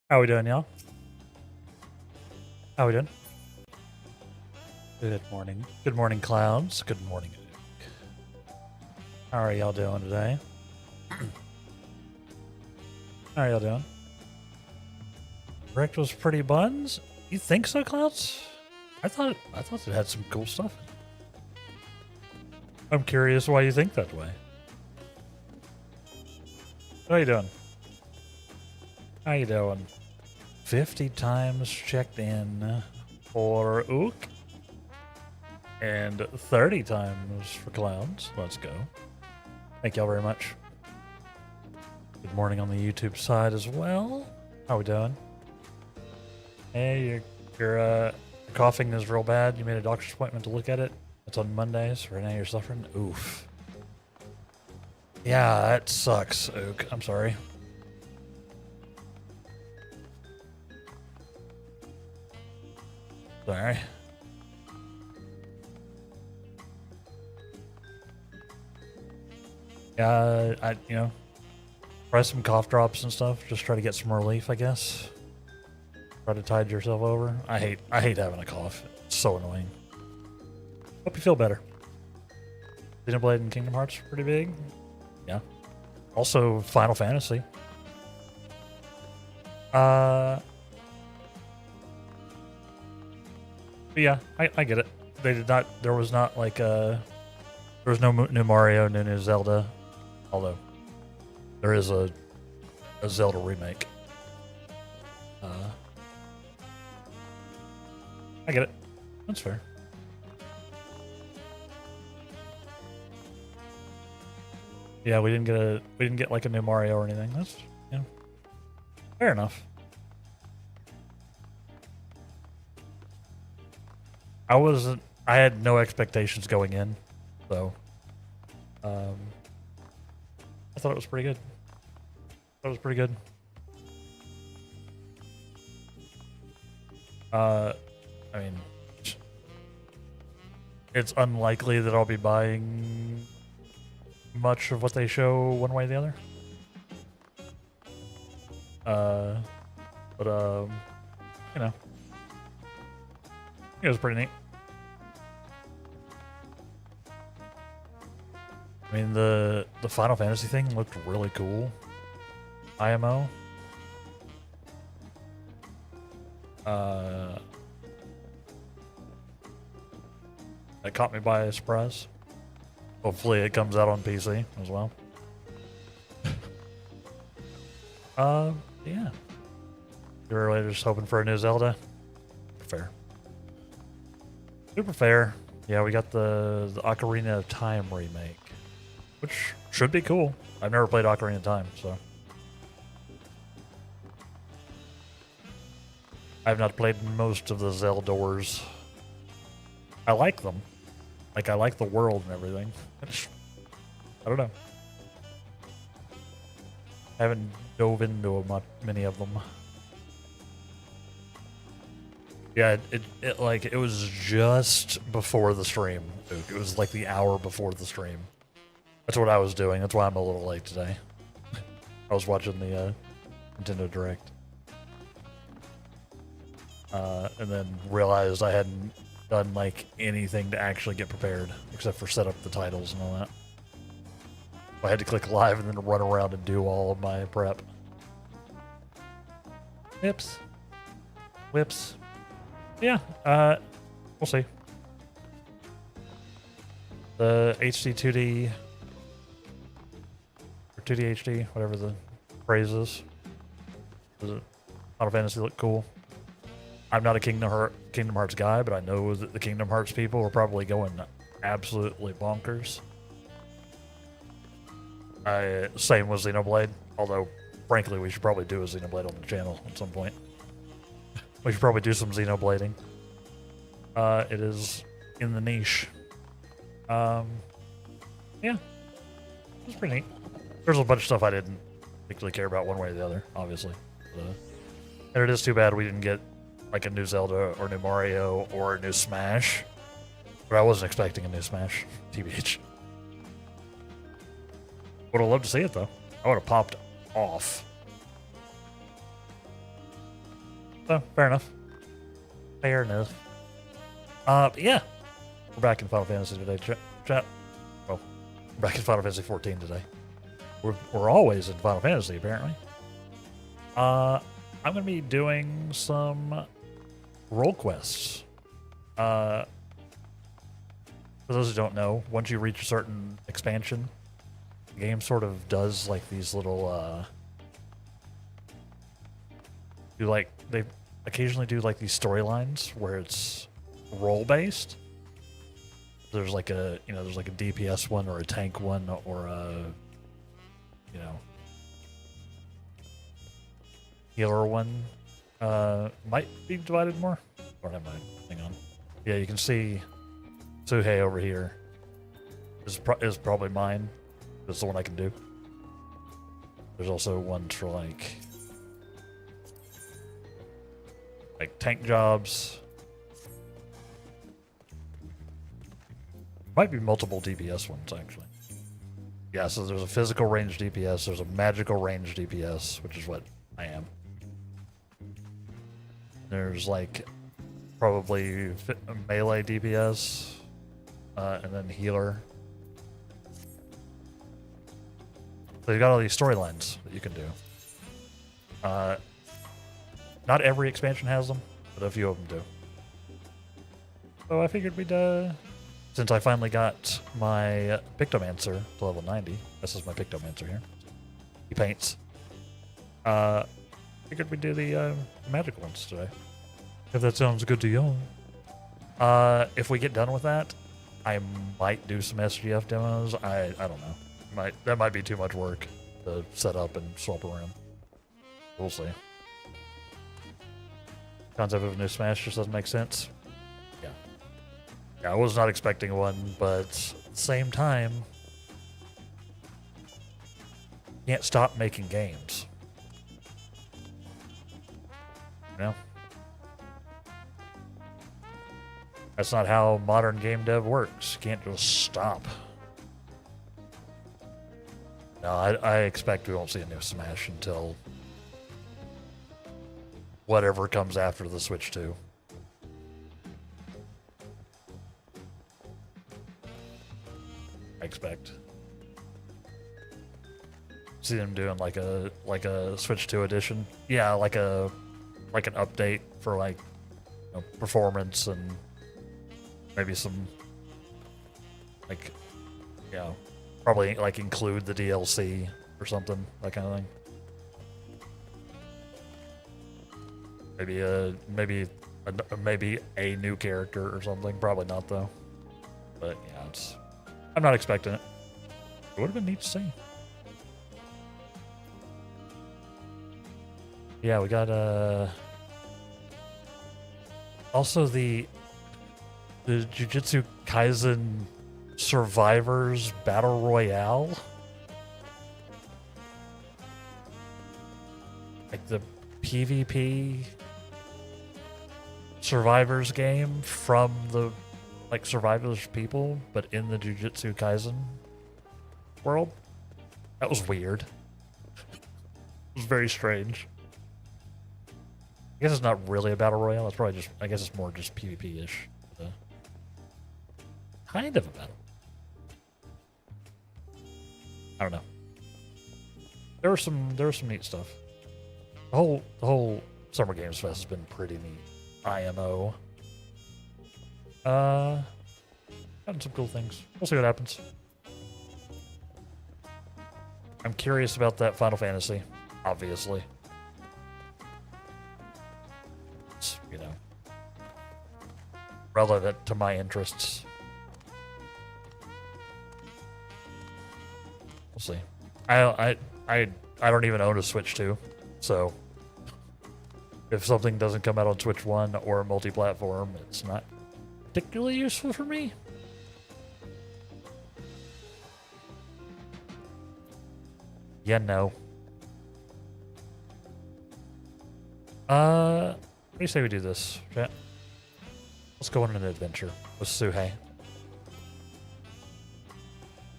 How we doing, y'all? How we doing? Good morning. Good morning, clouds. Good morning. How are y'all doing today? How are y'all doing? Rick was pretty buns? You think so, Clouds? I thought it had some cool stuff. I'm curious why you think that way. How you doing? How you doing? 50 times checked in for Ook. And 30 times for Clouds. Let's go. Thank y'all very much. Good morning on the YouTube side as well. How we doing? Hey, your coughing is real bad. You made a doctor's appointment to look at it. It's on Mondays. Right now you're suffering. Oof. Yeah, that sucks, Ook. I'm sorry. Sorry. Yeah, try some cough drops and stuff. Just try to get some relief, I guess. Try to tide yourself over. I hate having a cough. It's so annoying. Hope you feel better. Xenoblade and Kingdom Hearts pretty big. Yeah. Also Final Fantasy. But yeah, I get it. They did not. There was not like there was no new Mario, no new Zelda. Although there is a Zelda remake. I get it. That's fair. Yeah, we didn't get like a new Mario or anything. That's fair enough. I had no expectations going in, so I thought it was pretty good. That was pretty good. I mean, it's unlikely that I'll be buying much of what they show one way or the other. It was pretty neat. I mean, the Final Fantasy thing looked really cool. IMO. That caught me by surprise. Hopefully it comes out on PC as well. Yeah. You're really just hoping for a new Zelda? Fair. Super fair. Yeah, we got the Ocarina of Time remake, which should be cool. I've never played Ocarina of Time, so. I've not played most of the Zeldors. I like them. Like, I like the world and everything. I don't know. I haven't dove into many of them. Yeah, it was just before the stream. It was like the hour before the stream. That's what I was doing. That's why I'm a little late today. I was watching the Nintendo Direct. And then realized I hadn't done like anything to actually get prepared, except for set up the titles and all that. I had to click live and then run around and do all of my prep. Whips. Yeah, we'll see. The HD 2D or 2D HD, whatever the phrase is. Does it Final Fantasy look cool? I'm not a Kingdom Hearts guy, but I know that the Kingdom Hearts people are probably going absolutely bonkers. Same with Xenoblade, although frankly we should probably do a Xenoblade on the channel at some point. We should probably do some Xenoblading. It is in the niche. Yeah, it's pretty neat. There's a bunch of stuff I didn't particularly care about one way or the other, obviously. And it is too bad we didn't get like a new Zelda or new Mario or a new Smash. But I wasn't expecting a new Smash, TBH. Would have loved to see it though. I would have popped off. So, fair enough. Fair enough. Yeah. We're back in Final Fantasy today, chat. Well, we're back in Final Fantasy XIV today. We're always in Final Fantasy, apparently. I'm going to be doing some role quests. For those who don't know, once you reach a certain expansion, the game sort of does like these little, they occasionally do like these storylines where it's role based. There's like a, there's like a DPS one or a tank one or a, healer one. Might be divided more. I don't have my thing on. Yeah, you can see Suhei over here is probably mine. That's the one I can do. There's also ones for like tank jobs. Might be multiple DPS ones actually. Yeah, so there's a physical range DPS, there's a magical range DPS, which is what I am. There's like probably a melee DPS, and then healer. So you got all these storylines that you can do. Not every expansion has them, but a few of them do. So I figured we'd, since I finally got my Pictomancer to level 90, this is my Pictomancer here. He paints. Figured we'd do the magical ones today. If that sounds good to you. If we get done with that, I might do some SGF demos. I don't know. That might be too much work to set up and swap around. We'll see. Concept of a new Smash just doesn't make sense. Yeah. Yeah, I was not expecting one, but at the same time, can't stop making games. You know? That's not how modern game dev works. You can't just stop. No, I expect we won't see a new Smash until whatever comes after the Switch 2. I expect. See them doing like a Switch 2 edition. Yeah, like an update for like performance and maybe some probably like include the DLC or something, that kind of thing. Maybe a new character or something. Probably not though. But yeah, I'm not expecting it. It would have been neat to see. Yeah, we got also the Jujutsu Kaisen Survivors Battle Royale. Like the PvP Survivors game from the Survivors people, but in the Jujutsu Kaisen world. That was weird. It was very strange. I guess it's not really a battle royale. It's probably I guess it's more just PvP-ish. Kind of a battle. I don't know. There was some neat stuff. The whole Summer Games Fest has been pretty neat. IMO. Gotten some cool things. We'll see what happens. I'm curious about that Final Fantasy, obviously. It's, relevant to my interests. We'll see. I don't even own a Switch 2, so if something doesn't come out on Switch 1 or multi-platform, it's not particularly useful for me. Yeah, no. What do you say we do this, chat? Let's go on an adventure with Suhei.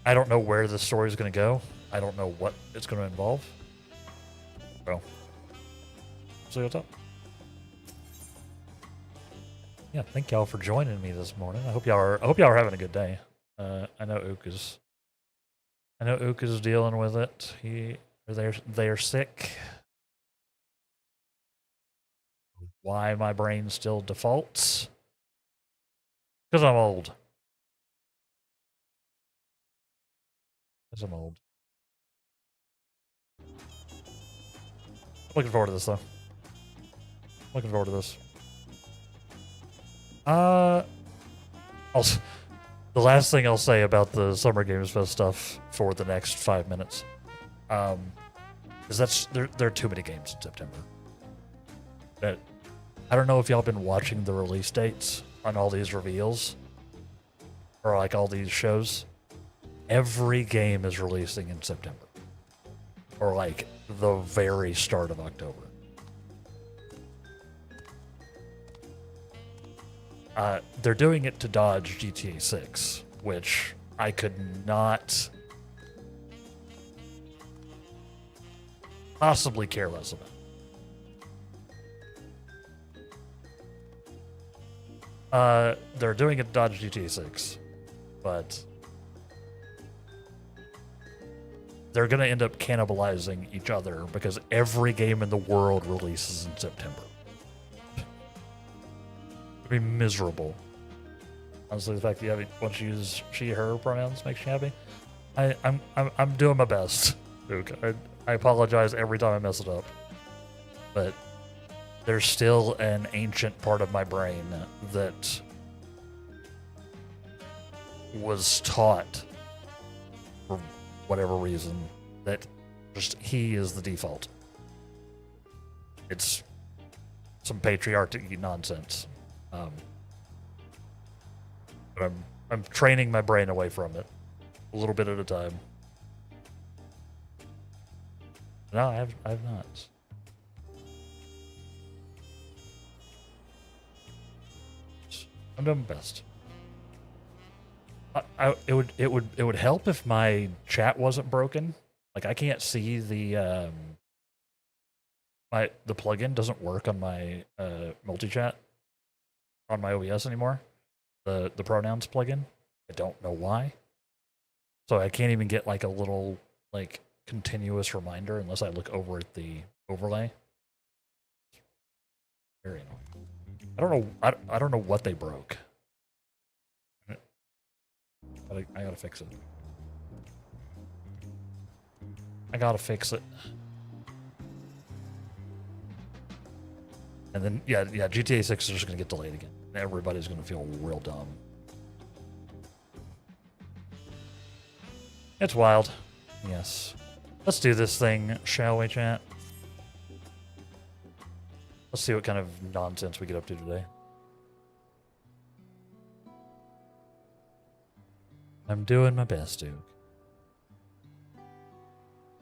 I don't know where the story is going to go. I don't know what it's going to involve. So, see what's up. Yeah, thank y'all for joining me this morning. I hope y'all are having a good day. I know Ook is dealing with it. They're sick. Why my brain still defaults? Because I'm old. Looking forward to this though. Looking forward to this. Also, the last thing I'll say about the Summer Games Fest stuff for the next 5 minutes, is there are too many games in September. That I don't know if y'all been watching the release dates on all these reveals or like all these shows. Every game is releasing in September or like the very start of October. They're doing it to dodge GTA 6, which I could not possibly care less about. They're doing it to dodge GTA 6, but they're going to end up cannibalizing each other because every game in the world releases in September. Be miserable. Honestly, the fact that you want to use she/her pronouns makes you happy. I'm doing my best, Luke. I apologize every time I mess it up, but there's still an ancient part of my brain that was taught for whatever reason that just he is the default. It's some patriarchy nonsense. But I'm training my brain away from it, a little bit at a time. No, I've not. I'm doing my best. It would help if my chat wasn't broken. Like I can't see the the plugin doesn't work on my multi-chat on my OBS anymore. The pronouns plugin. I don't know why. So I can't even get like a little like continuous reminder unless I look over at the overlay. Very annoying. I don't know what they broke. But I gotta fix it. I gotta fix it. And then yeah, GTA 6 is just gonna get delayed again. Everybody's gonna feel real dumb. It's wild. Yes. Let's do this thing, shall we, chat? Let's see what kind of nonsense we get up to today. I'm doing my best, Duke.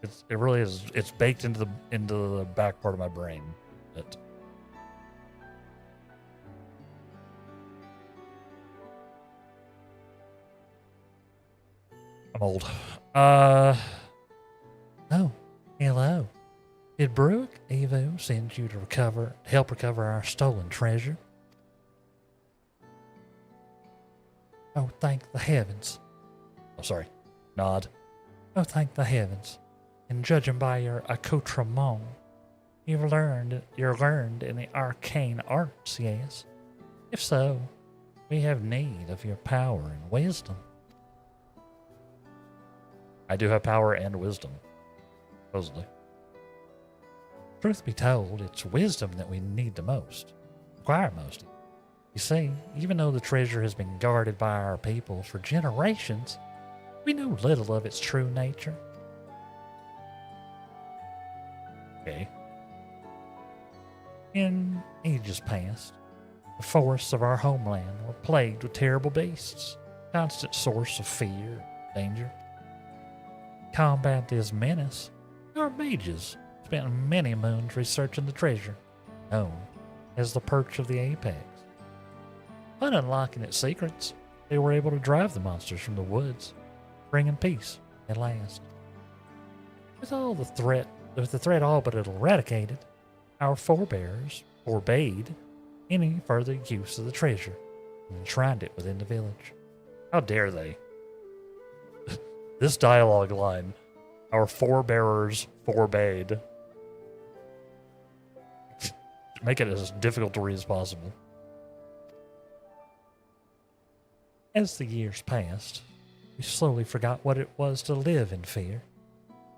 It really is. It's baked into the back part of my brain. I'm old. Oh, hello. Did Brooke Evo send you to help recover our stolen treasure? Oh, thank the heavens. Oh, sorry. Nod. Oh, thank the heavens. And judging by your accoutrement, you're learned in the arcane arts, yes? If so, we have need of your power and wisdom. I do have power and wisdom, supposedly. Truth be told, it's wisdom that we need the most. Require most. You see, even though the treasure has been guarded by our people for generations, we know little of its true nature. Okay. In ages past, the forests of our homeland were plagued with terrible beasts, constant source of fear and danger. To combat this menace, our mages spent many moons researching the treasure, known as the Perch of the Apex. But unlocking its secrets, they were able to drive the monsters from the woods, bringing peace at last. With the threat all but eradicated, our forebears forbade any further use of the treasure and enshrined it within the village. How dare they? This dialogue line, our forebearers forbade. Make it as difficult to read as possible. As the years passed, we slowly forgot what it was to live in fear.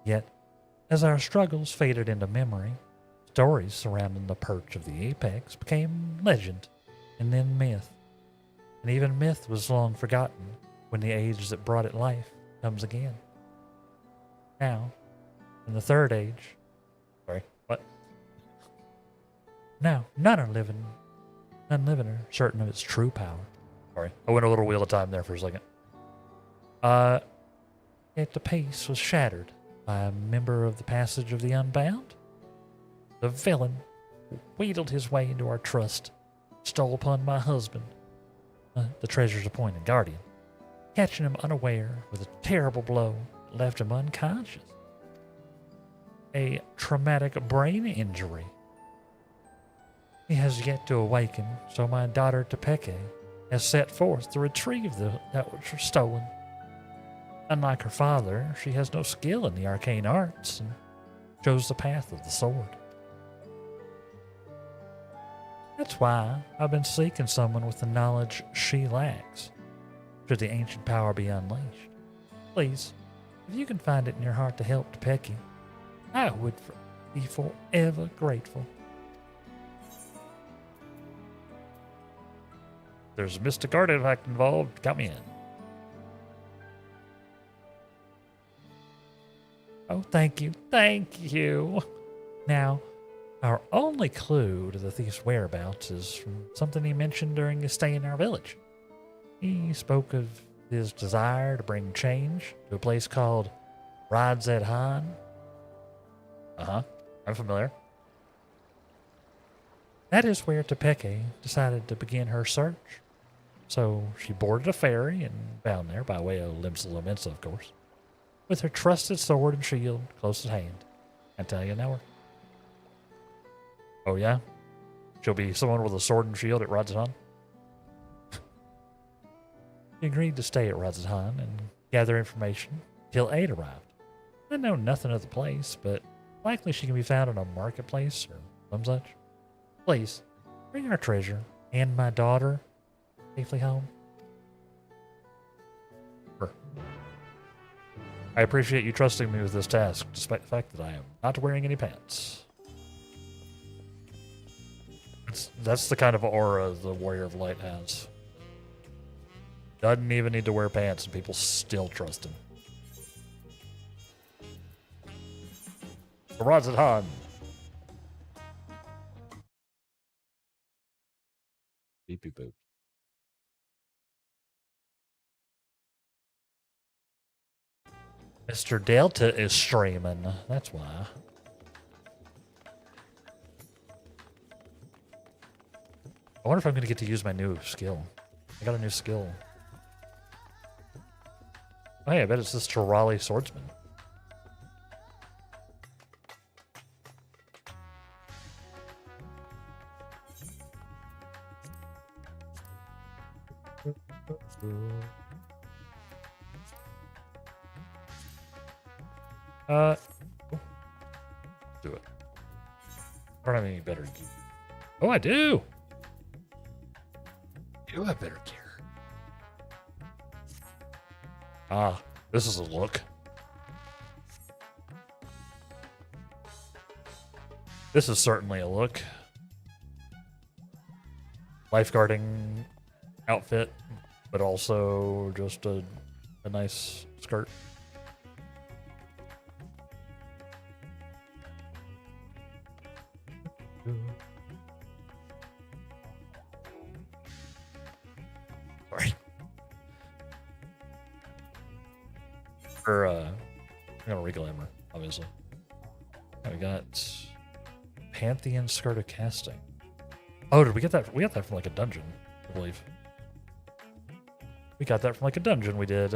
Yet, as our struggles faded into memory, stories surrounding the perch of the apex became legend and then myth. And even myth was long forgotten when the age that brought it life comes again. Now, in the third age... Sorry, what? Now, none living are certain of its true power. Sorry, I went a little wheel of time there for a second. Yet the peace was shattered by a member of the Passage of the Unbound. The villain wheedled his way into our trust, stole upon my husband, the treasure's appointed guardian, catching him unaware with a terrible blow that left him unconscious. A traumatic brain injury. He has yet to awaken, so my daughter Tepeke has set forth to retrieve that which was stolen. Unlike her father, she has no skill in the arcane arts and chose the path of the sword. That's why I've been seeking someone with the knowledge she lacks, should the ancient power be unleashed. Please, if you can find it in your heart to help Tepeke, I would be forever grateful. There's a mystic artifact involved. Count me in. Oh, thank you. Thank you. Now, our only clue to the thief's whereabouts is from something he mentioned during his stay in our village. He spoke of his desire to bring change to a place called FFXIV. I'm familiar. That is where Tepeke decided to begin her search. So she boarded a ferry and bound there by way of Limsa Lominsa, of course, with her trusted sword and shield close at hand. I tell you, know her. Oh yeah? She'll be someone with a sword and shield at Radz-at-Han? She agreed to stay at Radz-at-Han and gather information till Aid arrived. I know nothing of the place, but likely she can be found in a marketplace or some such. Please, bring our treasure and my daughter safely home. Sure. I appreciate you trusting me with this task, despite the fact that I am not wearing any pants. That's the kind of aura the Warrior of Light has. Doesn't even need to wear pants and people still trust him. Radz-at-Han. Beep beep boop. Mr. Delta is streaming. That's why. I wonder if I'm going to get to use my new skill. I got a new skill. Oh, hey, I bet it's this Tirali swordsman. Do it. I don't have any better gear. Oh, I do! You have better gear. Ah, this is a look. This is certainly a look. Lifeguarding outfit, but also just a nice skirt. Sorry. I'm gonna reglamour, obviously. We got Pantheon Skirt of Casting. Oh, did we get that? We got that from like a dungeon, I believe. We got that from like a dungeon we did.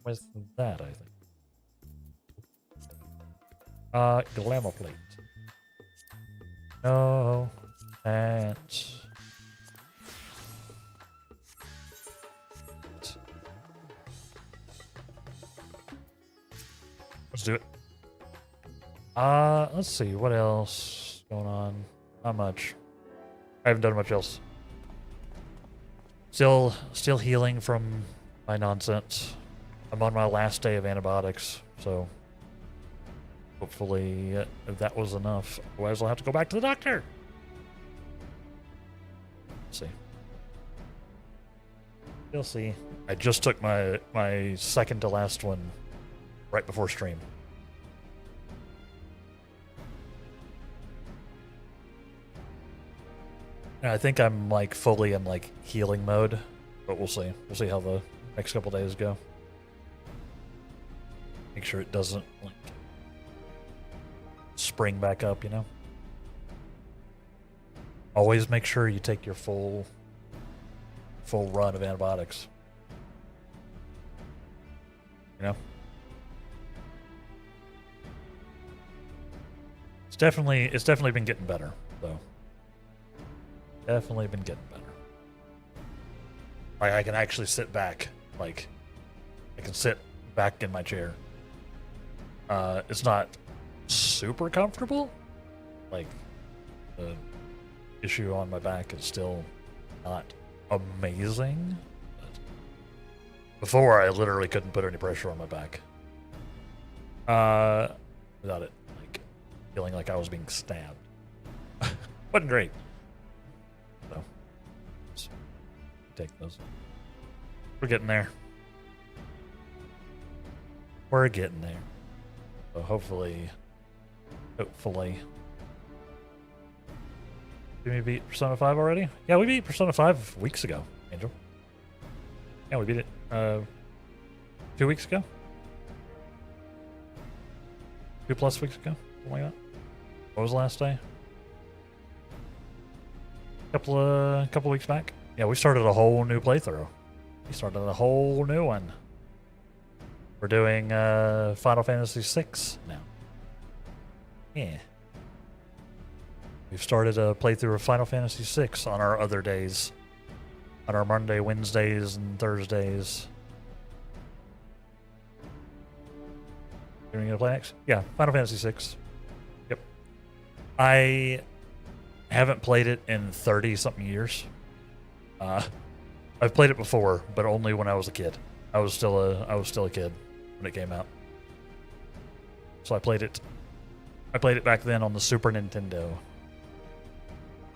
With that, I think. Glamour plate. No. Pants. Let's do it. Let's see, what else going on? Not much. I haven't done much else. Still healing from my nonsense. I'm on my last day of antibiotics, so hopefully that was enough. Otherwise I'll have to go back to the doctor. Let's see. You'll see. I just took my second to last one right before stream. And I think I'm like fully in like healing mode, but we'll see. We'll see how the next couple days go. Make sure it doesn't like spring back up, you know? Always make sure you take your full run of antibiotics. You know? It's definitely been getting better, though. Definitely been getting better. Like I can actually sit back. Like I can sit back in my chair. It's not super comfortable. Like the issue on my back is still not amazing. But before I literally couldn't put any pressure on my back. Without it like feeling like I was being stabbed. Wasn't great. So let's take those. We're getting there. We're getting there. So hopefully. Did we beat Persona 5 already? Yeah, we beat Persona 5 weeks ago, Angel. Yeah, we beat it 2 weeks ago? 2+ weeks ago? Something like that. What was the last day? Couple weeks back? Yeah, we started a whole new playthrough. We started a whole new one. We're doing Final Fantasy VI now. Yeah. We've started a playthrough of Final Fantasy VI on our other days. On our Monday, Wednesdays, and Thursdays. You're gonna play next? Yeah, Final Fantasy VI. Yep. I haven't played it in 30-something years. I've played it before, but only when I was a kid. I was still a kid when it came out. So I played it back then on the Super Nintendo.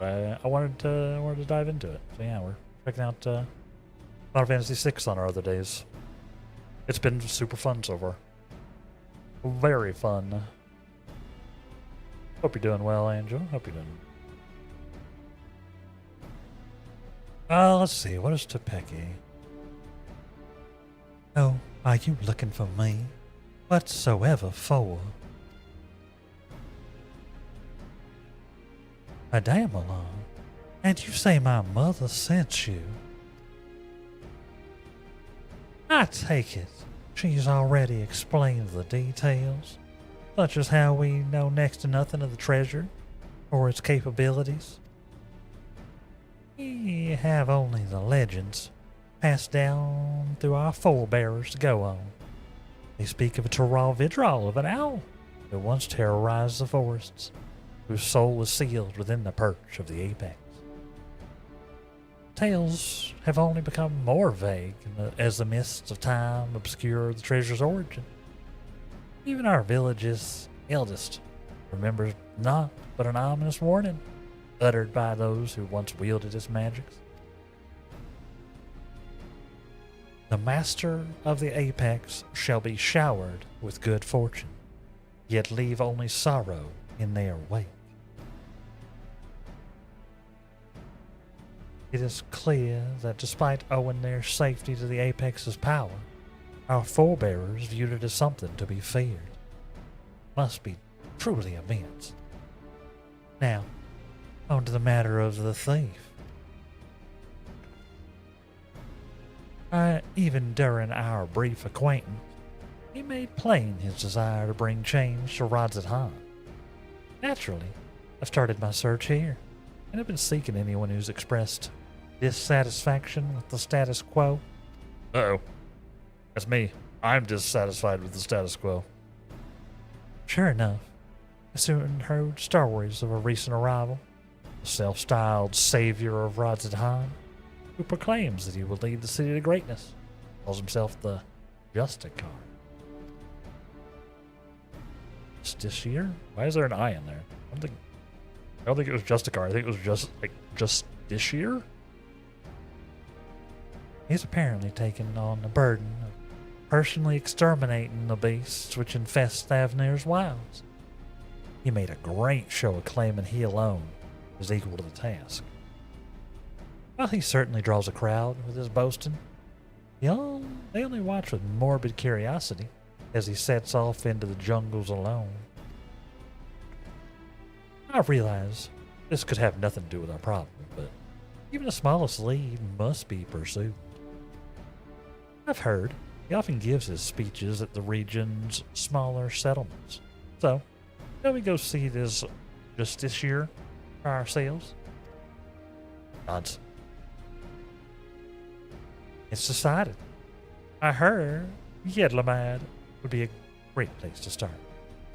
I wanted to dive into it. So yeah, we're checking out Final Fantasy VI on our other days. It's been super fun so far. Very fun. Hope you're doing well, Angel. Hope you're doing. Let's see. What is Topeki? Oh, are you looking for me? Whatsoever for? A damn along. And you say my mother sent you? I take it she's already explained the details, such as how we know next to nothing of the treasure or its capabilities. We have only the legends passed down through our forebearers to go on. They speak of a Terral Vidral of an owl that once terrorized the forests, whose soul was sealed within the perch of the apex. Tales have only become more vague as the mists of time obscure the treasure's origin. Even our village's eldest remembers naught but an ominous warning uttered by those who once wielded its magics. The master of the apex shall be showered with good fortune, yet leave only sorrow in their wake. It is clear that despite owing their safety to the apex's power, our forebearers viewed it as something to be feared. Must be truly immense. Now, on to the matter of the thief. Even during our brief acquaintance, he made plain his desire to bring change to Rodzatan. Naturally, I've started my search here, and have been seeking anyone who's expressed dissatisfaction with the status quo. Uh-oh. That's me. I'm dissatisfied with the status quo. Sure enough, I soon heard stories of a recent arrival, the self-styled savior of Rodzatan, who proclaims that he will lead the city to greatness. Calls himself the Justicar. This year? Why is there an I in there? I don't think it was Justicar. I think it was just this year? He's apparently taken on the burden of personally exterminating the beasts which infest Thavnir's wilds. He made a great show of claiming he alone is equal to the task. While he certainly draws a crowd with his boasting, they only watch with morbid curiosity as he sets off into the jungles alone. I realize this could have nothing to do with our problem, but even the smallest lead must be pursued. I've heard he often gives his speeches at the region's smaller settlements. So, shall we go see this just this year for ourselves? Nods. It's decided. I heard Yedlamad would be a great place to start.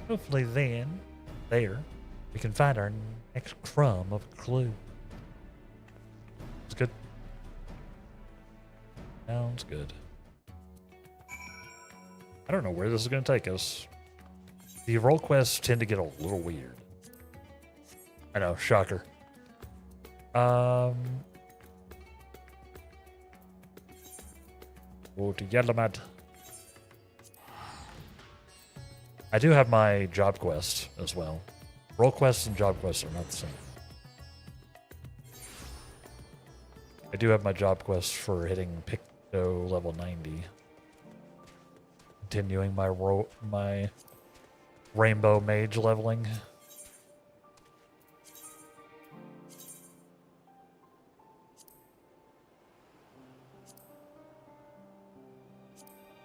Hopefully there, we can find our next crumb of a clue. It's good. Sounds good. I don't know where this is going to take us. The role quests tend to get a little weird. I know, shocker. Go to Yedlamad. I do have my job quest as well. Role quests and job quests are not the same. I do have my job quest for hitting Picto level 90. Continuing my rainbow mage leveling.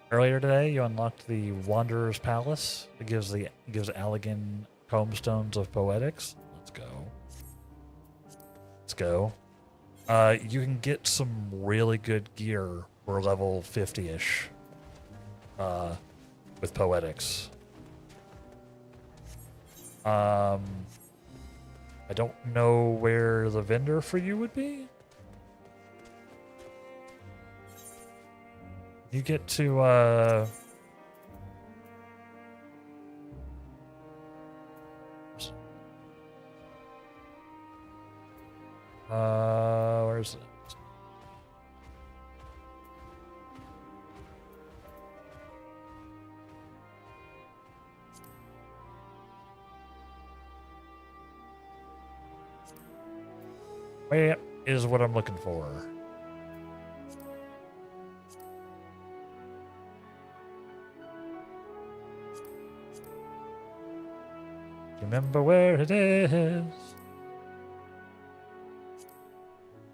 Earlier today, you unlocked the Wanderer's Palace. It gives Allegan Tomestones of Poetics. Let's go. Let's go. You can get some really good gear for level 50-ish with Poetics. I don't know where the vendor for you would be. You get to, where's it? Where is what I'm looking for? Remember where it is.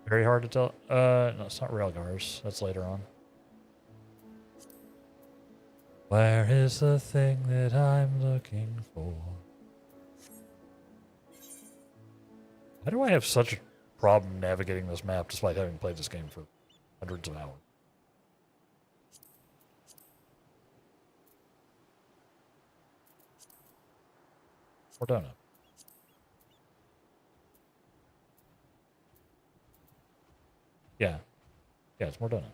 Very hard to tell. No, it's not Railgars. That's later on. Where is the thing that I'm looking for? Why do I have such a problem navigating this map despite having played this game for hundreds of hours? Or donut. Yeah. Yeah, it's more donut.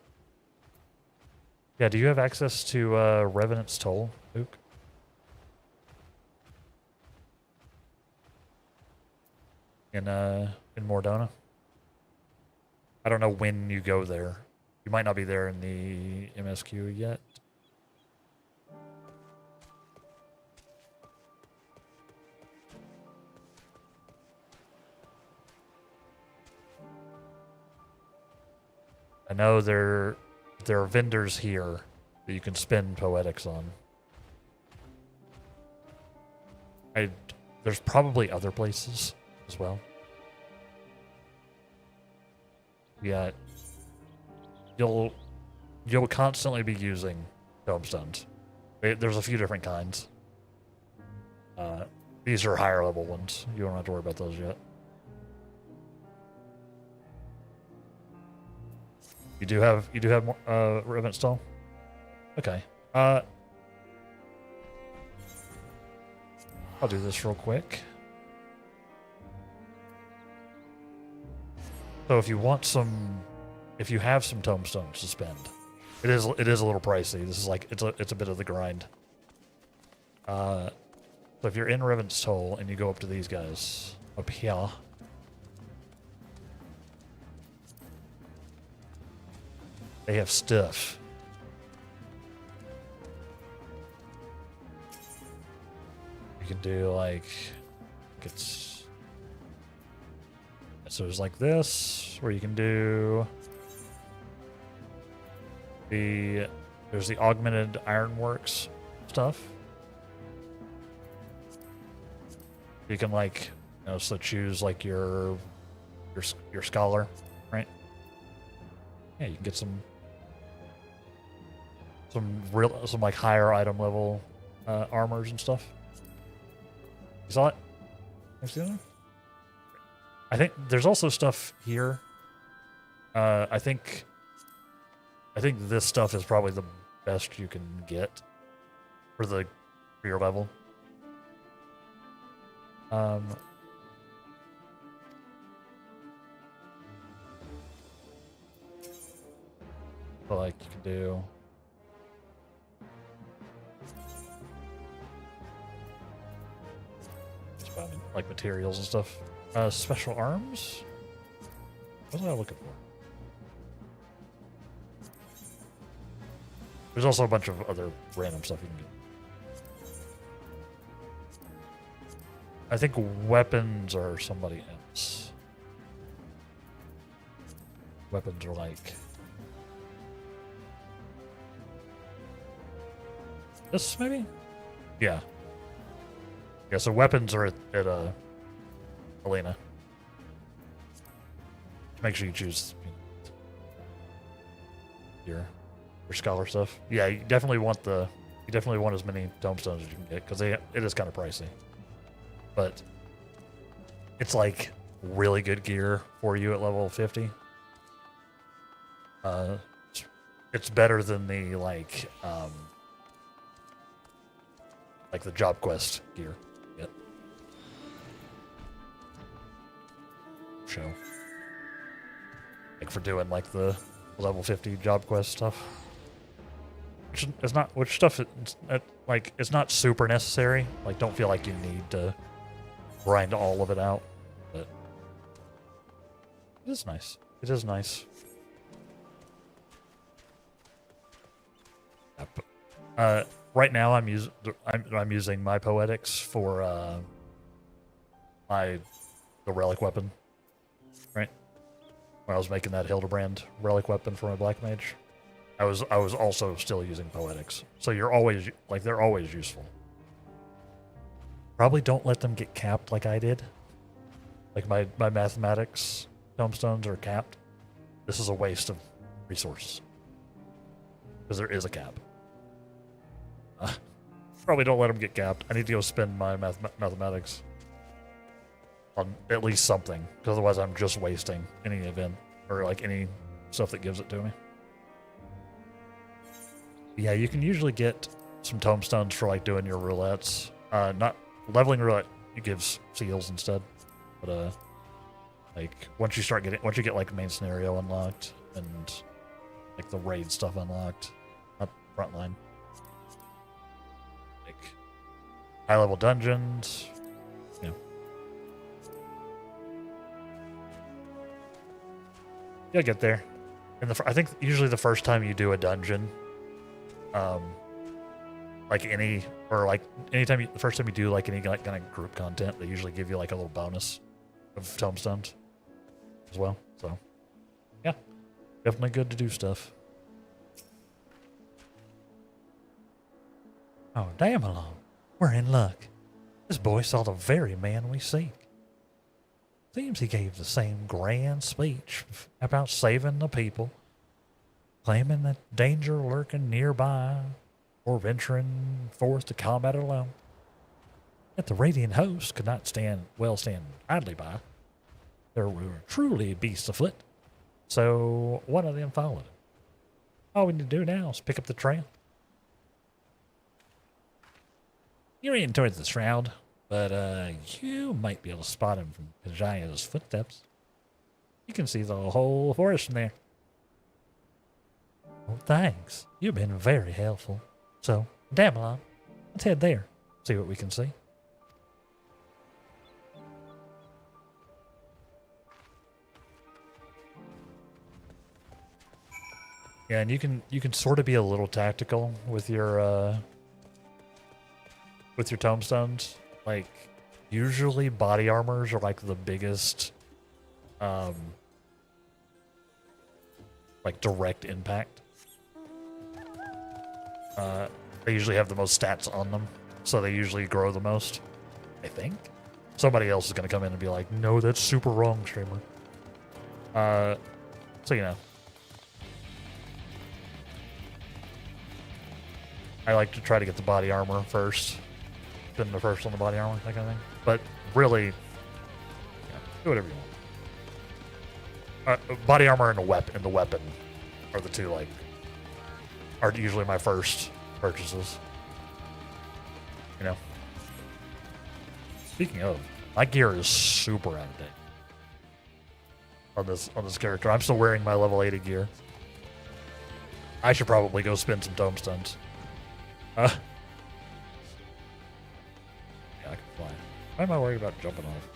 Yeah, do you have access to Revenant's Toll, Luke? In Mordona? I don't know when you go there. You might not be there in the MSQ yet. I know there are vendors here that you can spend Poetics on. There's probably other places as well. Yeah, you'll constantly be using Tomestones. There's a few different kinds. These are higher level ones. You don't have to worry about those yet. You do have more ribbon stone? Okay. I'll do this real quick. So if you have some tombstones to spend, it is a little pricey. This is like it's a bit of the grind. So if you're in Riven's Toll and you go up to these guys up here, they have stuff. You can do like so there's like this where you can do there's the augmented ironworks stuff. You can like so choose like your scholar, right? Yeah, you can get some like higher item level armors and stuff. You saw it? You see that? I think there's also stuff here. I think this stuff is probably the best you can get for your level. So like you can do like materials and stuff. Special arms? What was I looking for? There's also a bunch of other random stuff you can get. I think weapons are somebody else. Weapons are like this, maybe? Yeah. Yeah, so weapons are at Elena. Make sure you choose your scholar stuff. Yeah, you definitely want as many tombstones as you can get because it is kind of pricey. But it's like really good gear for you at level 50. It's better than the like the job quest gear. Yep. Show. Like for doing like the level 50 job quest stuff. It's not super necessary. Like don't feel like you need to grind all of it out, but it is nice. It is nice. Right now I'm using my poetics for the relic weapon. Right? When I was making that Hildebrand relic weapon for my black mage, I was also still using poetics. So they're always useful. Probably don't let them get capped like I did. Like my mathematics tombstones are capped. This is a waste of resources. Because there is a cap. Probably don't let them get capped. I need to go spend my mathematics on at least something. Because otherwise I'm just wasting any event. Or like any stuff that gives it to me. Yeah, you can usually get some tombstones for like doing your roulettes. Not leveling roulette, it gives seals instead. But like once you get like main scenario unlocked and like the raid stuff unlocked, not frontline, like high level dungeons, you'll get there. And I think usually the first time you do a dungeon, the first time you do like any like kind of group content, they usually give you like a little bonus of tombstones as well. So yeah, definitely good to do stuff. Oh damn alone, we're in luck. This boy saw the very man we seek. Seems he gave the same grand speech about saving the people, claiming that danger lurking nearby or venturing forth to combat it alone. Yet the radiant host could not stand idly by. There were truly beasts afoot, so one of them followed him. All we need to do now is pick up the trail. You're in towards the shroud, but you might be able to spot him from Kajaya's footsteps. You can see the whole forest from there. Well, thanks. You've been very helpful. So, Damelon, let's head there, see what we can see. Yeah, and you can sort of be a little tactical with your tombstones. Like, usually body armors are like the biggest like direct impact. They usually have the most stats on them, so they usually grow the most, I think. Somebody else is gonna come in and be like, no, that's super wrong, streamer. So you know. I like to try to get the body armor first. Been the first on the body armor, that kind of thing. But really, yeah, do whatever you want. Body armor and the weapon are the two, like, are usually my first purchases. You know. Speaking of, my gear is super out of date on this character. I'm still wearing my level 80 gear. I should probably go spin some tombstones. Yeah, I can fly. Why am I worried about jumping off?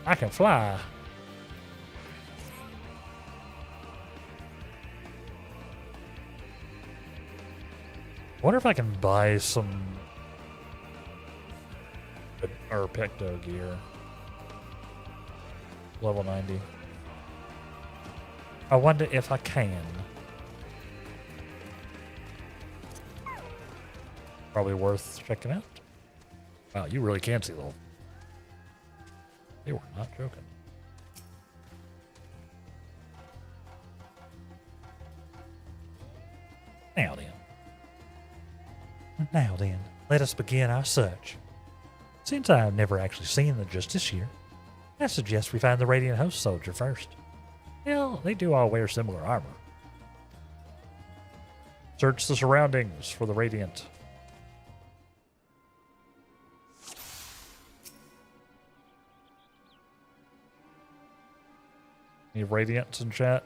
I can fly. I wonder if I can buy some or Pecto gear. Level 90. I wonder if I can. Probably worth checking out. Wow, you really can see the whole. They were not joking. Now then, let us begin our search. Since I have never actually seen the Justice here, I suggest we find the Radiant Host soldier first. Hell, they do all wear similar armor. Search the surroundings for the Radiant. Any Radiants in chat?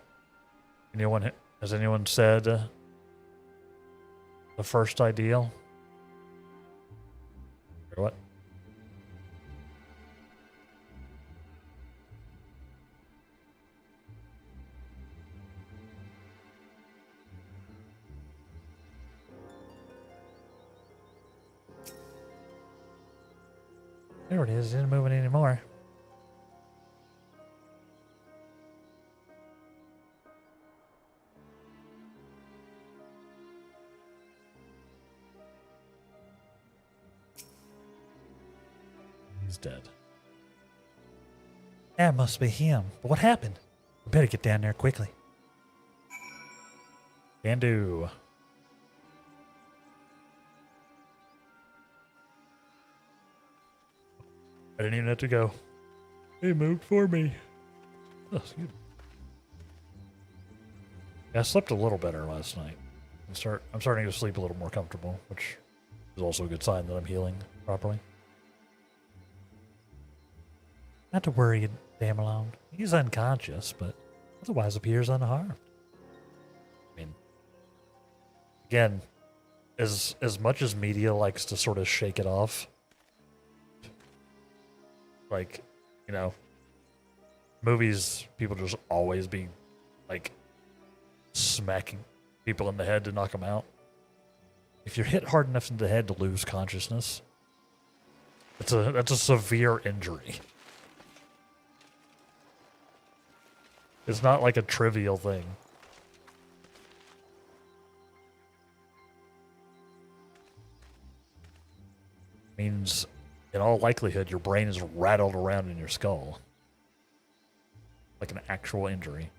Has anyone said the first ideal? Or what? There it is. It isn't moving anymore. He's dead. That must be him. But what happened? We better get down there quickly. Can do. I didn't even have to go. He moved for me. Oh, excuse me. Yeah, I slept a little better last night. I'm starting to sleep a little more comfortable, which is also a good sign that I'm healing properly. Not to worry, Damelon. He's unconscious, but otherwise appears unharmed. I mean, again, as much as media likes to sort of shake it off, like, you know, movies, people just always be, like, smacking people in the head to knock them out. If you're hit hard enough in the head to lose consciousness, that's a severe injury. It's not like a trivial thing. It means, in all likelihood, your brain is rattled around in your skull. Like an actual injury.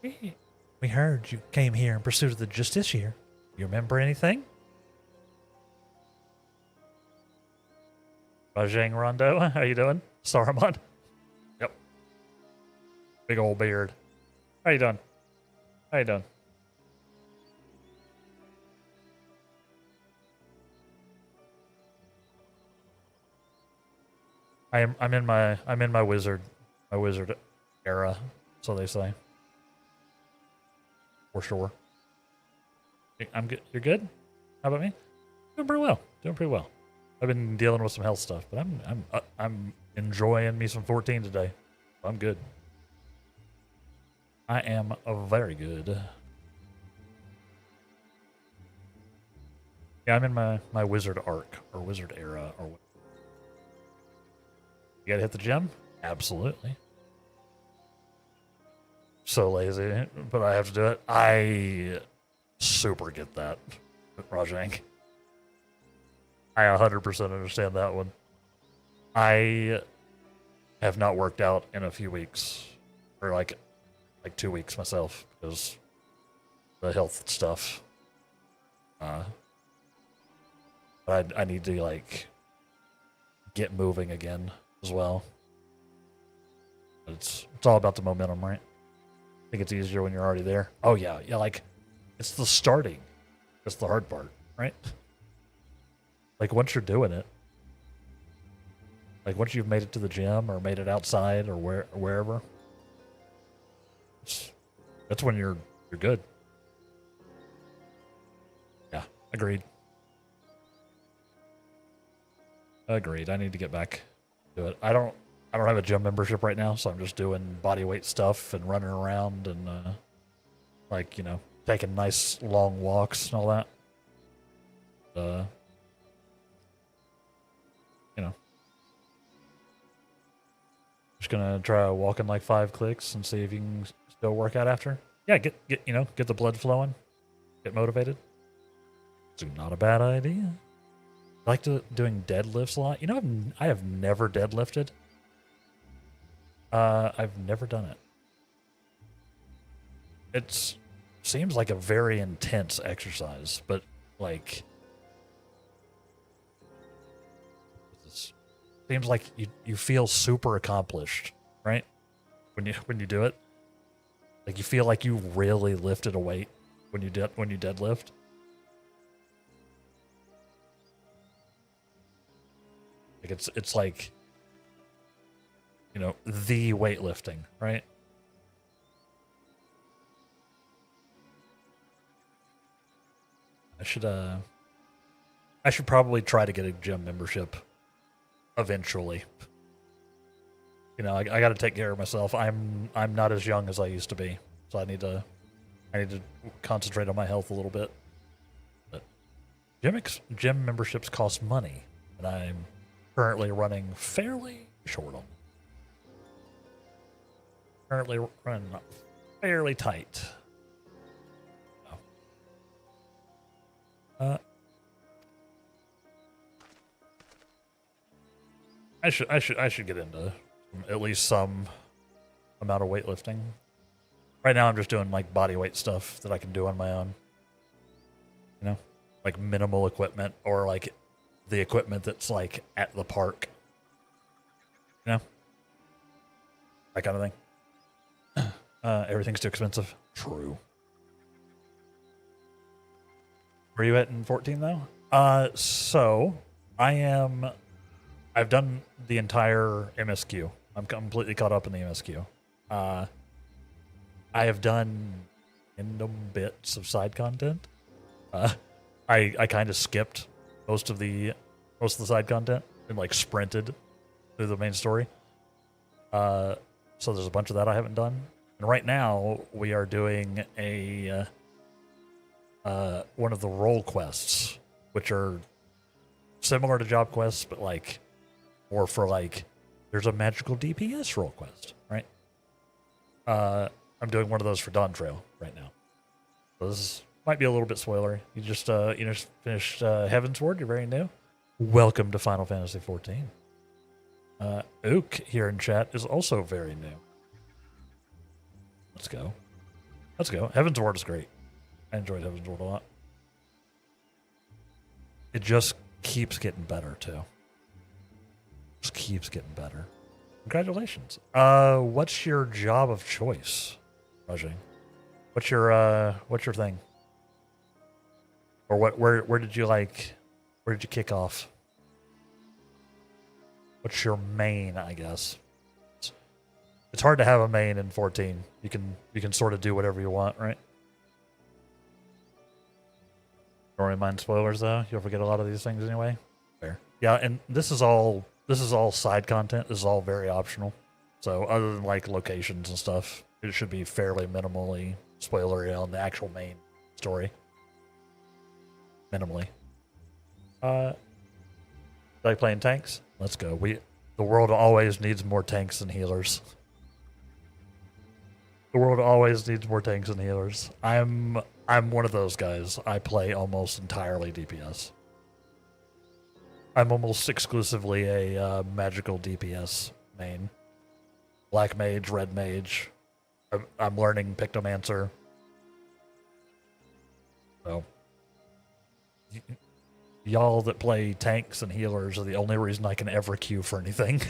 We heard you came here in pursuit of the Justiciar. You remember anything? Rajang Rondo, how you doing? Saruman? Yep. Big old beard. How you doing? How you doing? I'm in my wizard era, so they say. For sure. I'm good. You're good? How about me? Doing pretty well. Doing pretty well. I've been dealing with some health stuff, but I'm enjoying me some 14 today. I'm good. I am very good. Yeah, I'm in my wizard arc or wizard era or what. You gotta hit the gym? Absolutely. So lazy, but I have to do it. I super get that, Rajang. I 100% understand that one. I have not worked out in a few weeks, or like 2 weeks myself, because the health stuff. But I need to like get moving again as well. It's all about the momentum, right? I think it's easier when you're already there. Oh yeah, like it's the starting. That's the hard part, right? Like once you're doing it, like once you've made it to the gym or made it outside or wherever, that's when you're good. Yeah, agreed. Agreed. I need to get back to it. I don't have a gym membership right now, so I'm just doing body weight stuff and running around and like, you know, taking nice long walks and all that. You know, just gonna try walking like 5 clicks and see if you can still work out after. Yeah, get the blood flowing, get motivated. It's not a bad idea. I like doing deadlifts a lot. You know, I have never deadlifted. I've never done it. It seems like a very intense exercise, but like, it seems like you feel super accomplished, right? When you do it, like you feel like you really lifted a weight when you deadlift. Like it's like, you know, the weightlifting, right? I should probably try to get a gym membership eventually. You know, I got to take care of myself. I'm not as young as I used to be, so I need to concentrate on my health a little bit. But gym memberships cost money, and I'm currently running fairly short on. Currently running fairly tight. I should get into at least some amount of weightlifting. Right now I'm just doing like body weight stuff that I can do on my own. You know, like minimal equipment or like the equipment that's like at the park. You know, that kind of thing. Everything's too expensive. True. Where you at in 14 though? So I've done the entire MSQ. I'm completely caught up in the MSQ. I have done random bits of side content. I kind of skipped most of the side content and like sprinted through the main story. So there's a bunch of that I haven't done. And right now we are doing a one of the role quests, which are similar to job quests, but like more for like there's a magical DPS role quest, right? I'm doing one of those for Dawn Trail right now. So this might be a little bit spoilery. You just finished Heavensward. You're very new. Welcome to Final Fantasy XIV. Ook here in chat is also very new. Let's go. Let's go. Heaven's Ward is great. I enjoyed Heaven's Ward a lot. It just keeps getting better too. Just keeps getting better. Congratulations. What's your job of choice, Rajing? What's your thing? Or where did you like, where did you kick off? What's your main, I guess? It's hard to have a main in 14. You can sort of do whatever you want, right? Don't really mind spoilers though. You'll forget a lot of these things anyway. Fair. Yeah, and this is all side content. This is all very optional. So other than like locations and stuff, it should be fairly minimally spoilery on the actual main story. Minimally. Like playing tanks? Let's go. The world always needs more tanks than healers. The world always needs more tanks than healers. I'm one of those guys. I play almost entirely DPS. I'm almost exclusively a magical DPS main. Black mage, red mage. I'm learning Pictomancer. So, y'all that play tanks and healers are the only reason I can ever queue for anything.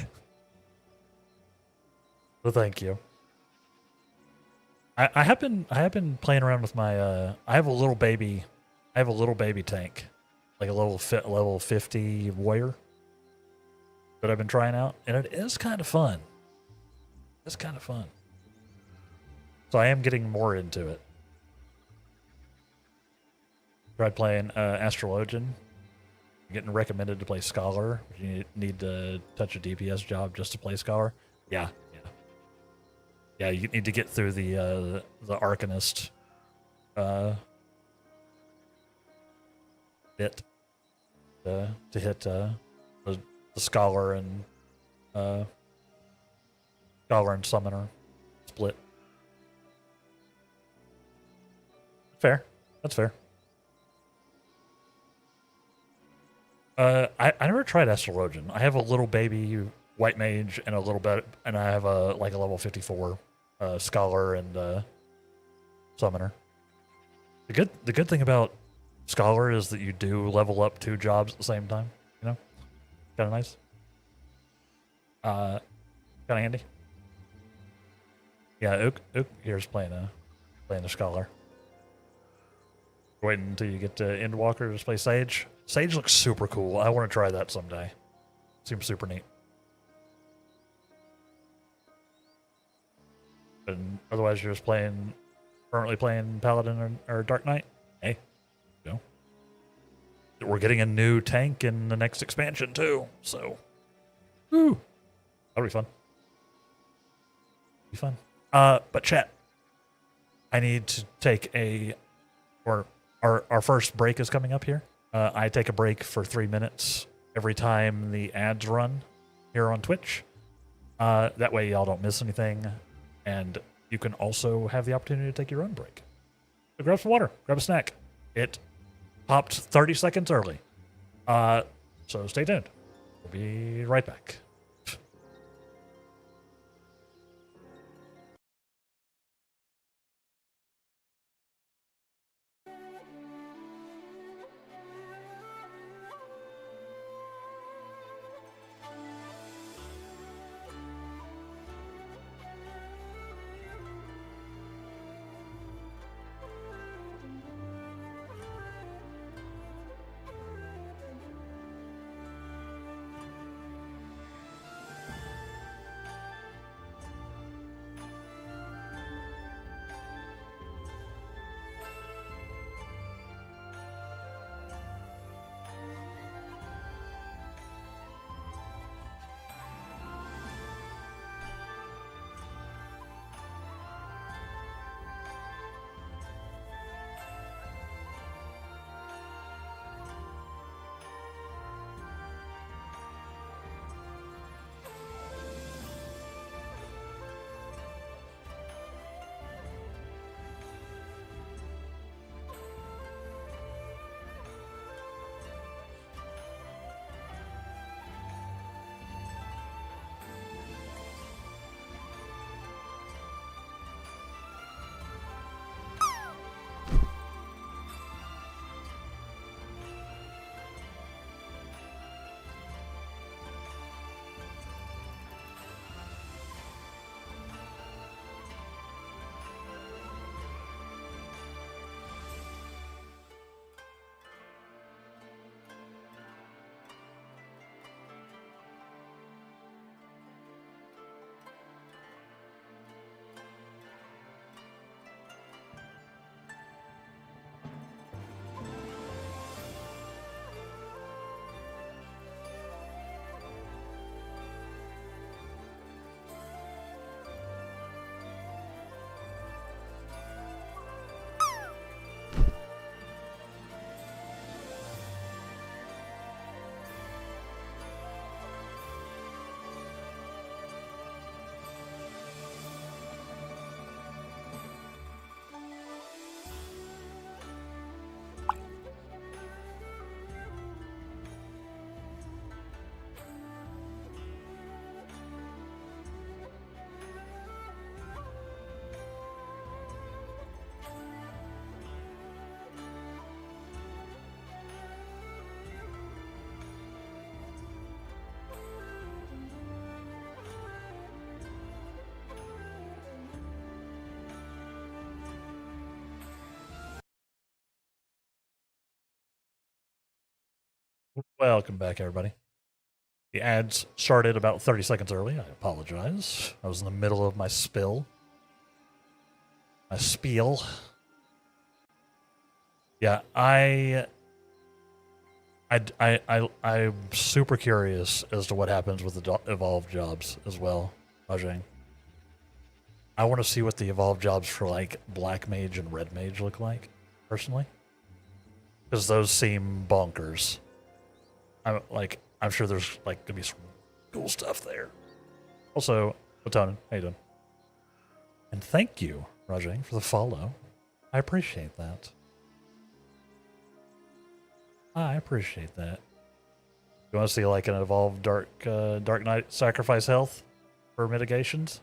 So thank you. I have been playing around with my I have a little baby tank, like a level 50 warrior that I've been trying out, and it is kind of fun. It's kind of fun. So I am getting more into it. Tried playing Astrologian. Getting recommended to play Scholar. You need to touch a DPS job just to play Scholar. Yeah. Yeah, you need to get through the Arcanist bit to hit the Scholar and Summoner split. Fair. That's fair. I never tried Astrologian. I have a little baby white mage and a little bit, and I have a level 54 scholar and summoner. The good thing about scholar is that you do level up 2 jobs at the same time. You know, kind of nice. Kind of handy. Yeah, Ook here's playing a scholar. Waiting until you get to Endwalker to just play Sage. Sage looks super cool. I want to try that someday. Seems super neat. And otherwise, you're just currently playing Paladin or Dark Knight. Hey, you know. We're getting a new tank in the next expansion too. So, woo, that'll be fun. Be fun. But chat, I need to take our first break is coming up here. I take a break for 3 minutes every time the ads run here on Twitch. That way y'all don't miss anything, and you can also have the opportunity to take your own break. So grab some water, grab a snack. It popped 30 seconds early. So stay tuned. We'll be right back. Welcome back, everybody. The ads started about 30 seconds early. I apologize. I was in the middle of my spiel. My spiel. Yeah, I'm super curious as to what happens with the evolved jobs as well, Rajang. I want to see what the evolved jobs for like Black Mage and Red Mage look like, personally. Because those seem bonkers. I'm sure there's like gonna be some cool stuff there. Also, Latonin, how you doing? And thank you, Rajang, for the follow. I appreciate that. I appreciate that. You want to see like an evolved Dark Knight sacrifice health for mitigations?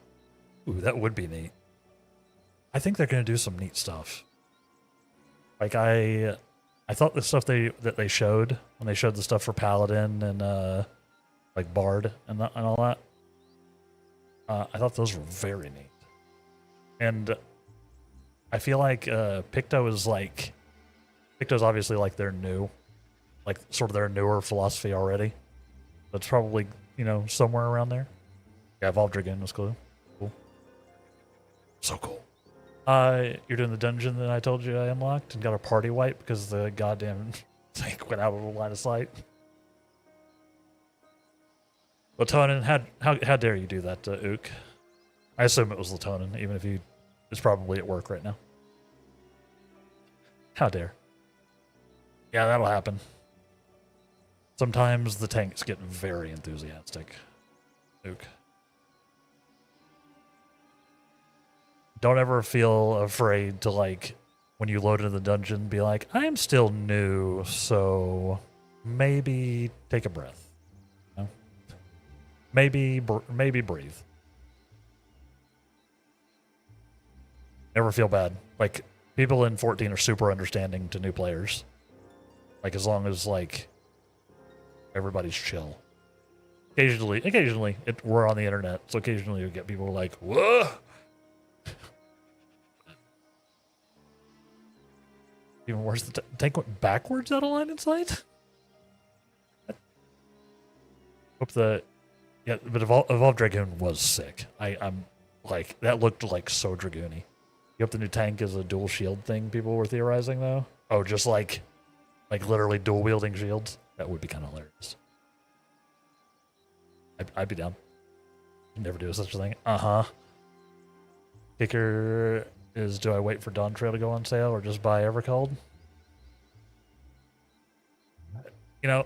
Ooh, that would be neat. I think they're gonna do some neat stuff. Like I thought the stuff that they showed when they showed the stuff for Paladin and like Bard and all that. I thought those were very neat. And I feel like Picto's obviously like their new, like sort of their newer philosophy already. That's probably, somewhere around there. Yeah, Evolved Dragoon was cool. Cool. So cool. You're doing the dungeon that I told you I unlocked and got a party wipe because the goddamn tank went out of the line of sight. Latonin, how dare you do that to Ook? I assume it was Latonin, even if he is probably at work right now. How dare. Yeah, that'll happen. Sometimes the tanks get very enthusiastic. Ook. Don't ever feel afraid to, like, when you load into the dungeon, be like, I'm still new, so maybe take a breath. You know? Maybe breathe. Never feel bad. Like, people in 14 are super understanding to new players. Like, as long as, like, everybody's chill. Occasionally, we're on the internet, so occasionally you get people like, whoa! Even worse, the tank went backwards out of line of sight? Hope but Evolved Dragoon was sick. I'm like, that looked like so Dragoony. You hope the new tank is a dual shield thing people were theorizing, though? Oh, just like literally dual wielding shields? That would be kind of hilarious. I'd be down. I'd never do such a thing. Uh-huh. Kicker is, do I wait for Dawn Trail to go on sale or just buy Evercold? I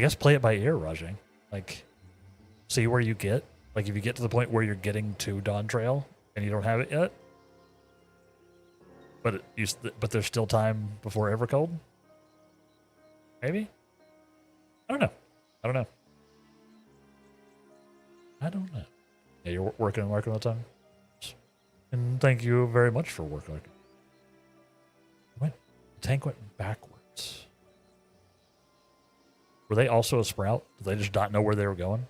guess play it by ear, Rajang. Like, see where you get. Like, if you get to the point where you're getting to Dawn Trail and you don't have it yet, but there's still time before Evercold? Maybe? I don't know. Yeah, you're working all the time. And thank you very much for working. The tank went backwards. Were they also a sprout? Did they just not know where they were going?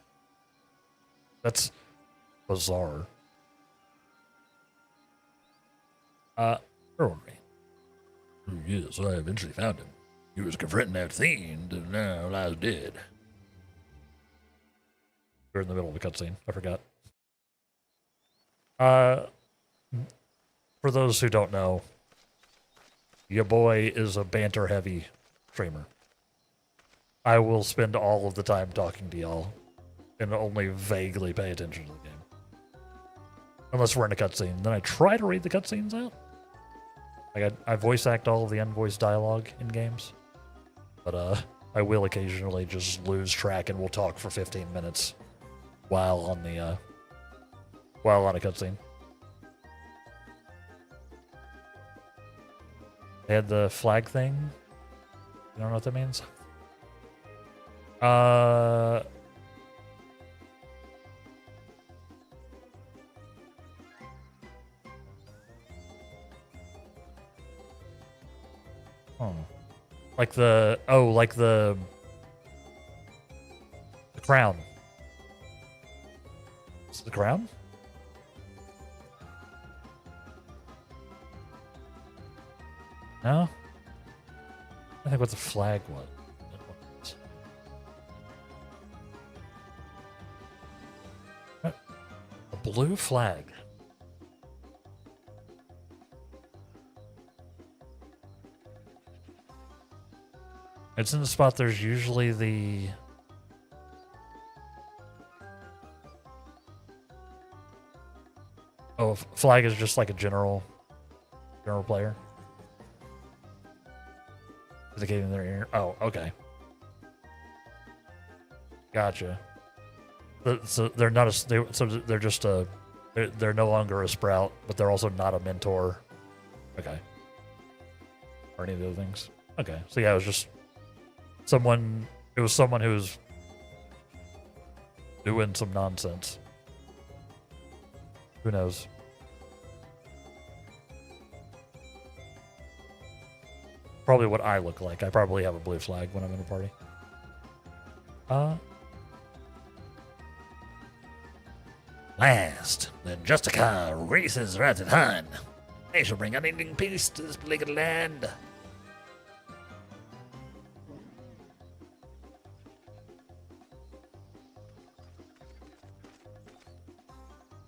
That's bizarre. Yes, I eventually found him. He was confronting that fiend, and now lies dead. We're in the middle of a cutscene. I forgot. For those who don't know, your boy is a banter-heavy streamer. I will spend all of the time talking to y'all and only vaguely pay attention to the game. Unless we're in a cutscene. Then I try to read the cutscenes out. Like, I voice act all of the unvoiced dialogue in games. But, I will occasionally just lose track and we'll talk for 15 minutes while on a cutscene. They had the flag thing. You don't know what that means? Like the crown. Is it the crown? No? I think what the flag was. blue flag. It's in the spot there's usually the... Oh, flag is just like a general player. Indicating their ear. Oh, okay. Gotcha. So they're not a... so they're just a... They're no longer a sprout, but they're also not a mentor. Okay. Or any of those things. Okay. So yeah, it was just... someone who was doing some nonsense. Who knows? Probably what I look like. I probably have a blue flag when I'm in a party. Last, the Justica races Razathan. They shall bring unending peace to this beleaguered land.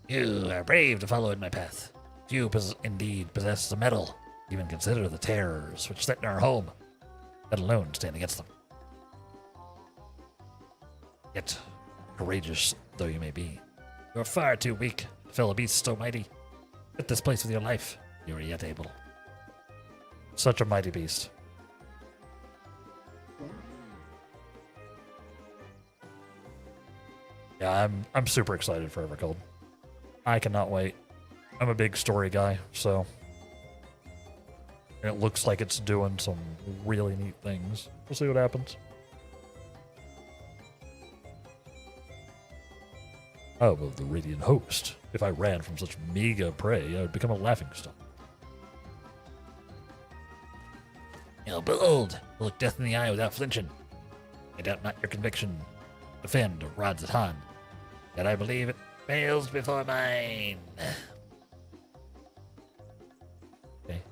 You are brave to follow in my path. Few indeed possess the mettle, even consider the terrors which threaten our home, let alone stand against them. Yet, courageous though you may be, you are far too weak to fell a beast so mighty. Quit this place with your life, you are yet able. Such a mighty beast. Yeah, I'm super excited for Evercold. I cannot wait. I'm a big story guy, so... And it looks like it's doing some really neat things. We'll see what happens. How about the Radiant Host? If I ran from such meager prey, I would become a laughingstock. You're bold. Look death in the eye without flinching. I doubt not your conviction. Defend Razathan. Yet I believe it fails before mine. Okay.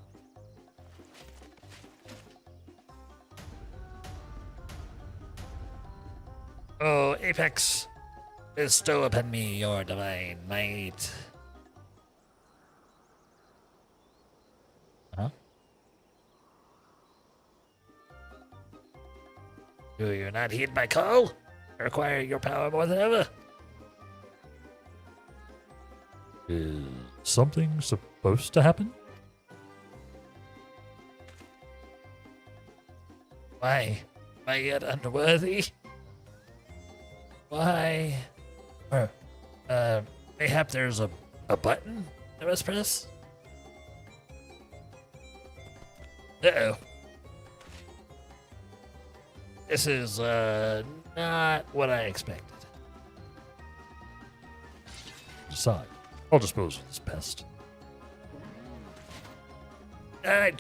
Oh, Apex, bestow upon me your divine might. Huh? Do you not heed my call? I require your power more than ever. Is something supposed to happen? Why? Am I yet unworthy? Why? Or, mayhap there's a button I must press? Uh-oh. This is, not what I expected. Decide. I'll dispose of this pest.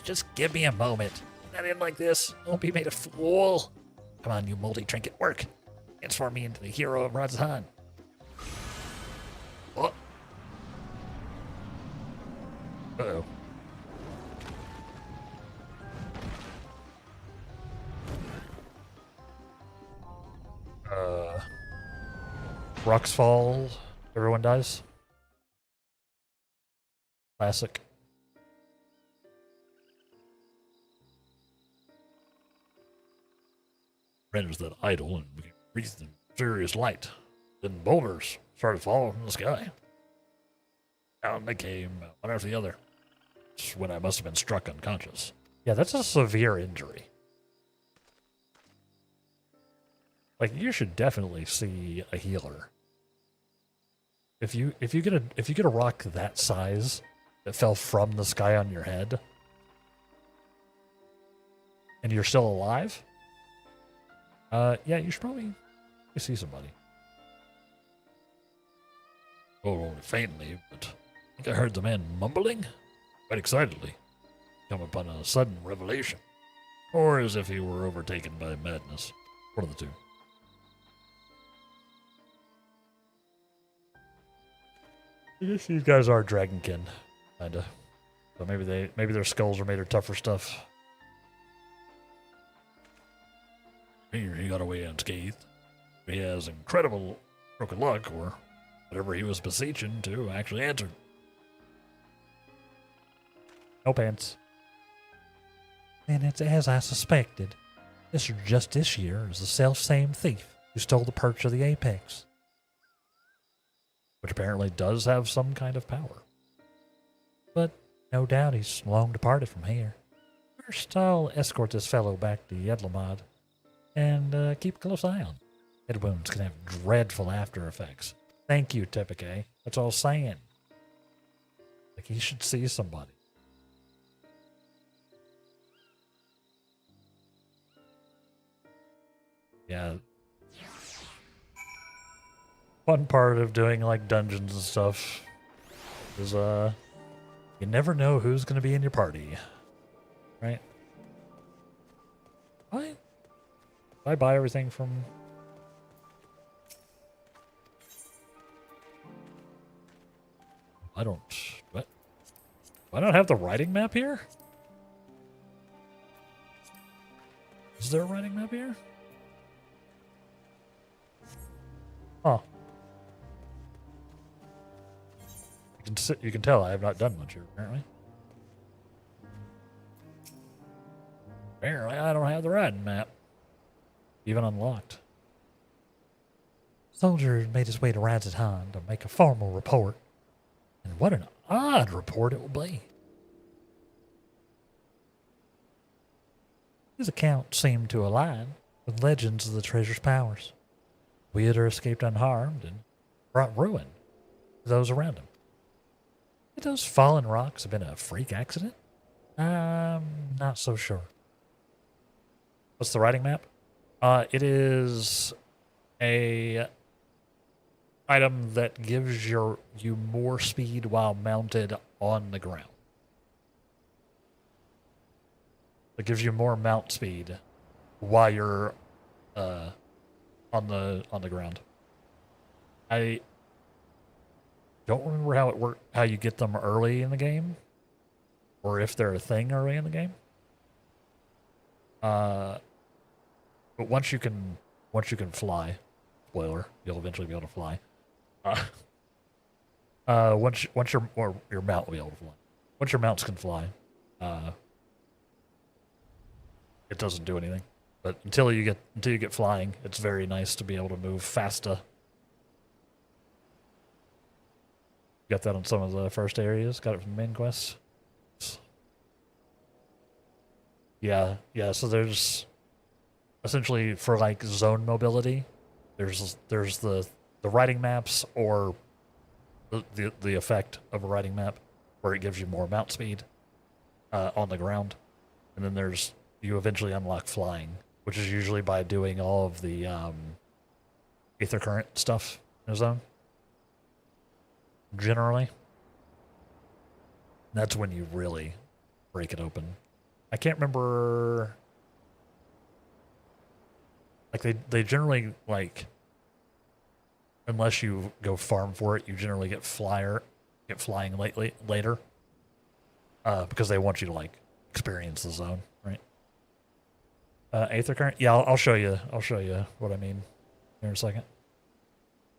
Just give me a moment. Not in like this. Don't be made a fool. Come on, you moldy trinket, work. Transform me into the hero of Razathan. Oh. Uh-oh. Rocks fall. Everyone dies. Classic. Renders that idle and breathed in furious light. Then boulders started falling from the sky. Down they came, one after the other. It's when I must have been struck unconscious. Yeah, that's a severe injury. Like, you should definitely see a healer. If you get a rock that size that fell from the sky on your head, and you're still alive, yeah, you should probably see somebody. Oh, only faintly, but I think I heard the man mumbling quite excitedly, come upon a sudden revelation, or as if he were overtaken by madness. One of the two. I guess these guys are dragonkin, kinda. So maybe their skulls are made of tougher stuff. He got away unscathed. He has incredible stroke of luck, or whatever he was beseeching to actually answered. No pants. And it's as I suspected. This just this year is the self-same thief who stole the perch of the Apex. Which apparently does have some kind of power. But no doubt he's long departed from here. First, I'll escort this fellow back to Yedlamad and keep a close eye on him. Head wounds can have dreadful after effects. Thank you, Tepike. That's all saying. Like he should see somebody. Yeah. One part of doing like dungeons and stuff is you never know who's gonna be in your party. Right? Why? I buy everything from I don't what? Do I not have the writing map here? Is there a writing map here? Oh. You can tell I have not done much here, apparently. Apparently, I don't have the riding map. Even unlocked. Soldier made his way to Radzahan to make a formal report. And what an odd report it will be. His account seemed to align with legends of the treasure's powers. Wielder escaped unharmed and brought ruin to those around him. Could those fallen rocks have been a freak accident? I'm not so sure. What's the riding map? It is a item that gives you more speed while mounted on the ground. It gives you more mount speed while you're on the ground. I don't remember how it worked, how you get them early in the game, or if they're a thing early in the game. But once you can fly, spoiler, you'll eventually be able to fly. Once your mount will be able to fly. Once your mounts can fly, it doesn't do anything. But until you get flying, it's very nice to be able to move faster. Got that on some of the first areas. Got it from the main quests. Yeah. So there's essentially for like zone mobility, there's the riding maps or the effect of a riding map where it gives you more mount speed on the ground, and then you eventually unlock flying, which is usually by doing all of the ether current stuff in a zone. Generally, that's when you really break it open. I can't remember. Like they generally, like, unless you go farm for it, you generally get flying later. Because they want you to like experience the zone, right? Aether current. Yeah, I'll show you. I'll show you what I mean here in a second.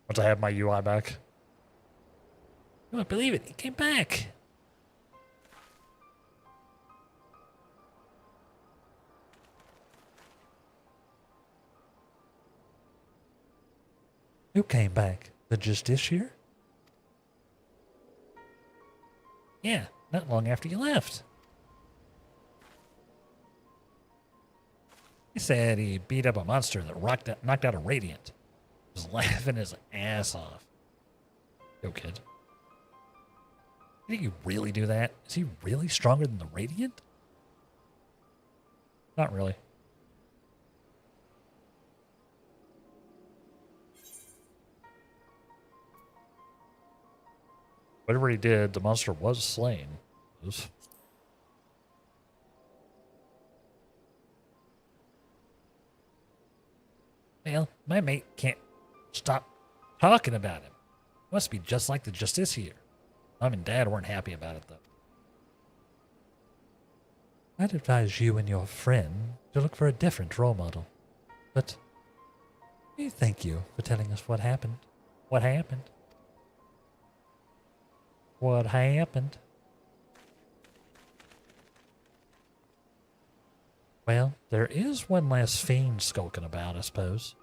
Once I have my UI back. I don't believe it. He came back. Who came back? The Justiciar? Yeah, not long after you left. He said he beat up a monster that knocked out a Radiant. He was laughing his ass off. Yo, kid. You think you really do that? Is he really stronger than the Radiant? Not really. Whatever he did, the monster was slain. Well, my mate can't stop talking about him. Must be just like the Justiciar. Mom and Dad weren't happy about it, though. I'd advise you and your friend to look for a different role model. But thank you for telling us what happened. What happened? what happened. Well, there is one less fiend skulking about, I suppose.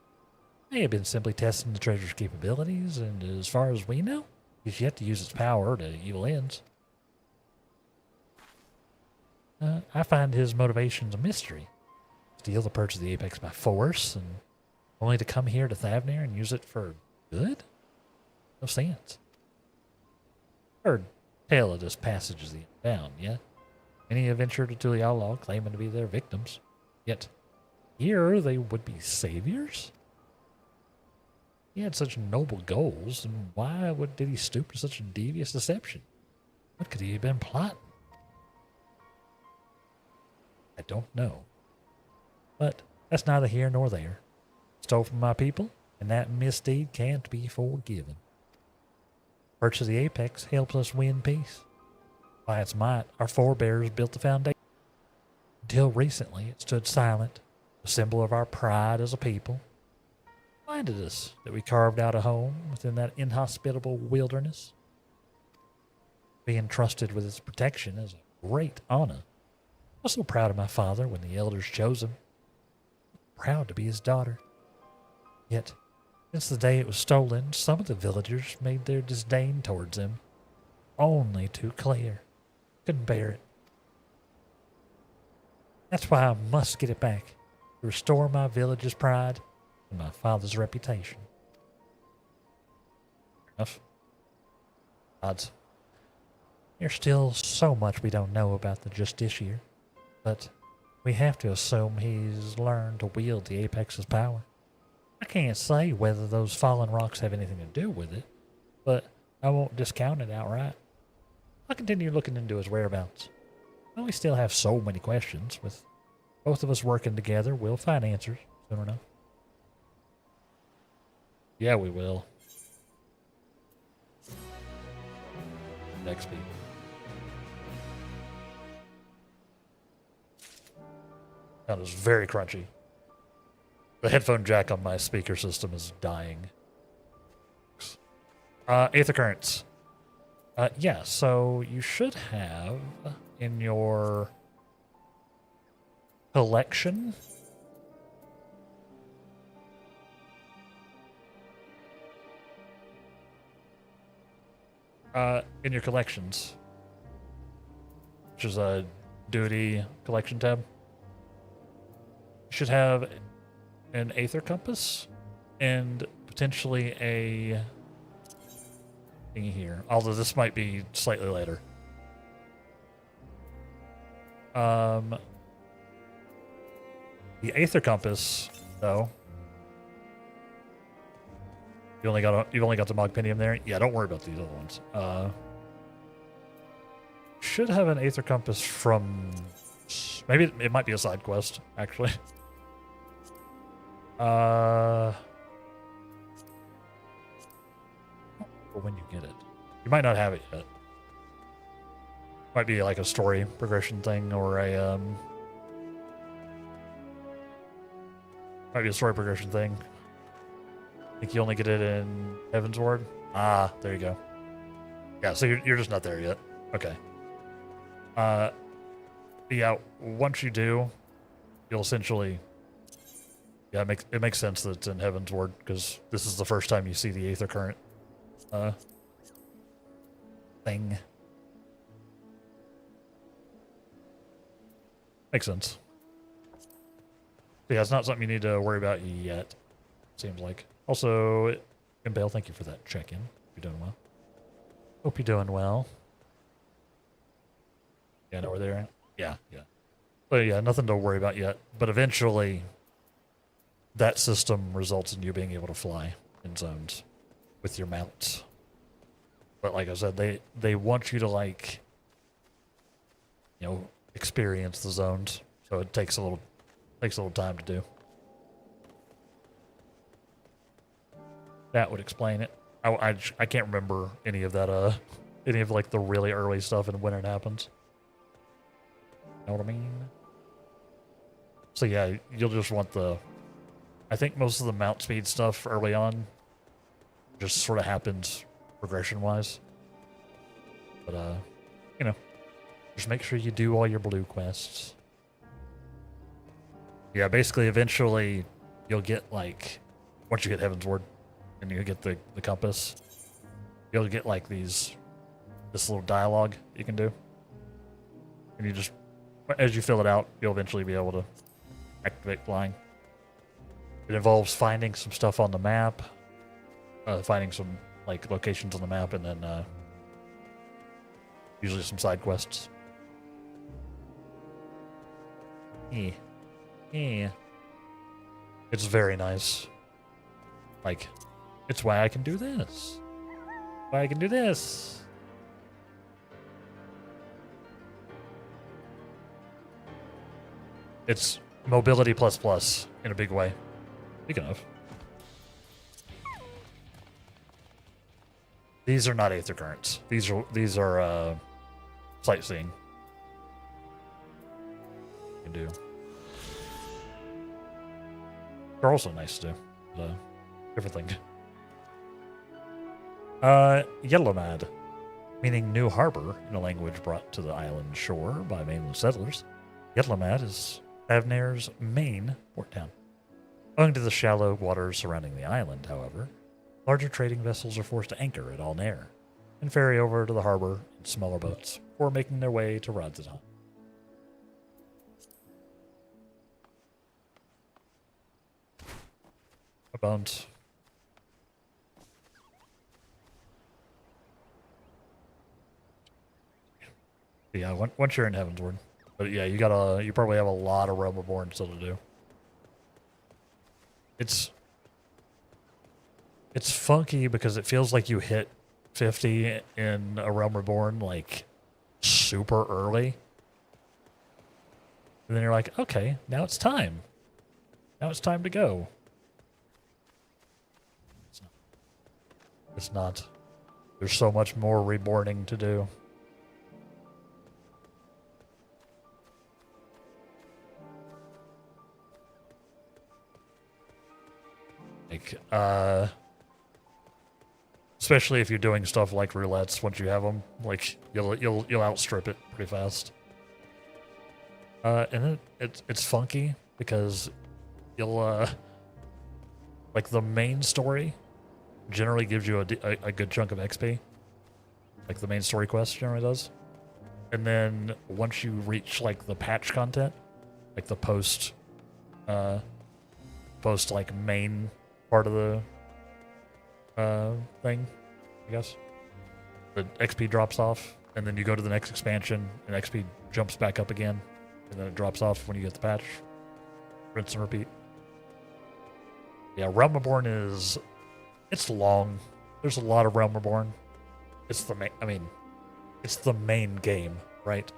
May have been simply testing the treasure's capabilities, and as far as we know, he's yet to use its power to evil ends. I find his motivations a mystery. Steal the perch of the apex by force, and only to come here to Thavnir and use it for good? No sense. Heard tale of this passage is the bound, yeah? Many have ventured to the outlaw, claiming to be their victims. Yet, here they would be saviors? He had such noble goals, and why did he stoop to such a devious deception? What could he have been plotting? I don't know. But that's neither here nor there. Stole from my people, and that misdeed can't be forgiven. Perch of the apex helps us win peace. By its might, our forebears built the foundation. Until recently, it stood silent, a symbol of our pride as a people. Reminded us that we carved out a home within that inhospitable wilderness. Being trusted with its protection is a great honor. I was so proud of my father when the elders chose him. Proud to be his daughter. Yet, since the day it was stolen, some of the villagers made their disdain towards him only too clear. Couldn't bear it. That's why I must get it back, to restore my village's pride and my father's reputation. Enough. Odds. There's still so much we don't know about the Justiciar, but we have to assume he's learned to wield the Apex's power. I can't say whether those fallen rocks have anything to do with it, but I won't discount it outright. I'll continue looking into his whereabouts. Well, we still have so many questions. With both of us working together, we'll find answers soon enough. Yeah, we will. Next people. That was very crunchy. The headphone jack on my speaker system is dying. Aether Currents. Yeah, so you should have in your collection in your collections, which is a duty collection tab, you should have an Aether Compass and potentially a thingy here, although this might be slightly later. The Aether Compass, though, you've only got the Mogpinium there. Yeah, don't worry about these other ones. Should have an Aether Compass from, maybe it might be a side quest actually. When you get it, you might not have it yet. Might be like a story progression thing, or a might be a story progression thing. I think you only get it in Heaven's Ward. Ah, there you go. Yeah, so you're just not there yet. Okay. Yeah, once you do, you'll essentially, yeah, it makes sense that it's in Heaven's Ward, because this is the first time you see the Aether Current thing. Makes sense. Yeah, it's not something you need to worry about yet, seems like. Also, Impale, thank you for that check-in. You're doing well. Hope you're doing well. Yeah, know where they're at? Yeah. But yeah, nothing to worry about yet. But eventually, that system results in you being able to fly in zones with your mounts. But like I said, they want you to, like, you know, experience the zones. So it takes a little time to do. That would explain it. I can't remember any of that, any of, like, the really early stuff and when it happens. Know what I mean? So yeah, you'll just want I think most of the mount speed stuff early on just sort of happens progression-wise. But, you know, just make sure you do all your blue quests. Yeah, basically, eventually, you'll get, like, once you get Heaven's Word and you get the compass, you'll get, like, this little dialogue you can do. And you just, as you fill it out, you'll eventually be able to activate flying. It involves finding some stuff on the map, finding some, like, locations on the map, and then, usually some side quests. Yeah. Yeah. It's very nice. Like, it's why I can do this. Why I can do this. It's mobility plus plus in a big way. Speaking of. These are not Aether Currents. These are sightseeing. You can do. They're also nice too. Different thing. Yellowmad, meaning new harbor in a language brought to the island shore by mainland settlers. Yellowmad is Avner's main port town. Owing to the shallow waters surrounding the island, however, larger trading vessels are forced to anchor at Alnair and ferry over to the harbor in smaller boats before making their way to Radzaton. Bones. Yeah, once you're in Heaven's Word. But yeah, you probably have a lot of Realm Reborn still to do. It's funky because it feels like you hit 50 in a Realm Reborn, like, super early. And then you're like, okay, now it's time. Now it's time to go. It's not. There's so much more reborning to do. Like, especially if you're doing stuff like roulettes. Once you have them, like, you'll outstrip it pretty fast. And it's funky because you'll like, the main story generally gives you a good chunk of XP. Like, the main story quest generally does. And then once you reach, like, the patch content, like the post like, main part of the thing, I guess, the XP drops off, and then you go to the next expansion, and XP jumps back up again, and then it drops off when you get the patch. Rinse and repeat. Yeah, Realm Reborn is... It's long. There's a lot of Realm Reborn. It's the main... I mean, it's the main game, right?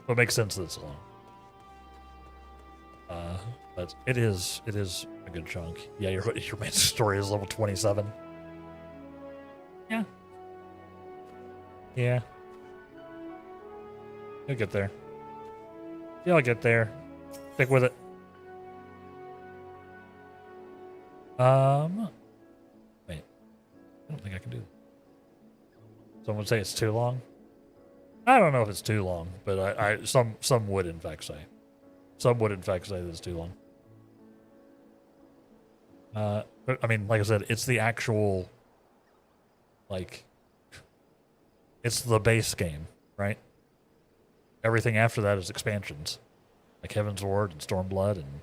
So it makes sense that it's long. But it is a good chunk. Yeah, your main story is level 27. Yeah. Yeah. You'll get there. You'll get there. Stick with it. Wait. I don't think I can do that. Someone would say it's too long. I don't know if it's too long, but some would in fact say. Some would in fact say that it's too long. But, I mean, like I said, it's the actual, like, it's the base game, right? Everything after that is expansions, like Heaven's Ward and Stormblood and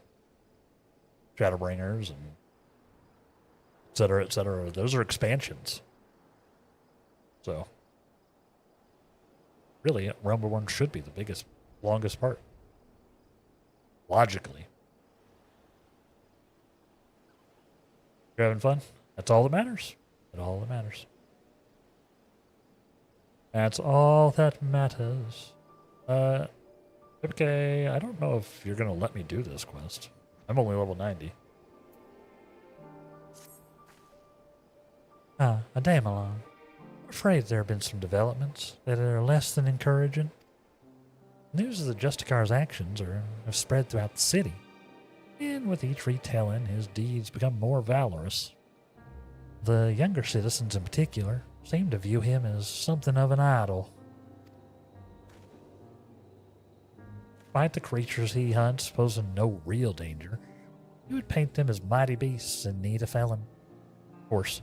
Shadowbringers and et cetera, et cetera. Those are expansions. So, really, Realm Reborn should be the biggest, longest part. Logically. You're having fun? That's all that matters. That's all that matters. That's all that matters. Okay, I don't know if you're going to let me do this quest. I'm only level 90. A Damalon. I'm afraid there have been some developments that are less than encouraging. News of the Justicar's actions have spread throughout the city, and with each retelling, his deeds become more valorous. The younger citizens in particular seem to view him as something of an idol. Despite the creatures he hunts posing no real danger, he would paint them as mighty beasts in need of felon. Of course,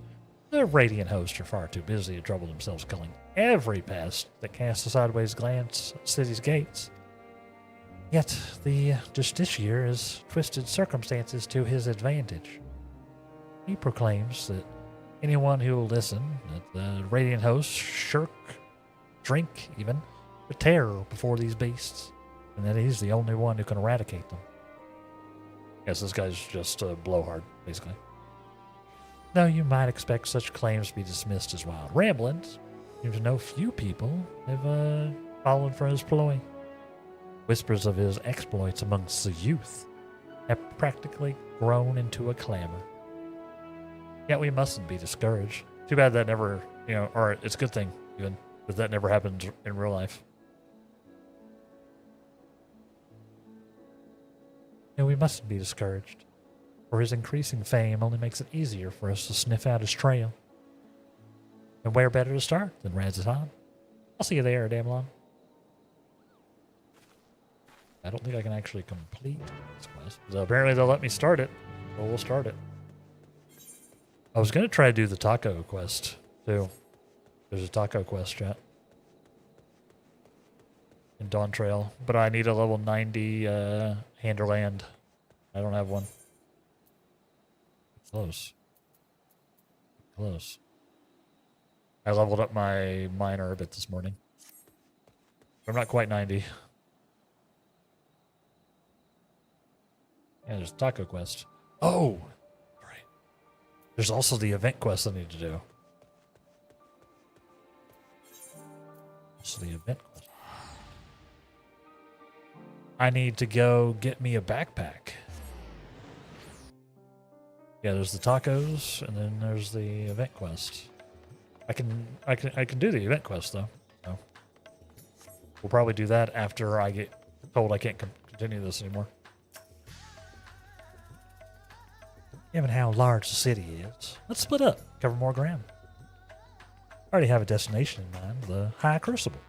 the Radiant host are far too busy to trouble themselves killing every pest that casts a sideways glance at the city's gates. Yet the Justiciar has twisted circumstances to his advantage. He proclaims that anyone who will listen, that the Radiant hosts shirk, drink even, with terror before these beasts, and that he's the only one who can eradicate them. Yes, this guy's just a blowhard, basically. Though you might expect such claims to be dismissed as wild ramblings, seems to know few people have fallen for his ploy. Whispers of his exploits amongst the youth have practically grown into a clamor. Yet we mustn't be discouraged. Too bad that never, or it's a good thing, even, because that never happens in real life. And we mustn't be discouraged, for his increasing fame only makes it easier for us to sniff out his trail. And where better to start than Razatan? I'll see you there, Damelon. I don't think I can actually complete this quest. So apparently they'll let me start it. So we'll start it. I was going to try to do the taco quest, too. There's a taco quest, chat. In Dawn Trail. But I need a level 90 Handerland. I don't have one. Close. Close. I leveled up my miner a bit this morning. I'm not quite 90. Yeah, there's taco quest. Oh! Right. There's also the event quest I need to do. So the event quest. I need to go get me a backpack. Yeah, there's the tacos, and then there's the event quest. I can do the event quest though. So we'll probably do that after I get told I can't continue this anymore. Given how large the city is, let's split up, cover more ground. I already have a destination in mind, the High Crucible.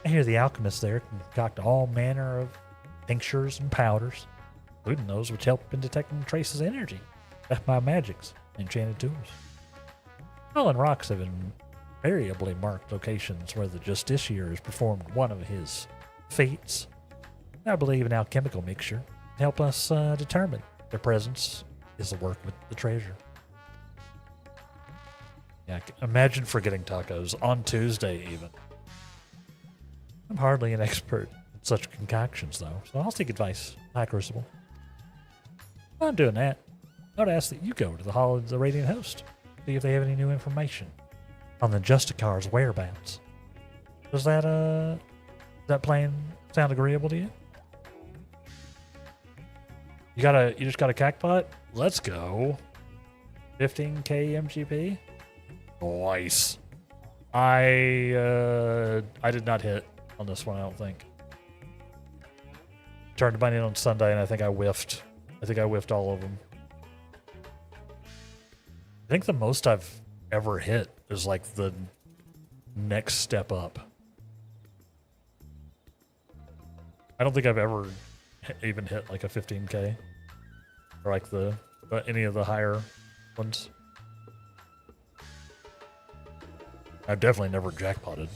I hear the alchemists there can concoct all manner of tinctures and powders, including those which help in detecting traces of energy left by magics and enchanted tools. Fallen rocks have invariably marked locations where the Justiciar has performed one of his feats. I believe an alchemical mixture can help us determine their presence is the work with the treasure. Yeah, imagine forgetting tacos on Tuesday even. I'm hardly an expert in such concoctions though, so I'll take advice. High Crucible. While I'm doing that, I would ask that you go to the Hall of the Radiant Host, see if they have any new information on the Justicar's whereabouts. Does that plan sound agreeable to you? You just got a cactpot? Let's go. 15k MGP? Nice. I did not hit on this one, I don't think. Turned mine in on Sunday and I think I whiffed. I think I whiffed all of them. I think the most I've ever hit is like the next step up. I don't think I've ever even hit like a 15k or like the any of the higher ones. I've definitely never jackpotted.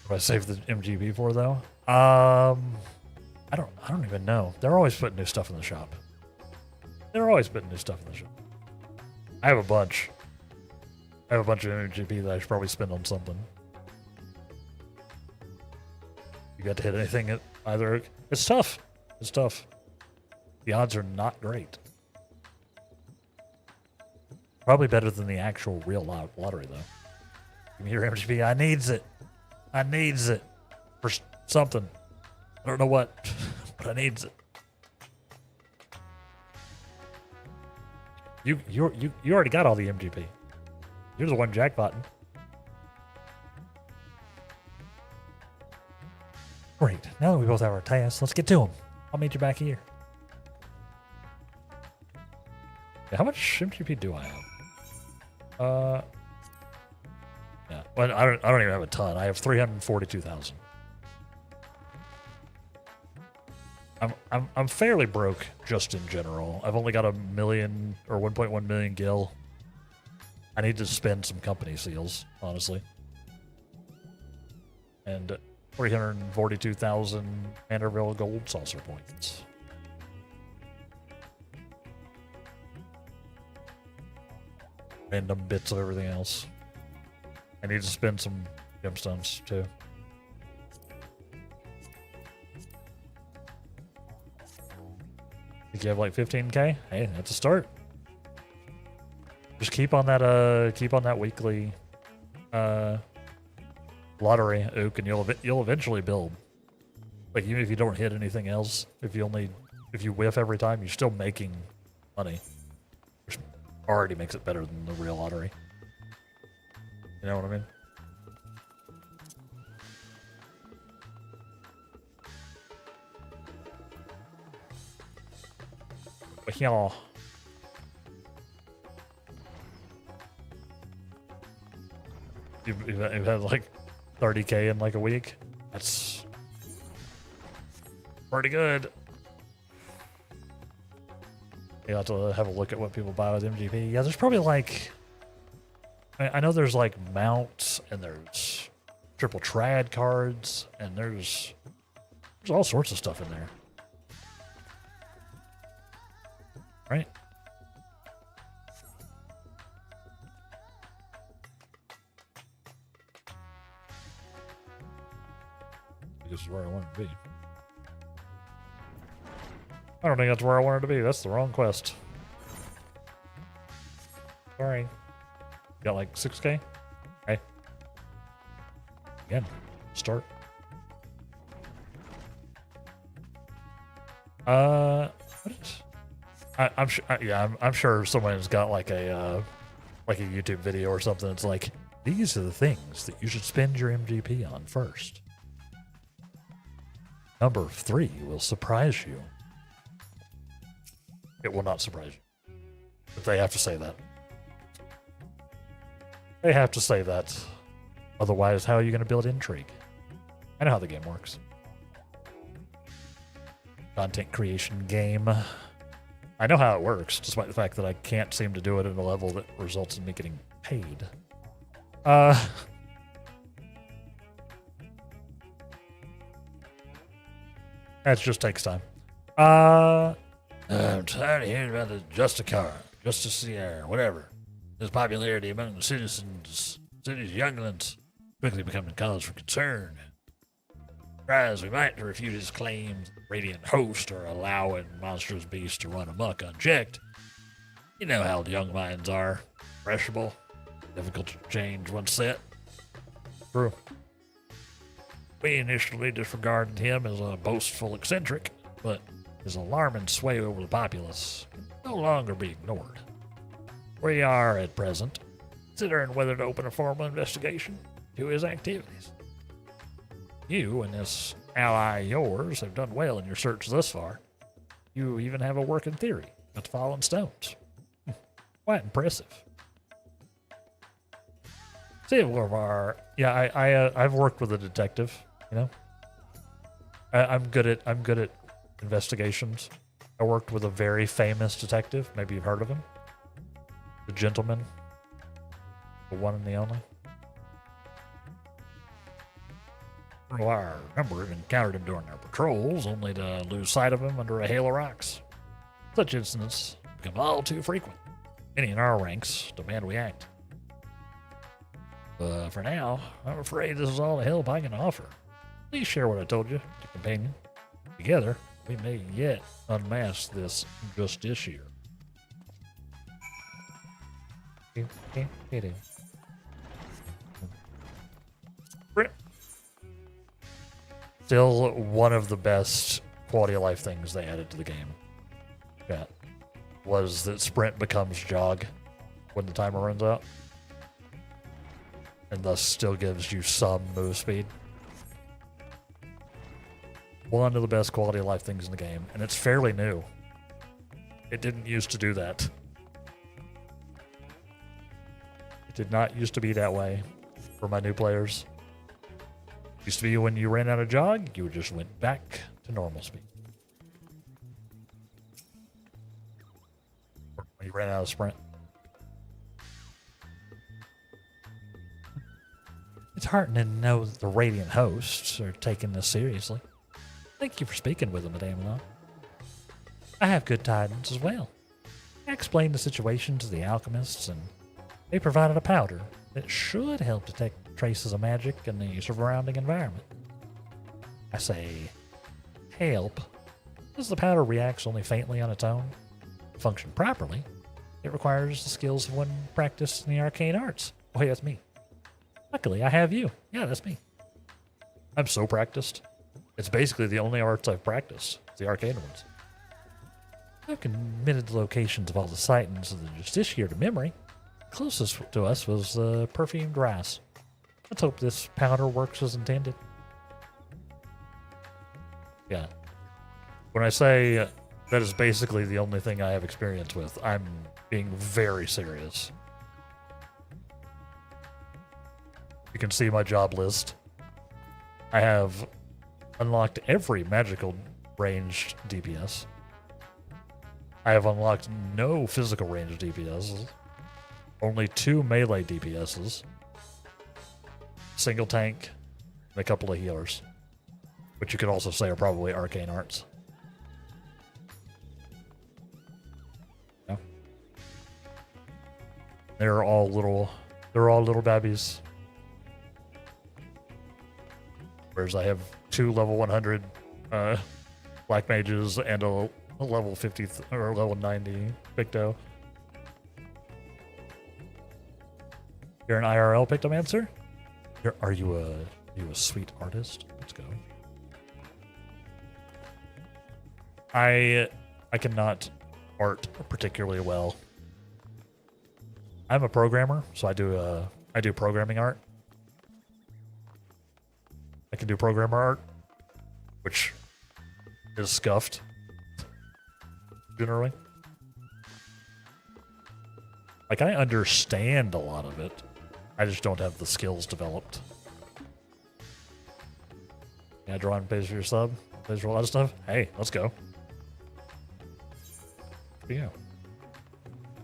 What I saved the MGB for though? I don't even know. They're always putting new stuff in the shop. They're always putting new stuff in the shop. I have a bunch. I have a bunch of MGP that I should probably spend on something. You got to hit anything at either? It's tough. It's tough. The odds are not great. Probably better than the actual real lottery though. Give me your MGP. I needs it. I needs it for something. I don't know what, but I needs it. You already got all the MGP. You're the one jackpotting. Great. Now that we both have our tasks, let's get to them. I'll meet you back here. Yeah, how much MGP do I have? Well, I don't even have a ton. I have 342,000. I'm fairly broke just in general. I've only got 1 million or 1.1 million gil. I need to spend some company seals, honestly. And 342,000 Vanderbilt gold saucer points. Random bits of everything else. I need to spend some gemstones too. Think you have like 15k? Hey, that's a start. Just keep on that weekly lottery, Ook, and you'll eventually build. Like even if you don't hit anything else, if you whiff every time, you're still making money, which already makes it better than the real lottery. You know what I mean? But yeah. You've had like 30k in like a week. That's pretty good. You have to have a look at what people buy with MGP. Yeah, there's probably like, I know there's like mounts and there's triple trad cards and there's all sorts of stuff in there. Right? This is where I wanted to be. I don't think that's where I wanted to be. That's the wrong quest. Sorry. Got like 6k? Okay. Again, start. What is... I'm sure. Yeah, I'm sure someone's got like a YouTube video or something. It's like, these are the things that you should spend your MGP on first. Number 3 will surprise you. It will not surprise you. But they have to say that. They have to say that. Otherwise, how are you going to build intrigue? I know how the game works. Content creation game. I know how it works, despite the fact that I can't seem to do it at a level that results in me getting paid. That just takes time. I'm tired of hearing about the Justicar, Justiciar, whatever. His popularity among the citizens, city's younglings, quickly becoming cause for concern. Try as we might to refute his claims, Radiant Host are allowing monstrous beasts to run amok unchecked. You know how young minds are. Impressionable, difficult to change once set. True. We initially disregarded him as a boastful eccentric, but his alarming sway over the populace can no longer be ignored. We are, at present, considering whether to open a formal investigation into his activities. You and this ally yours have done well in your search thus far. You even have a working theory about the fallen stones. Quite impressive. Several of our... Yeah, I've worked with a detective, you know? I'm good at investigations. I worked with a very famous detective. Maybe you've heard of him. The Gentleman. The one and the only. Well, I remember have encountered him during our patrols, only to lose sight of him under a hail of rocks. Such incidents become all too frequent. Many in our ranks demand we act. For now, I'm afraid this is all the help I can offer. Please share what I told you to companion. Together, we may yet unmask this justiciar. Still one of the best quality of life things they added to the game. Yeah. Was that sprint becomes jog when the timer runs out. And thus still gives you some move speed. One of the best quality of life things in the game. And it's fairly new. It didn't used to do that. It did not used to be that way. for my new players. Used to be when you ran out of jog, you just went back to normal speed. Or when you ran out of sprint. It's heartening to know that the Radiant hosts are taking this seriously. Thank you for speaking with them, Madame Law. I have good tidings as well. I explained the situation to the alchemists, and they provided a powder that should help detect traces of magic in the surrounding environment. I say, help, as the powder reacts only faintly on its own. To function properly, it requires the skills of one practiced in the arcane arts. Oh, hey, that's me. Luckily, I have you. Yeah, that's me. I'm so practiced. It's basically the only arts I've practiced, the arcane ones. I've committed the locations of all the sightings of the Justiciar to memory. Closest to us was perfumed rice. Let's hope this powder works as intended. Yeah. When I say that is basically the only thing I have experience with, I'm being very serious. You can see my job list. I have unlocked every magical ranged DPS. I have unlocked no physical ranged DPSs. Only 2 melee DPSs. Single tank, and a couple of healers. Which you could also say are probably arcane arts. Yeah. They're all little babbies. Whereas I have 2 level 100 black mages and a level 50 or level 90 Picto. You're an IRL Pictomancer? Are you a sweet artist? Let's go. I cannot art particularly well. I'm a programmer, so I do programming art. I can do programmer art, which is scuffed, generally. Like, I understand a lot of it. I just don't have the skills developed. Yeah, drawing pays for your sub, pays for a lot of stuff. Hey, let's go. Good for you.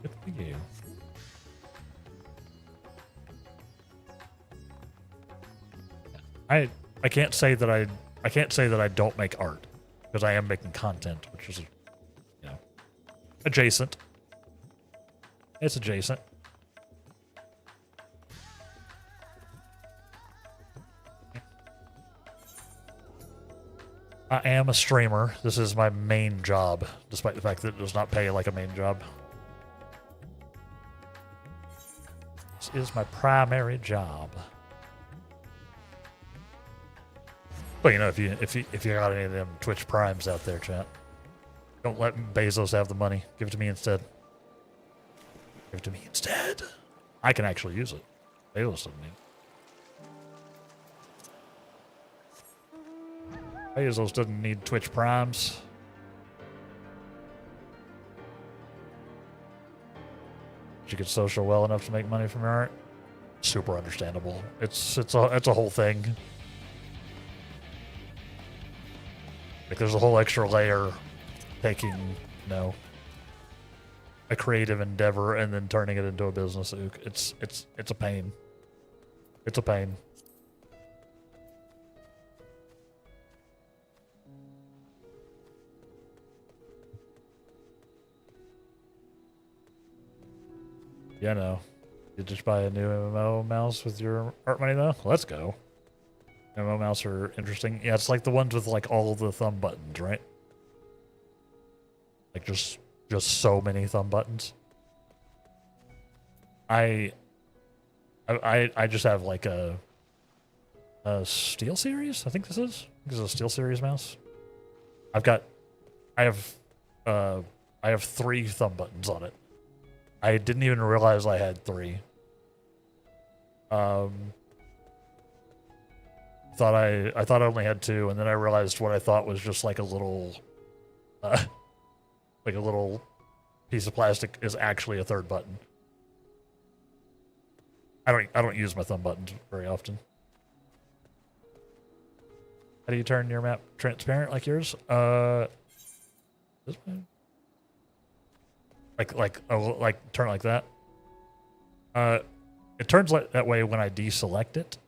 Good for you. I can't say that I don't make art, because I am making content, which is, adjacent. It's adjacent. I am a streamer. This is my main job, despite the fact that it does not pay like a main job. This is my primary job. But if you got any of them Twitch Primes out there, chat, don't let Bezos have the money. Give it to me instead. Give it to me instead. I can actually use it. Bezos doesn't need it. Bezos doesn't need Twitch Primes. She gets social well enough to make money from her art. Super understandable. It's a whole thing. Like, there's a whole extra layer taking, a creative endeavor and then turning it into a business. It's a pain. It's a pain. Yeah, no. You just buy a new MMO mouse with your art money, though? Let's go. MMO mouse are interesting. Yeah, it's like the ones with like all the thumb buttons, right? Like just so many thumb buttons. I just have like a Steel Series. I think this is. This is a Steel Series mouse. I have 3 thumb buttons on it. I didn't even realize I had 3. I thought I only had 2, and then I realized what I thought was just like a little piece of plastic is actually a 3rd button. I don't use my thumb buttons very often. How do you turn your map transparent like yours? This one? Like turn like that. It turns like that way when I deselect it.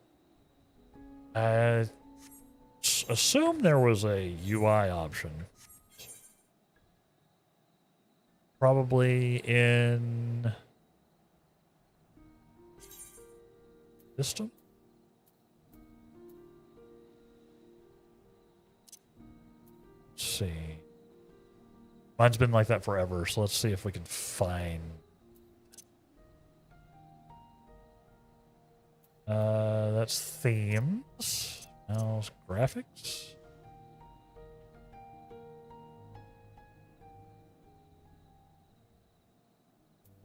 Assume there was a UI option. Probably in system. Let's see. Mine's been like that forever, so let's see if we can find. That's themes. Now it's graphics.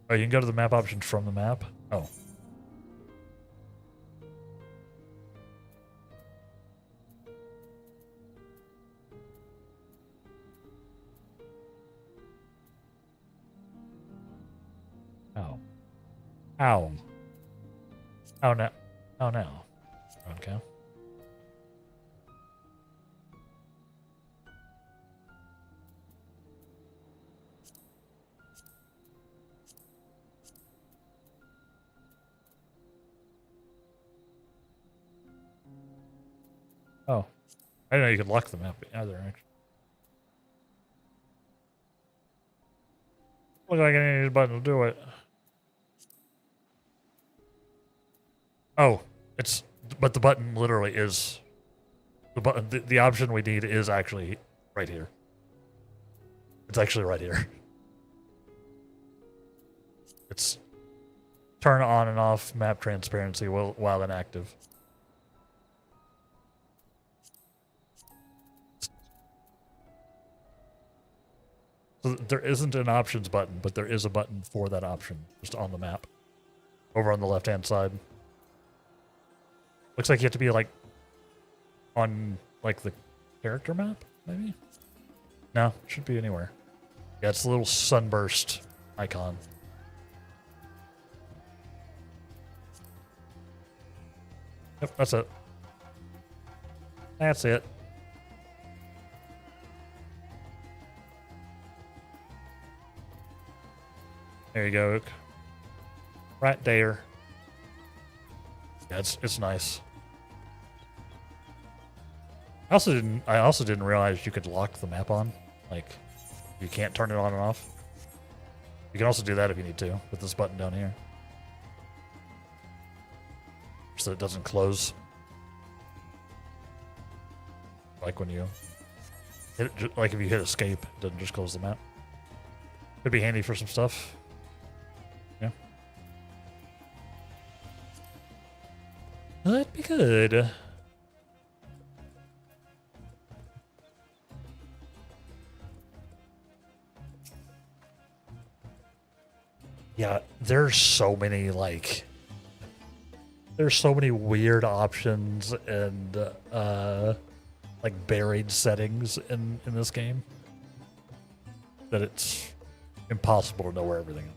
Oh, you can go to the map options from the map. Oh. Oh. Ow. Oh no. Oh no. Okay. Oh. I didn't know you could lock the map either, actually. Look like I need a button to do it. Oh, but the button literally is the button. The option we need is actually right here. It's actually right here. It's turn on and off map transparency while inactive. So there isn't an options button, but there is a button for that option just on the map, over on the left-hand side. Looks like you have to be like on like the character map, maybe? No, it should be anywhere. Yeah, it's a little sunburst icon. Yep, that's it. That's it. There you go, Oak. Right there. Yeah, it's nice. I also didn't realize you could lock the map on. Like, you can't turn it on and off. You can also do that if you need to with this button down here, so it doesn't close. Like when you hit it, like if you hit escape, it doesn't just close the map. Could be handy for some stuff. Yeah. That'd be good. Yeah, there's so many there's so many weird options and like buried settings in this game that it's impossible to know where everything is.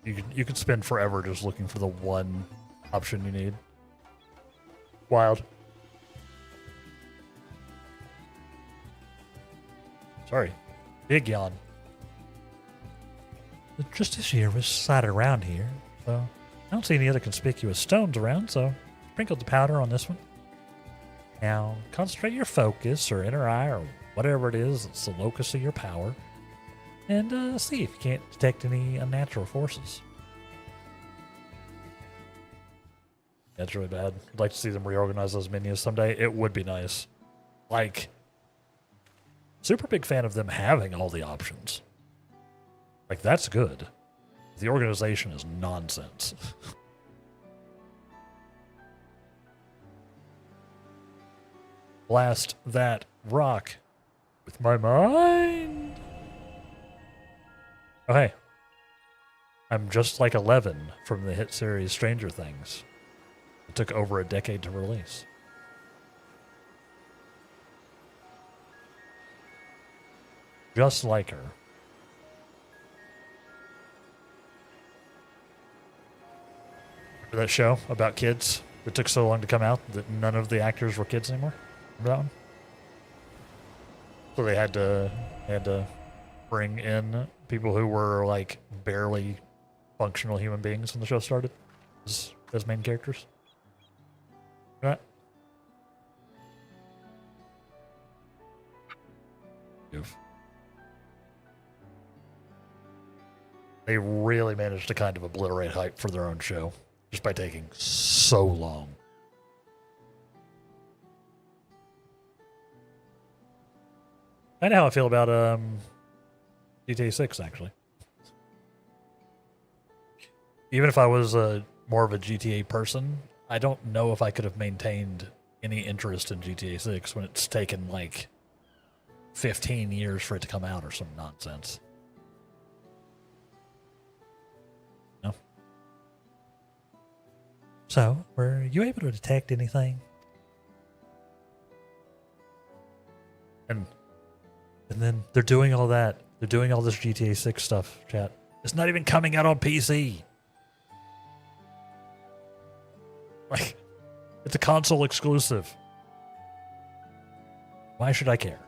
Like, you could spend forever just looking for the one option you need. Wild. Sorry. Big yawn. The Justiciar was sighted around here, so I don't see any other conspicuous stones around, so sprinkle the powder on this one. Now, concentrate your focus or inner eye or whatever it is that's the locus of your power, and see if you can't detect any unnatural forces. That's really bad. I'd like to see them reorganize those menus someday. It would be nice. Like, super big fan of them having all the options. Like, that's good. The organization is nonsense. Blast that rock with my mind. Oh, hey. I'm just like 11 from the hit series Stranger Things. It took over a decade to release. Just like her. that show about kids that took so long to come out that none of the actors were kids anymore? Remember that one? So they had to bring in people who were like barely functional human beings when the show started as main characters. Right? Oof. They really managed to kind of obliterate hype for their own show just by taking so long. I know how I feel about GTA 6 actually. Even if I was more of a GTA person, I don't know if I could have maintained any interest in GTA 6 when it's taken like 15 years for it to come out or some nonsense. No. So, were you able to detect anything? And then they're doing all that. They're doing all this GTA 6 stuff, chat. it's not even coming out on PC. Like, it's a console exclusive. Why should I care?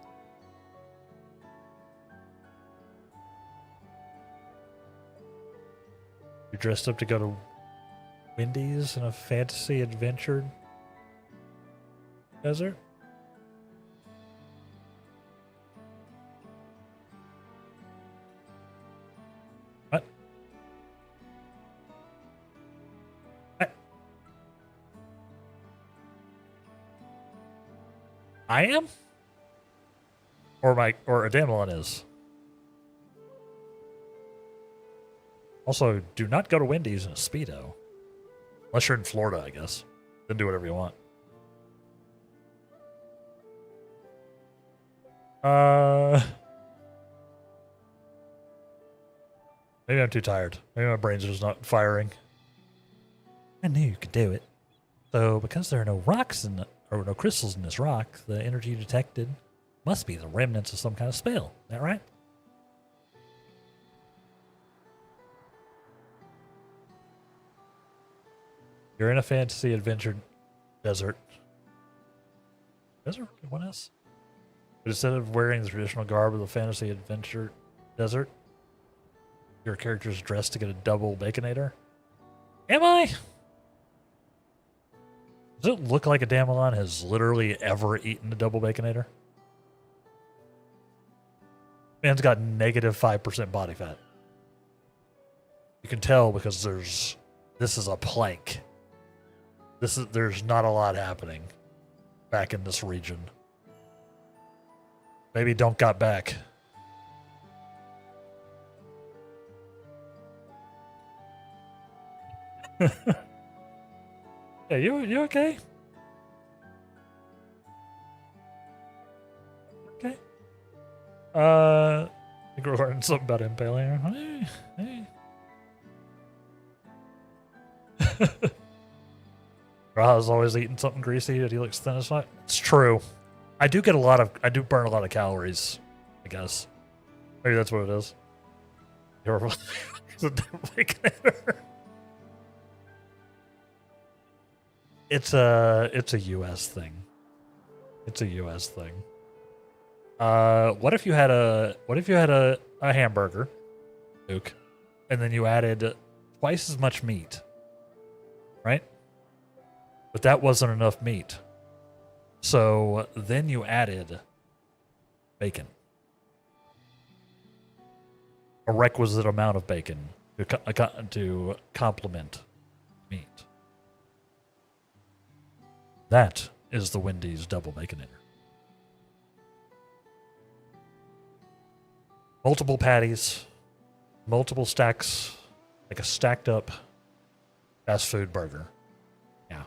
You're dressed up to go to Wendy's in a fantasy adventure desert? What? I am? Or Adamelon is. Also, do not go to Wendy's in a Speedo. Unless you're in Florida, I guess. Then do whatever you want. Maybe I'm too tired. Maybe my brain's just not firing. I knew you could do it. So, because there are no rocks or no crystals in this rock, the energy detected must be the remnants of some kind of spell. Is that right? You're in a fantasy adventure desert. Desert? What else? But instead of wearing the traditional garb of the fantasy adventure desert, your character's dressed to get a double baconator. Am I? Does it look like a Damelon has literally ever eaten a double baconator? Man's got negative 5% body fat. You can tell because this is a plank. There's not a lot happening back in this region. Maybe don't got back. Yeah, you okay? Okay. I think we're learning something about impaling. Hey. Raha's always eating something greasy that he looks thin as fuck. It's true. I do burn a lot of calories, I guess. Maybe that's what it is. It's a US thing. It's a US thing. What if you had a hamburger, Luke, and then you added twice as much meat, right? But that wasn't enough meat. So then you added bacon. A requisite amount of bacon to complement meat. That is the Wendy's double baconator. Multiple patties, multiple stacks, like a stacked up fast food burger. Yeah.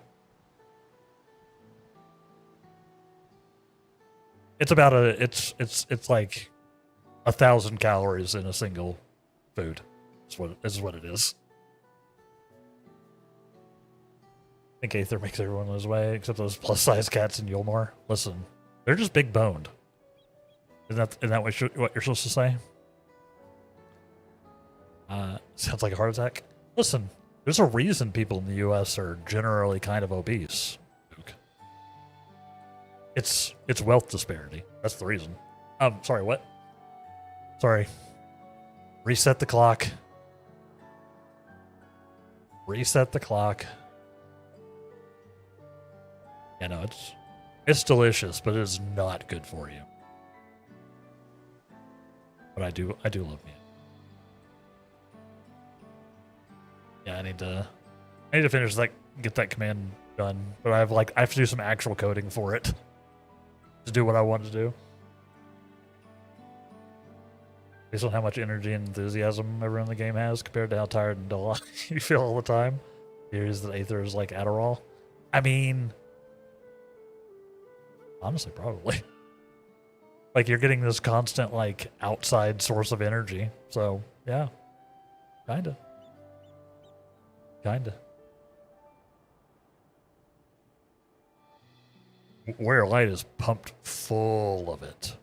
It's about it's like 1,000 calories in a single food. This is what it is. I think Aether makes everyone lose weight, except those plus-size cats in Yulmore. Listen, they're just big-boned. Isn't that what you're supposed to say? Sounds like a heart attack. Listen, There's a reason people in the U.S. are generally kind of obese, Luke. It's wealth disparity. That's the reason. Sorry, what? Sorry. Reset the clock. Reset the clock. Yeah, no, it's delicious, but it is not good for you. But I do love meat. Yeah, I need to finish get that command done. But I have to do some actual coding for it to do what I want to do. Based on how much energy and enthusiasm everyone in the game has compared to how tired and dull you feel all the time. Here's that Aether is like Adderall. I mean, honestly, probably. Like, you're getting this constant, like, outside source of energy. So, yeah. Kinda. Warrior Light is pumped full of it.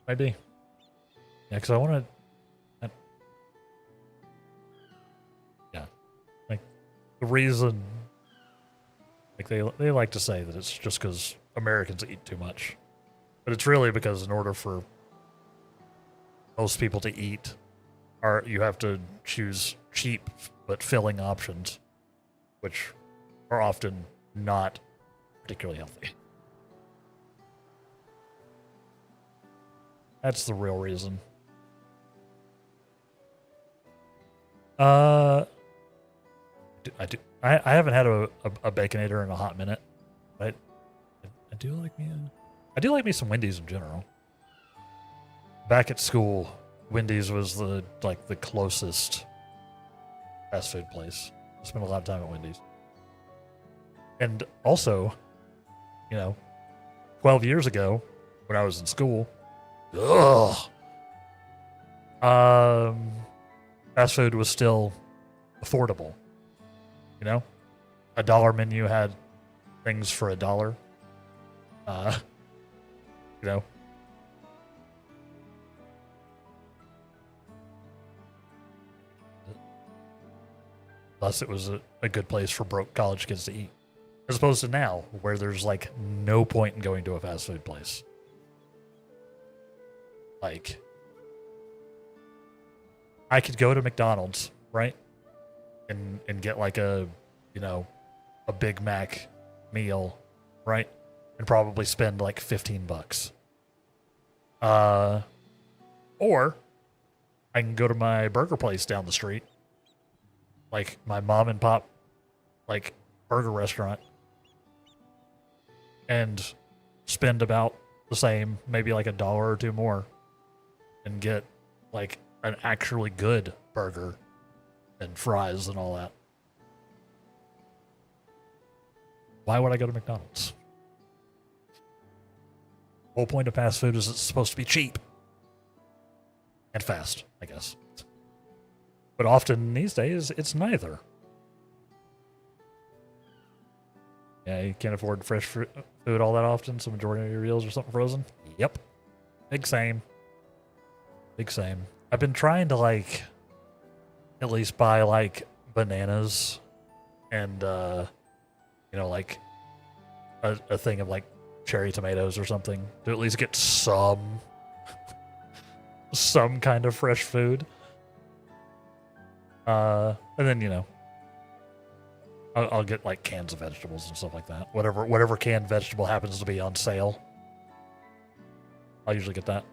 Maybe. Yeah, because I want to... Yeah. Like, the reason... Like, they like to say that it's just because Americans eat too much. But it's really because in order for most people to eat, you have to choose cheap but filling options, which are often not particularly healthy. That's the real reason. I haven't had a Baconator in a hot minute, but I do like me some Wendy's in general. Back at school, Wendy's was the closest fast food place. I spent a lot of time at Wendy's. And also, 12 years ago, when I was in school, fast food was still affordable. $1 menu had things for $1. Thus it was a good place for broke college kids to eat. As opposed to now, where there's no point in going to a fast food place. I could go to McDonald's, right? And get a Big Mac meal, right? And probably spend $15. Or I can go to my burger place down the street, my mom and pop burger restaurant, and spend about the same, maybe $1 or $2 more, and get an actually good burger and fries and all that. Why would I go to McDonald's? The whole point of fast food is it's supposed to be cheap. And fast, I guess. But often these days, it's neither. Yeah, you can't afford fresh food all that often, so majority of your meals are something frozen. Yep. Big same. I've been trying to, at least buy, bananas and, a thing of, cherry tomatoes or something to at least get some kind of fresh food. And then, I'll get, cans of vegetables and stuff like that. Whatever canned vegetable happens to be on sale, I'll usually get that.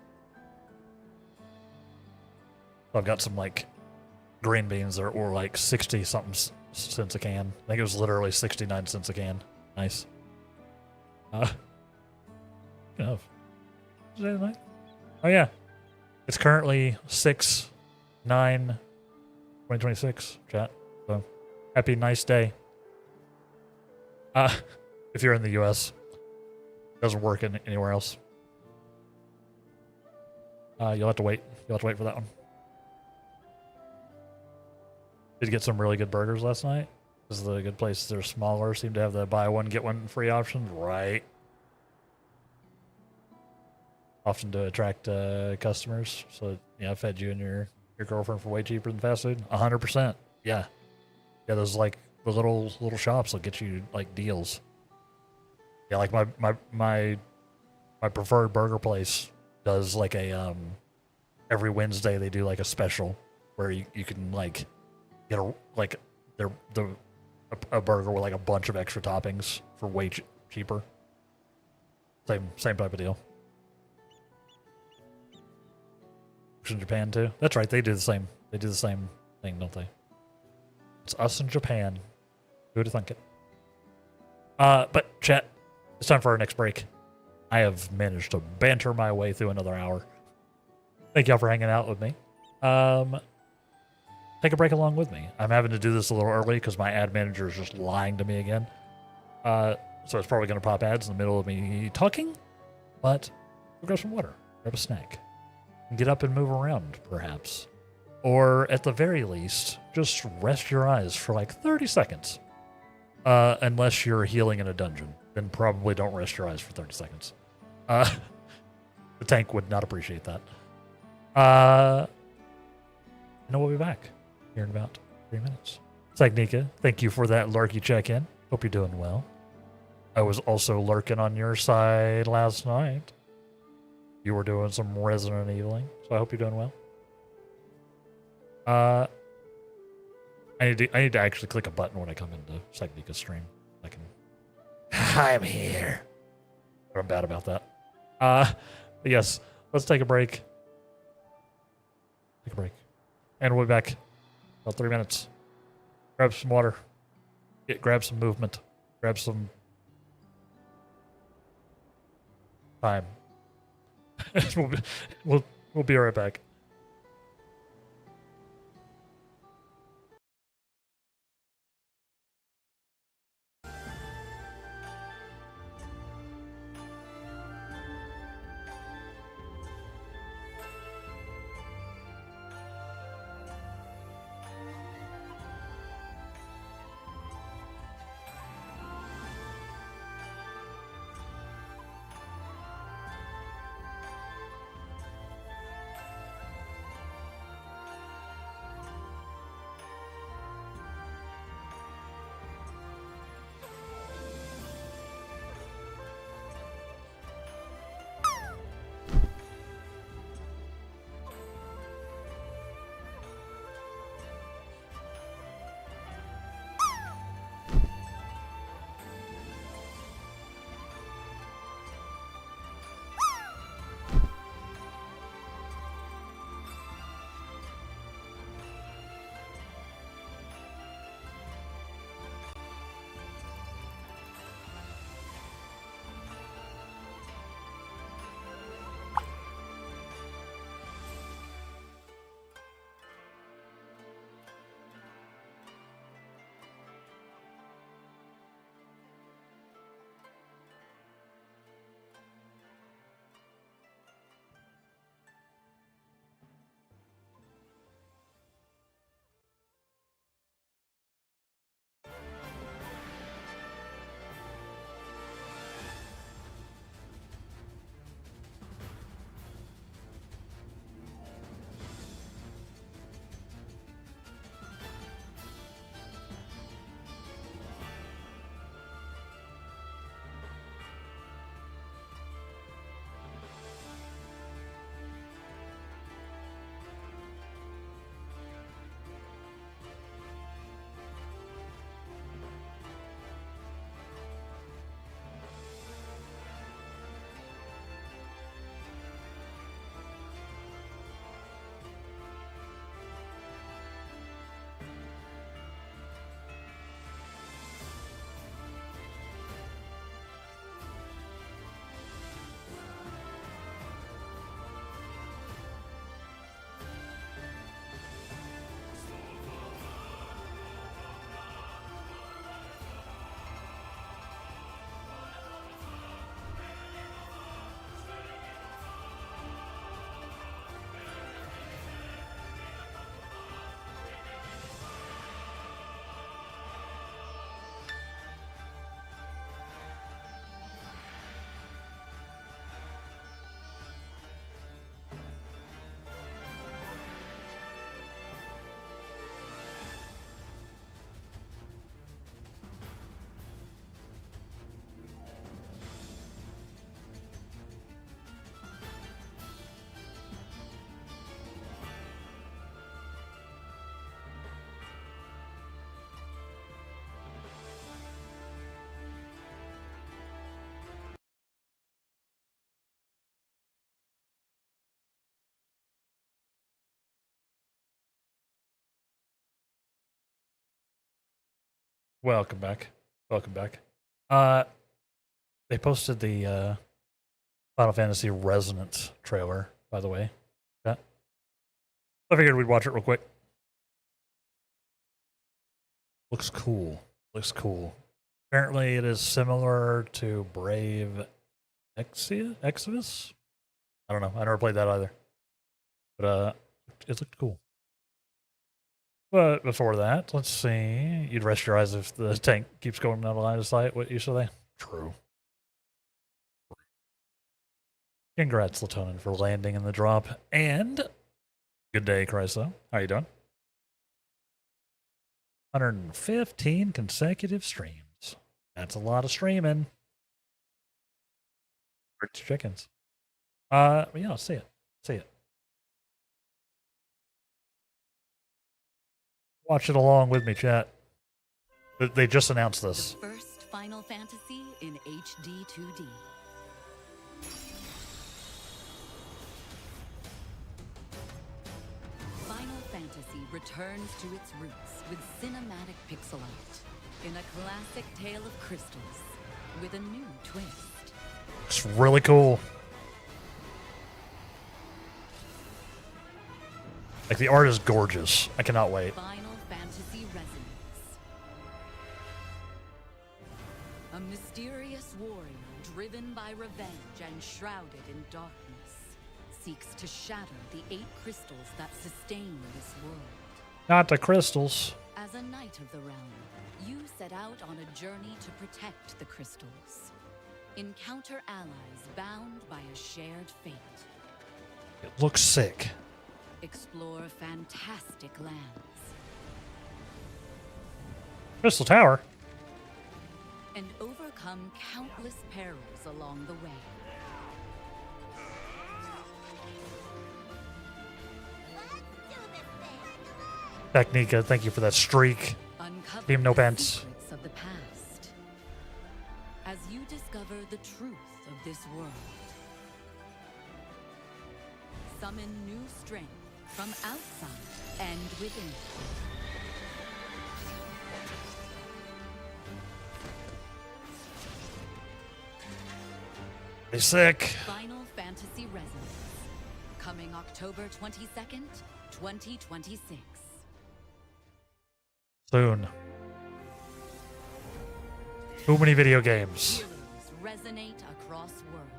I've got some, green beans that were, 60-something cents a can. I think it was literally 69 cents a can. Nice. Oh, yeah. It's currently 6/9/2026, chat. So, happy nice day. If you're in the U.S., it doesn't work anywhere else. You'll have to wait. You'll have to wait for that one. Did get some really good burgers last night. This is the good places. They're smaller, seem to have the buy one, get one free option. Right. often to attract customers. So I fed you and your girlfriend for way cheaper than fast food. 100%. Yeah, yeah. Those like the little shops will get you like deals. Yeah, like my preferred burger place does like a every Wednesday they do like a special where you can like get a burger with like a bunch of extra toppings for way cheaper. Same type of deal. In Japan too. That's right. They do the same. They do the same thing, don't they? It's us in Japan. Who would have thunk it? But chat, it's time for our next break. I have managed to banter my way through another hour. Thank y'all for hanging out with me. Take a break along with me. I'm having to do this a little early because my ad manager is just lying to me again. So it's probably going to pop ads in the middle of me talking. But we'll grab some water, grab a snack, and get up and move around, perhaps. Or at the very least, just rest your eyes for like 30 seconds. Unless you're healing in a dungeon, then probably don't rest your eyes for 30 seconds. The tank would not appreciate that. We'll be back here in about 3 minutes. Sagnika, thank you for that lurky check-in. Hope you're doing well. I was also lurking on your side last night. You were doing some Resident Eviling, so I hope you're doing well. I need to actually click a button when I come into Sagnika's stream. I can. I'm here. But I'm bad about that. But yes, let's take a break. Take a break, and we'll be back about 3 minutes. Grab some water. Grab some movement. Grab some time. we'll be right back. Welcome back. Welcome back. They posted the Final Fantasy Resonance trailer, by the way. Yeah. I figured we'd watch it real quick. Looks cool. Looks cool. Apparently, it is similar to Brave Exodus? I don't know. I never played that either. But it looked cool. But before that, let's see. You'd rest your eyes if the tank keeps going down the line of sight. What you say? True. Congrats, Latonin, for landing in the drop. And good day, Chryso. How you doing? 115 consecutive streams. That's a lot of streaming. For chickens. Yeah, see it. See it. Watch it along with me, chat. They just announced this. The first Final Fantasy in HD 2D. Final Fantasy returns to its roots with cinematic pixel art in a classic tale of crystals with a new twist. It's really cool. Like, the art is gorgeous. I cannot wait. Final Fantasy Resonance. A mysterious warrior driven by revenge and shrouded in darkness seeks to shatter the 8 crystals that sustain this world. Not the crystals. As a knight of the realm, you set out on a journey to protect the crystals. Encounter allies bound by a shared fate. It looks sick. Explore fantastic lands. Crystal Tower? And overcome countless perils along the way. Technica, thank you for that streak. Uncover Team No the Pants. secrets of the past. As you discover the truth of this world. Summon new strength from outside and within. Be sick. Final Fantasy Resonance. Coming October 22nd, 2026. Soon. Too many video games. Heroes resonate across worlds.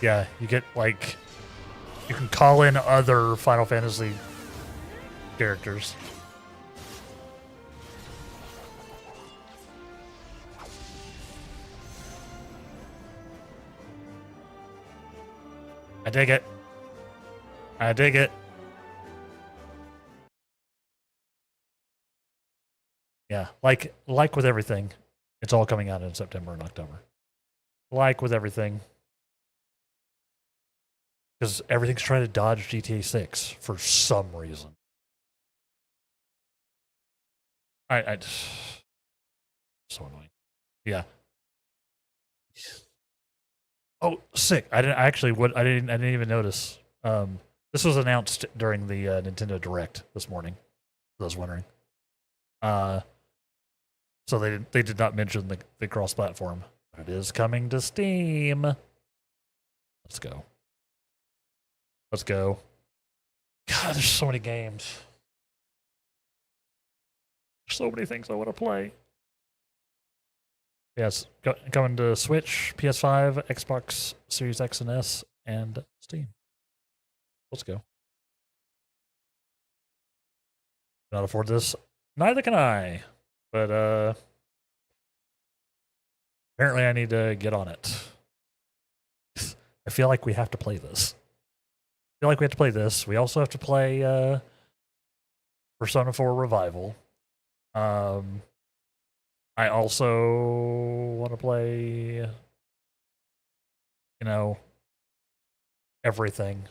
Yeah, you get, like, you can call in other Final Fantasy characters. I dig it. I dig it. Yeah, like with everything, it's all coming out in September and October. Like with everything. Because everything's trying to dodge GTA 6 for some reason. I so annoying. Yeah. Oh, sick! I didn't even notice. This was announced during the Nintendo Direct this morning. For those wondering. So they did not mention the cross platform. It is coming to Steam. Let's go. Let's go. God, there's so many games. There's so many things I want to play. Yes, coming to Switch, PS5, Xbox Series X and S, and Steam. Let's go. Cannot afford this. Neither can I. But apparently I need to get on it. I feel like we have to play this. I feel like we have to play this. We also have to play Persona 4 Revival. I also want to play, you know, everything.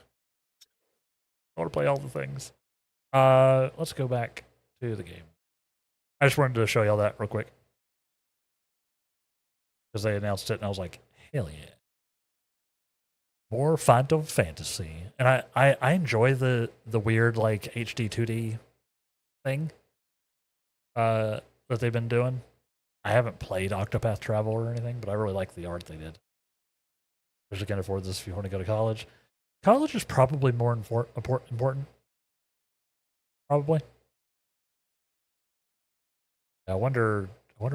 I want to play all the things. Let's go back to the game. I just wanted to show y'all that real quick. Because they announced it and I was like, hell yeah. More Final Fantasy. And I enjoy the weird like HD 2D thing that they've been doing. I haven't played Octopath Travel or anything, but I really like the art they did. Especially can't afford this if you want to go to college. College is probably more important. Probably. I wonder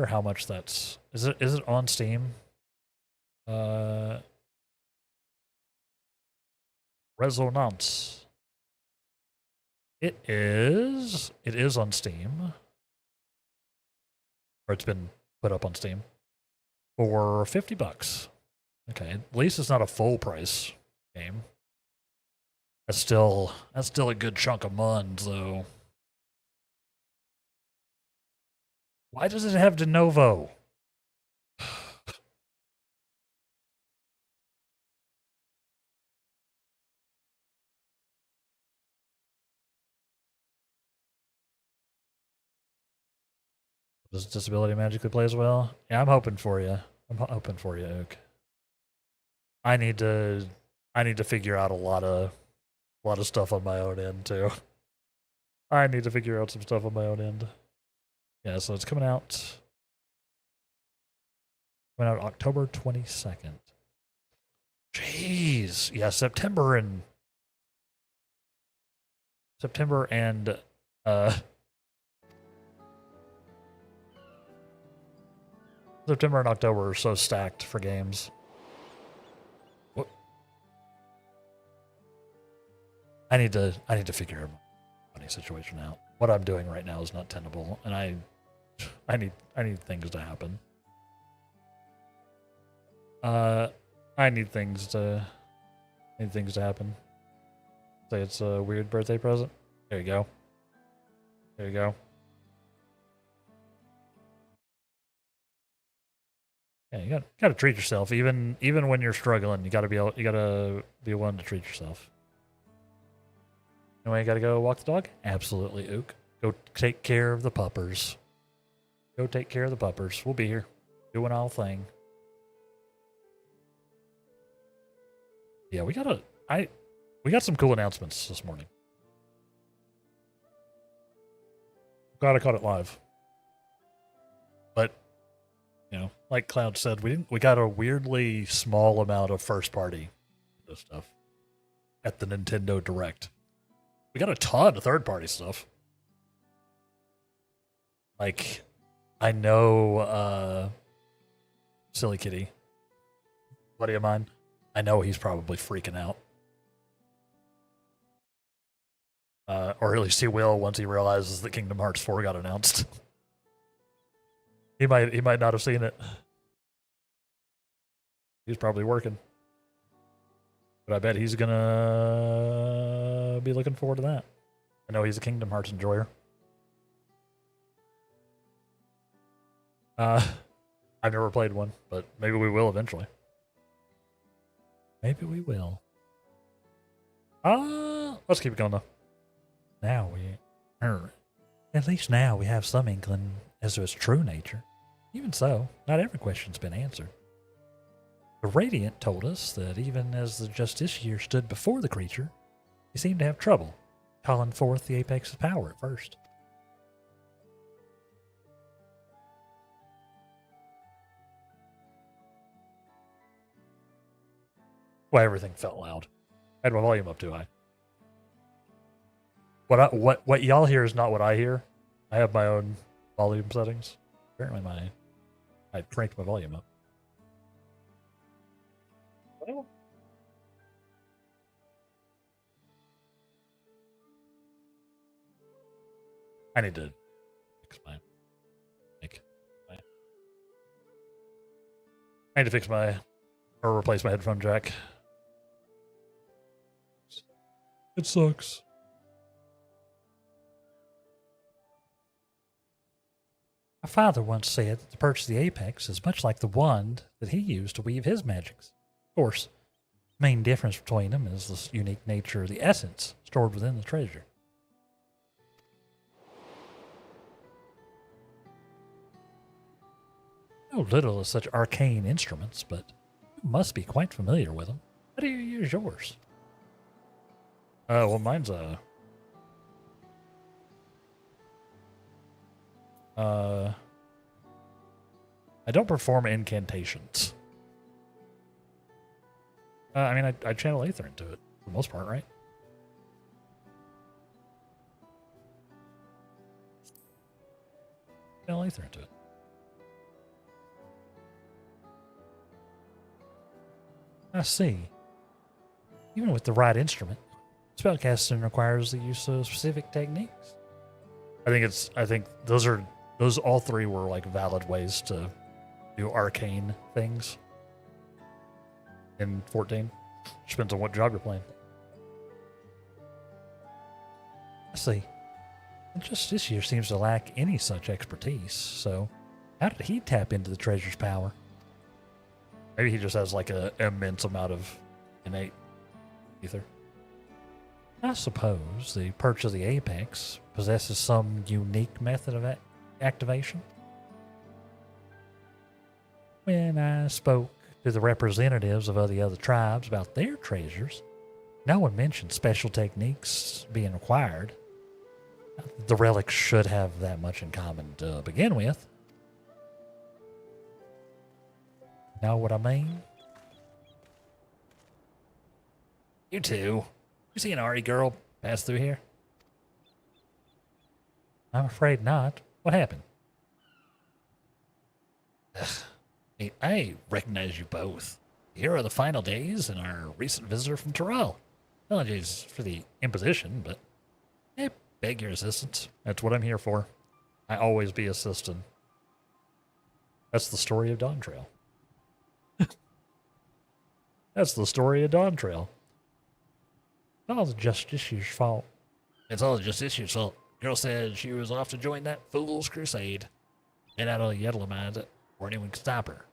how much that's is it on Steam? Resonance. It is on Steam. Or it's been put up on Steam for $50. Okay, at least it's not a full price game. That's still a good chunk of money, though. Why does it have de novo? Does disability magically play as well? Yeah, I'm hoping for you. I'm hoping for you, Ook. I need to figure out a lot of stuff on my own end too. I need to figure out some stuff on my own end. Yeah, so it's coming out October 22nd. Jeez. Yeah, September and September and October are so stacked for games. What? I need to figure my money situation out. What I'm doing right now is not tenable, and I need things to happen. I need things to happen. Say it's a weird birthday present. There you go. There you go. Yeah, you gotta treat yourself. Even when you're struggling, you gotta be willing to treat yourself. Anyway, you gotta go walk the dog? Absolutely, Ook. Go take care of the puppers. Go take care of the puppers. We'll be here. Doing our thing. Yeah, we got some cool announcements this morning. Glad I caught it live. But you know, like Cloud said, we got a weirdly small amount of first party stuff at the Nintendo Direct. We got a ton of third party stuff. Like, I know Silly Kitty, buddy of mine, I know he's probably freaking out. Or at least he will once he realizes that Kingdom Hearts 4 got announced. He might not have seen it. He's probably working. But I bet he's gonna be looking forward to that. I know he's a Kingdom Hearts enjoyer. I've never played one, but maybe we will eventually. Maybe we will. Let's keep it going though. Now at least now we have some inkling as to its true nature. Even so, not every question's been answered. The Radiant told us that even as the Justiciar stood before the creature, he seemed to have trouble calling forth the apex of power at first. Why everything felt loud. I had my volume up too high. What y'all hear is not what I hear. I have my own volume settings. Apparently I cranked my volume up. Well, I need to fix my I need to fix my or replace my headphone jack. It sucks. My father once said that the perch of the apex is much like the wand that he used to weave his magics. Of course, the main difference between them is the unique nature of the essence stored within the treasure. I know little of such arcane instruments, but you must be quite familiar with them. How do you use yours? Well, mine's I don't perform incantations. I mean, I channel Aether into it for the most part, right? Channel Aether into it. I see. Even with the right instrument, spellcasting requires the use of specific techniques. I think those all three were like valid ways to do arcane things in 14. Depends on what job you're playing. I see. And just this year seems to lack any such expertise, so how did he tap into the treasure's power? Maybe he just has like an immense amount of innate ether. I suppose the Perch of the Apex possesses some unique method of activation. When I spoke to the representatives of the other tribes about their treasures, no one mentioned special techniques being required. The relics should have that much in common to begin with. Know what I mean? You two. You see an Ari girl pass through here? I'm afraid not. What happened? Hey, I recognize you both. Here are the final days and our recent visitor from Tyrell. Apologies for the imposition, but I beg your assistance. That's what I'm here for. I always be assistant. That's the story of Dawn Trail. That's the story of Dawn Trail. It's all the Justiciar's fault. It's all the Justiciar's fault. Girl said she was off to join that fool's crusade. Get out of the Yedlamad before anyone can stop her.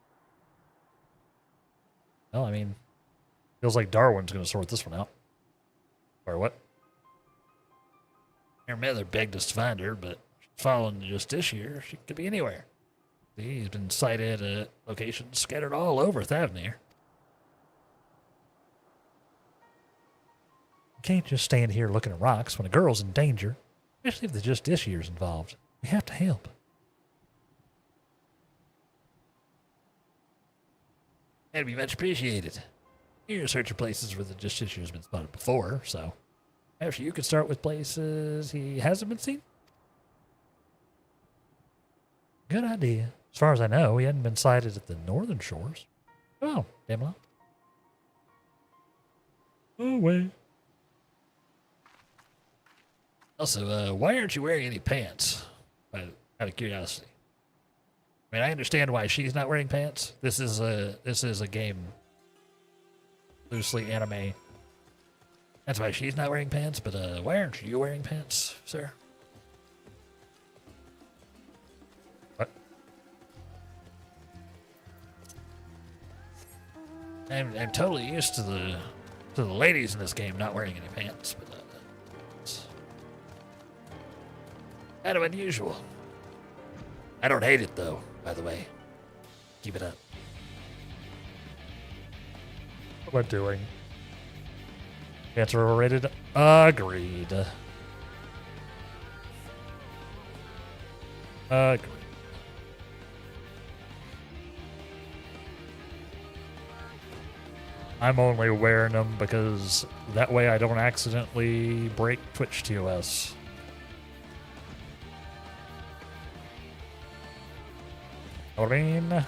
Well, I mean, feels like Darwin's going to sort this one out. Or what? Her mother begged us to find her, but following the Justiciar, she could be anywhere. He's been sighted at locations scattered all over Thavnir. You can't just stand here looking at rocks when a girl's in danger, especially if the Justiciar's involved. We have to help. That'd be much appreciated. You're searching places where the Justiciar's been spotted before, so after you could start with places he hasn't been seen. Good idea. As far as I know, he hadn't been sighted at the northern shores. Oh, damn well. Oh, wait. Also, why aren't you wearing any pants? Out of curiosity. I mean, I understand why she's not wearing pants. This is a game loosely anime. That's why she's not wearing pants. But why aren't you wearing pants, sir? What? I'm totally used to the ladies in this game not wearing any pants, but it's kind of unusual. I don't hate it though, by the way. Keep it up. What am I doing? Pants are overrated? Agreed. Agreed. I'm only wearing them because that way I don't accidentally break Twitch TOS. Know what I mean? Not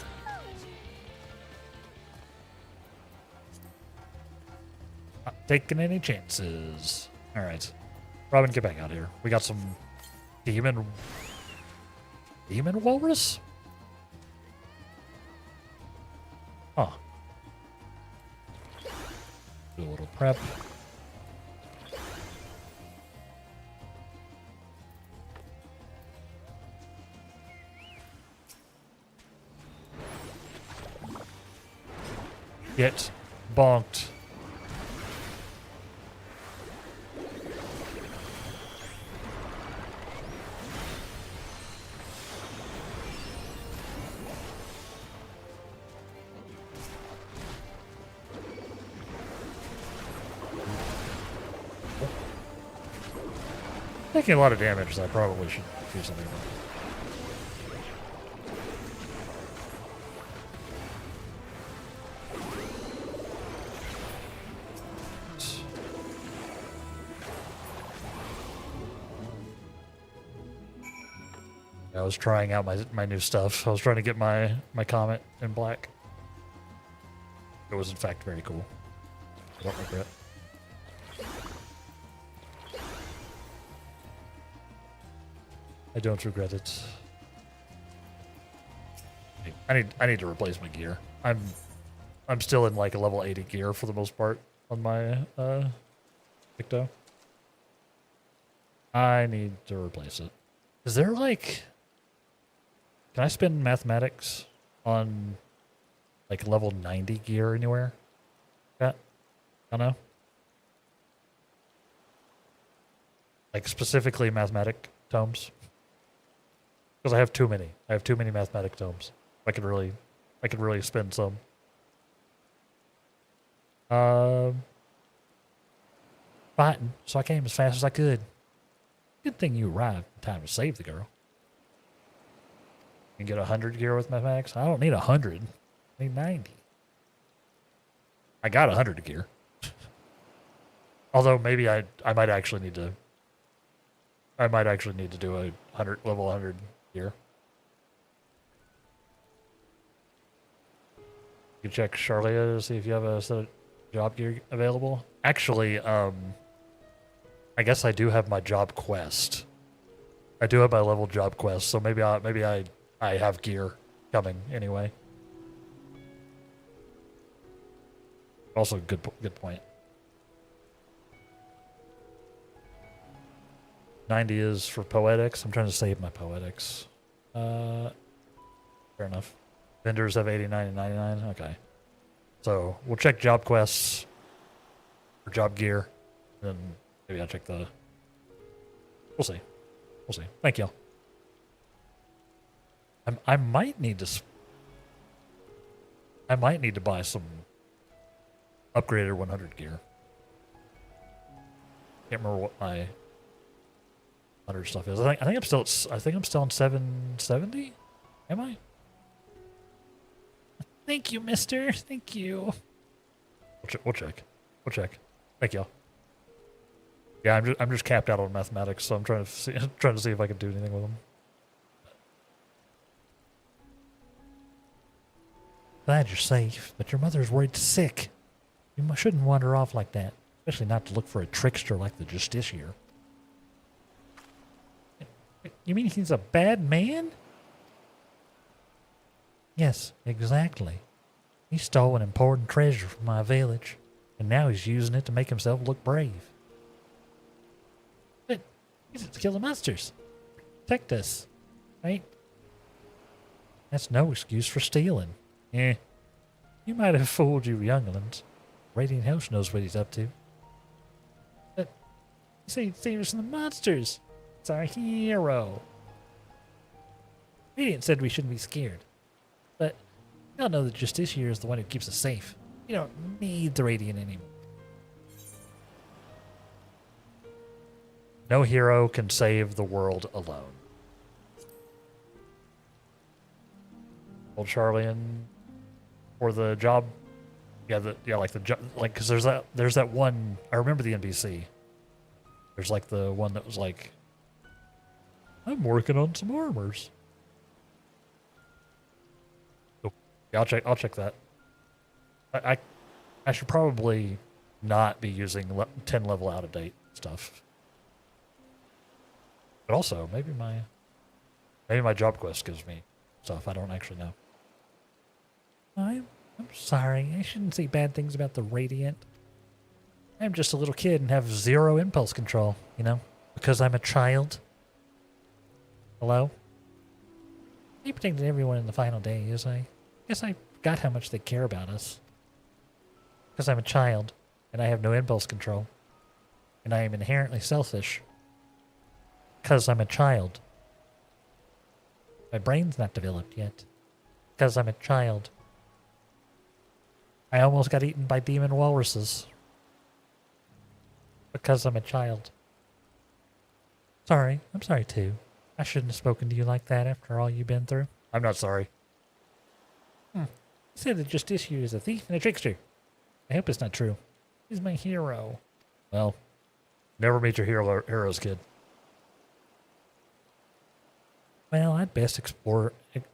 taking any chances. Alright. Robin, get back out here. We got some demon walrus? Huh. Do a little prep. Get bonked. taking a lot of damage, so I probably should do something about it. I was trying out my new stuff. I was trying to get my comet in black. It was in fact very cool. I don't regret. I don't regret it. I need to replace my gear. I'm still in like a level 80 gear for the most part on my Picto. I need to replace it. Is there like, can I spend mathematics on like level 90 gear anywhere? Yeah, I don't know. Like specifically mathematic tomes. Because I have too many. I have too many mathematic tomes. I could really spend some. Fighting, so I came as fast as I could. Good thing you arrived in time to save the girl. You can get 100 gear with mathematics? I don't need 100. I need 90. I got 100 gear. Although maybe I might actually need to do a level 100 gear. You check Charlia to see if you have a set of job gear available. Actually, I guess I do have my job quest. I do have my level job quest, so maybe I have gear coming anyway. Also, good point. 90 is for poetics. I'm trying to save my poetics. Fair enough. Vendors have 89 and 99. Okay. So we'll check job quests or job gear. Then maybe I'll check the. We'll see. We'll see. Thank you. I might need to. I might need to buy some upgraded 100 gear. Can't remember what my 100 stuff is. I think I'm still on 770. Am I? Thank you, mister. Thank you. We'll check. Thank you. Yeah, I'm just capped out on mathematics, so I'm trying to see if I can do anything with them. Glad you're safe, but your mother's worried sick. You shouldn't wander off like that, especially not to look for a trickster like the Justiciar. You mean he's a bad man? Yes, exactly. He stole an important treasure from my village, and now he's using it to make himself look brave. But he's to kill the monsters. Protect us, right? That's no excuse for stealing. You might have fooled you younglings. Radiant House knows what he's up to. But you say he'd save us from the monsters. It's our hero. Radiant said we shouldn't be scared. But we all know that Justiciar is the one who keeps us safe. You don't need the Radiant anymore. No hero can save the world alone. Old Charlian for the job, because there's that one. I remember the NPC. There's like the one that was like, I'm working on some armors. Yeah, I'll check that. I should probably not be using 10 level out of date stuff. But also maybe my job quest gives me stuff I don't actually know. I'm sorry. I shouldn't say bad things about the Radiant. I'm just a little kid and have 0 impulse control, because I'm a child. Hello? I protected everyone in the final days. I guess I forgot how much they care about us. Because I'm a child, and I have no impulse control. And I am inherently selfish. Because I'm a child. My brain's not developed yet. Because I'm a child. I almost got eaten by demon walruses. Because I'm a child. Sorry. I'm sorry, too. I shouldn't have spoken to you like that after all you've been through. I'm not sorry. You said that Justicia is a thief and a trickster. I hope it's not true. He's my hero. Well, never meet your heroes, kid. Well, I'd best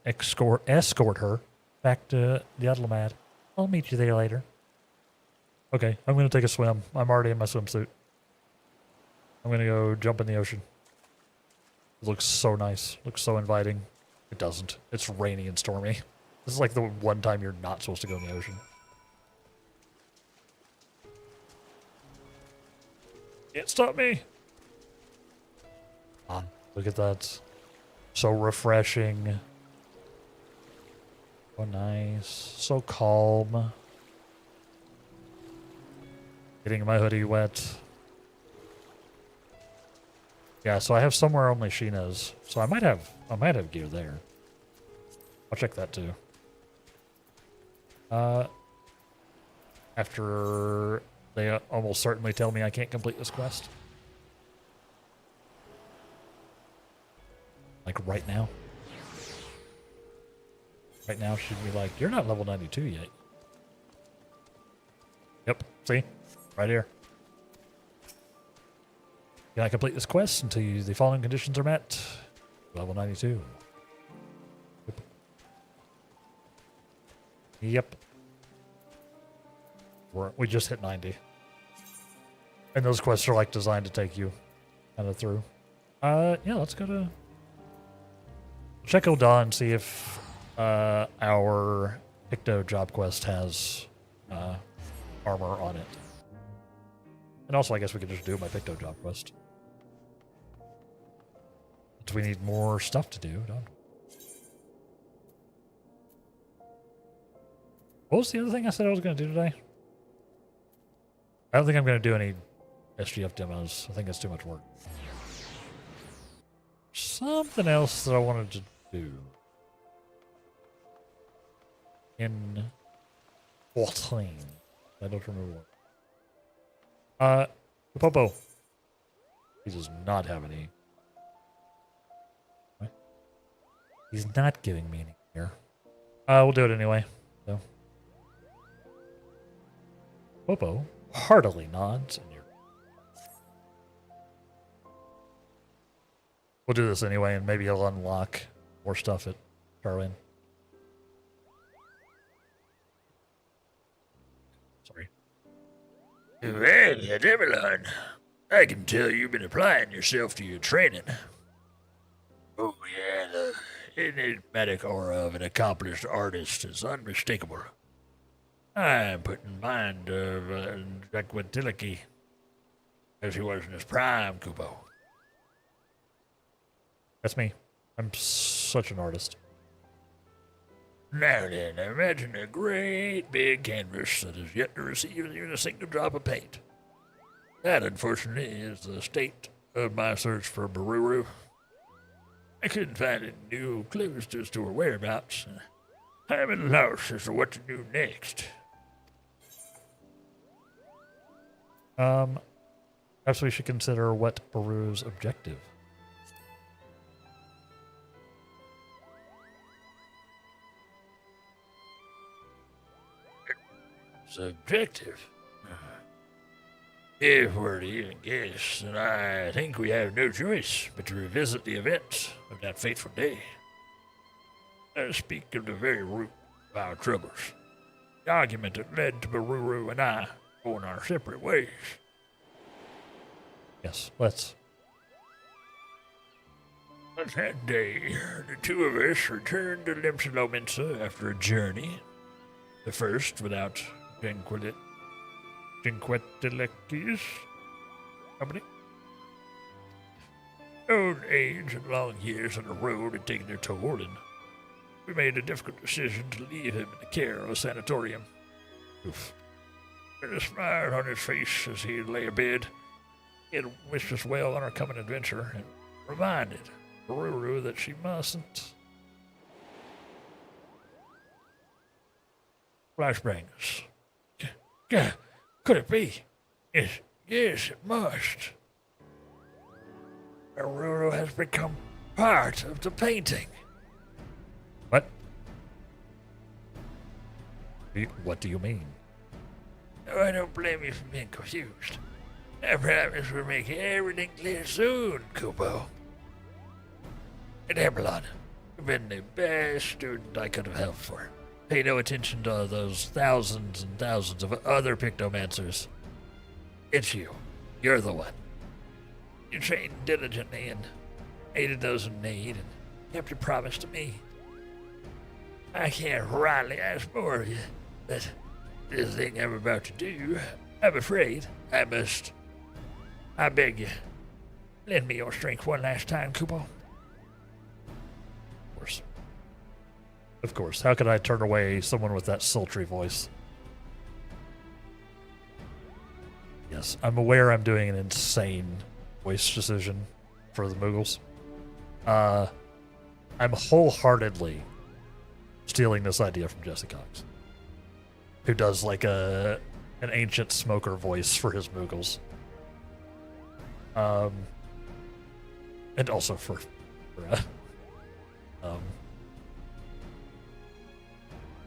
escort her back to the Udlamad. I'll meet you there later. Okay, I'm going to take a swim. I'm already in my swimsuit. I'm going to go jump in the ocean. It looks so nice. Looks so inviting. It doesn't. It's rainy and stormy. This is like the one time you're not supposed to go in the ocean. Can't stop me. Look at that. So refreshing. So nice. So calm. Getting my hoodie wet. Yeah, so I have somewhere only Sheena's. So I might have gear there. I'll check that too. After they almost certainly tell me I can't complete this quest. Like right now. Right now she'd be like, you're not level 92 yet. Yep, see? Right here. Can I complete this quest until the following conditions are met? Level 92. Yep. We just hit 90. And those quests are like designed to take you kind of through. Yeah, let's go to... Check Oda and see if our Picto job quest has armor on it. And also, I guess we could just do my Picto job quest. But we need more stuff to do, don't we? What was the other thing I said I was going to do today? I don't think I'm going to do any SGF demos. I think it's too much work. Something else that I wanted to do. In 14. I don't remember what. Popo. He does not have any. What? He's not giving me any here. We'll do it anyway. So. Popo heartily nods and you're... We'll do this anyway, and maybe he'll unlock more stuff at Darwin. Sorry. Well, Evelyn, I can tell you've been applying yourself to your training. Oh, yeah, the enigmatic aura of an accomplished artist is unmistakable. I'm putting in mind of Jaquintiliki, as he was in his prime, Kupo. That's me. I'm such an artist. Now then, imagine a great big canvas that is yet to receive even a single drop of paint. That, unfortunately, is the state of my search for Baruru. I couldn't find any new clues as to her whereabouts. I'm at a loss as to what to do next. Perhaps we should consider what Baru's objective. Subjective. If we're to even guess, then I think we have no choice but to revisit the events of that fateful day. Let us speak of the very root of our troubles. The argument that led to Baruru and I going our separate ways. Yes, let's. On that day, the two of us returned to Limsalominsa after a journey. The first without Jinquetileki's company. Old age and long years on the road had taken their toll, and we made a difficult decision to leave him in the care of a sanatorium. Oof. With a smile on his face as he lay abed, he had wished us well on our coming adventure and reminded Baruru that she mustn't. Flashbangs. God, could it be? Yes, it must. Aruro has become part of the painting. What? What do you mean? Oh, I don't blame you for being confused. I promise we'll make everything clear soon, Kupo. And Eberlon, you've been the best student I could have helped for. Pay no attention to those thousands and thousands of other pictomancers. It's you. You're the one. You trained diligently and aided those in need and kept your promise to me. I can't rightly ask more of you, but this thing I'm about to do, I'm afraid I must. I beg you, lend me your strength one last time, Kupo. Of course. Of course. How could I turn away someone with that sultry voice? Yes, I'm aware I'm doing an insane voice decision for the Moogles. I'm wholeheartedly stealing this idea from Jesse Cox, who does like an ancient smoker voice for his Moogles. And also for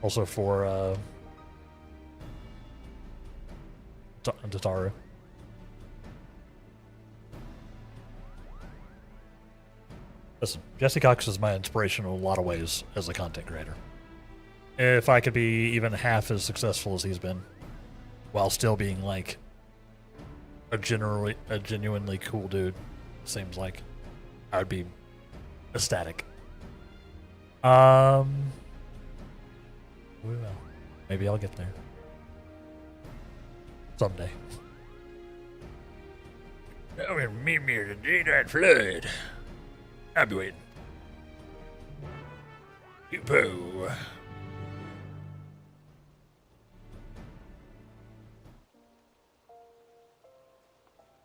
also for Tataru. Listen, Jesse Cox is my inspiration in a lot of ways as a content creator. If I could be even half as successful as he's been, while still being like a genuinely cool dude, seems like I would be ecstatic. We will. Maybe I'll get there someday. Come and meet me at the Daylight Flood. I'll be waiting. Kupo.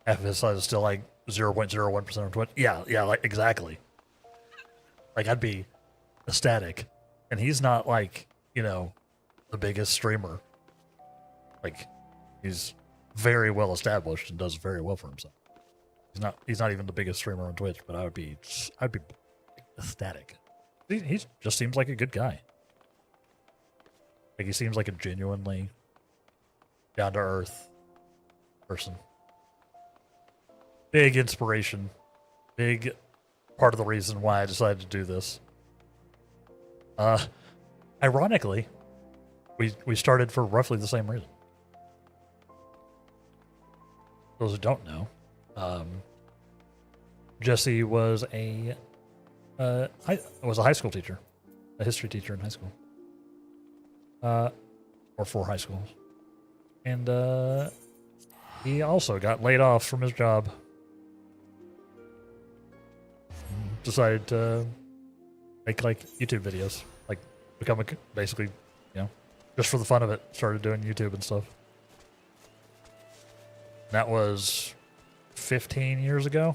FFXIV is still like 0.01% of Twitch. Yeah, like exactly. Like I'd be ecstatic, and he's not like the biggest streamer. Like he's very well established and does very well for himself. He's not even the biggest streamer on Twitch, but I'd be ecstatic. He just seems like a good guy. Like he seems like a genuinely down to earth person. Big inspiration. Big part of the reason why I decided to do this. Ironically, we started for roughly the same reason. Those who don't know, Jesse was a high school teacher, a history teacher in high school, or for high schools, and he also got laid off from his job. Decided to make like YouTube videos, like become basically, just for the fun of it, started doing YouTube and stuff. That was 15 years ago.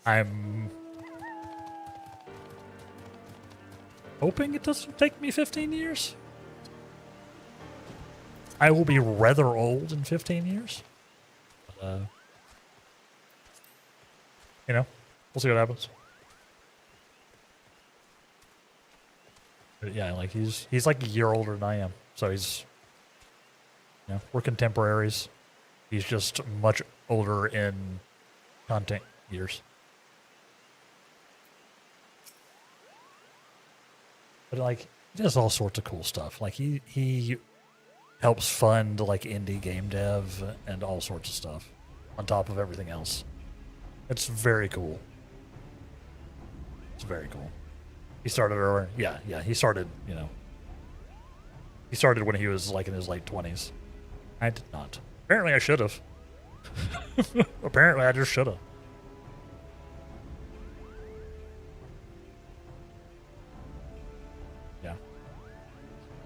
I'm hoping it doesn't take me 15 years. I will be rather old in 15 years. We'll see what happens. But yeah, like he's like a year older than I am, so he's, we're contemporaries. He's just much older in content years. But like, he does all sorts of cool stuff. Like he helps fund like indie game dev and all sorts of stuff on top of everything else. It's very cool. It's very cool. He started earlier. Yeah. He started, he started when he was like in his late 20s. I did not. Apparently I should have. Apparently I just should have. Yeah.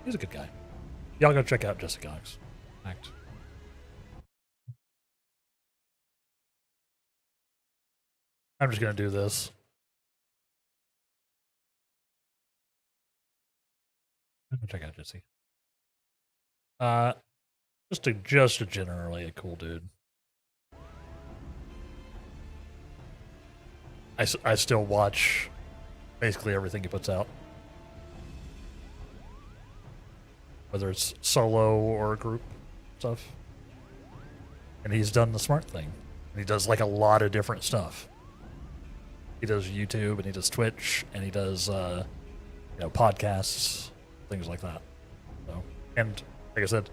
He's a good guy. Y'all go check out Jesse Cox. Act. I'm just going to do this. Check out Jesse. Just a generally a cool dude. I still watch basically everything he puts out, whether it's solo or group stuff. And he's done the smart thing. And he does like a lot of different stuff. He does YouTube and he does Twitch and he does podcasts, things like that. So, and like I said,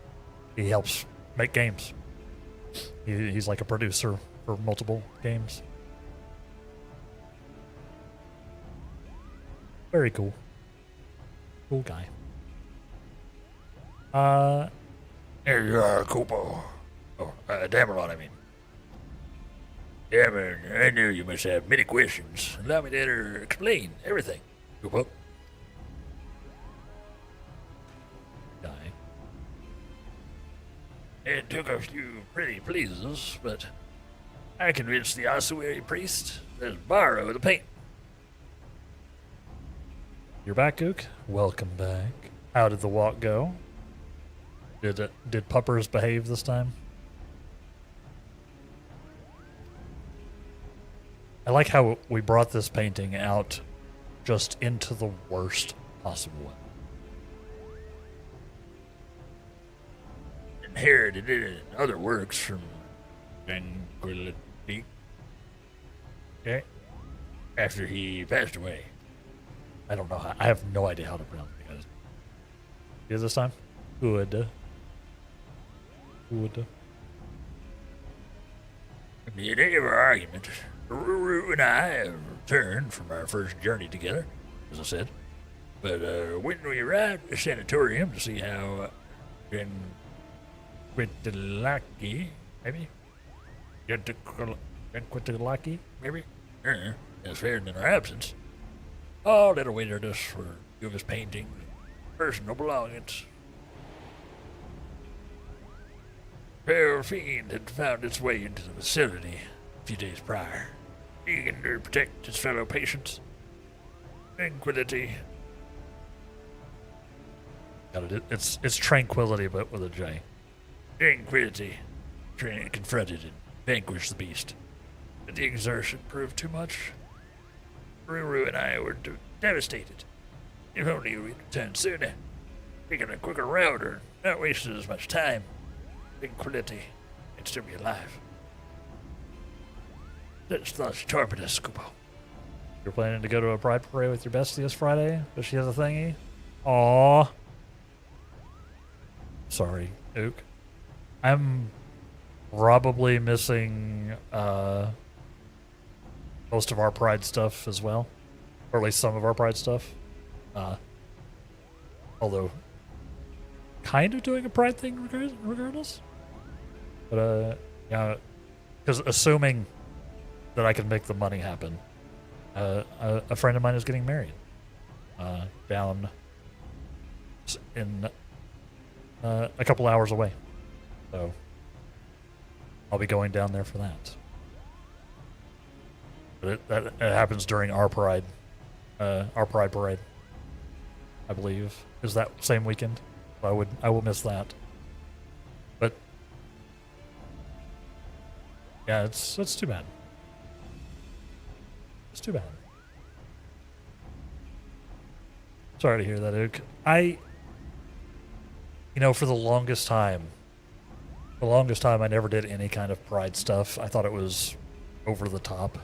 he helps make games. He's like a producer for multiple games. Very cool. Cool guy. There you are, Kupo. Oh, Dameron, I mean. Yeah, man, I knew you must have many questions. Allow me to explain everything, Kupo. Guy. It took a few pretty pleases, but I convinced the ossuary priest to borrow the paint. You're back, Ook. Welcome back. How did the walk go? Did puppers behave this time? I like how we brought this painting out just into the worst possible way. Inherited it in other works from Tranquility. Okay. After he passed away. I don't know how. I have no idea how to pronounce it, guys. Is this time? Good. Good. At the end of our argument, Ruru and I have returned from our first journey together, as I said. But when we arrived at the sanatorium to see how Tranquility, maybe? Tranquility, maybe? Has fared in our absence. All that awaited us were of his paintings, personal belongings. Pale Fiend had found its way into the facility a few days prior, eager to protect his fellow patients. Tranquility. Got it. It's tranquility, but with a J. Tranquility. Confronted and vanquished the beast. But the exertion proved too much. Ruru and I were devastated. If only we'd returned sooner, taken a quicker route or not wasted as much time. Tranquility, and still be alive. Such thoughts torpid us, Kupo. You're planning to go to a pride parade with your bestie this Friday, but she has a thingy? Aww. Sorry, Ook. I'm probably missing most of our pride stuff as well, or at least some of our pride stuff. Although, kind of doing a pride thing regardless. But yeah, because assuming that I can make the money happen, a friend of mine is getting married down in a couple hours away, so I'll be going down there for that. But it happens during our pride parade, I believe, is that same weekend. So I will miss that. But yeah, it's too bad. It's too bad. Sorry to hear that, Ook. For the longest time, I never did any kind of pride stuff. I thought it was over the top.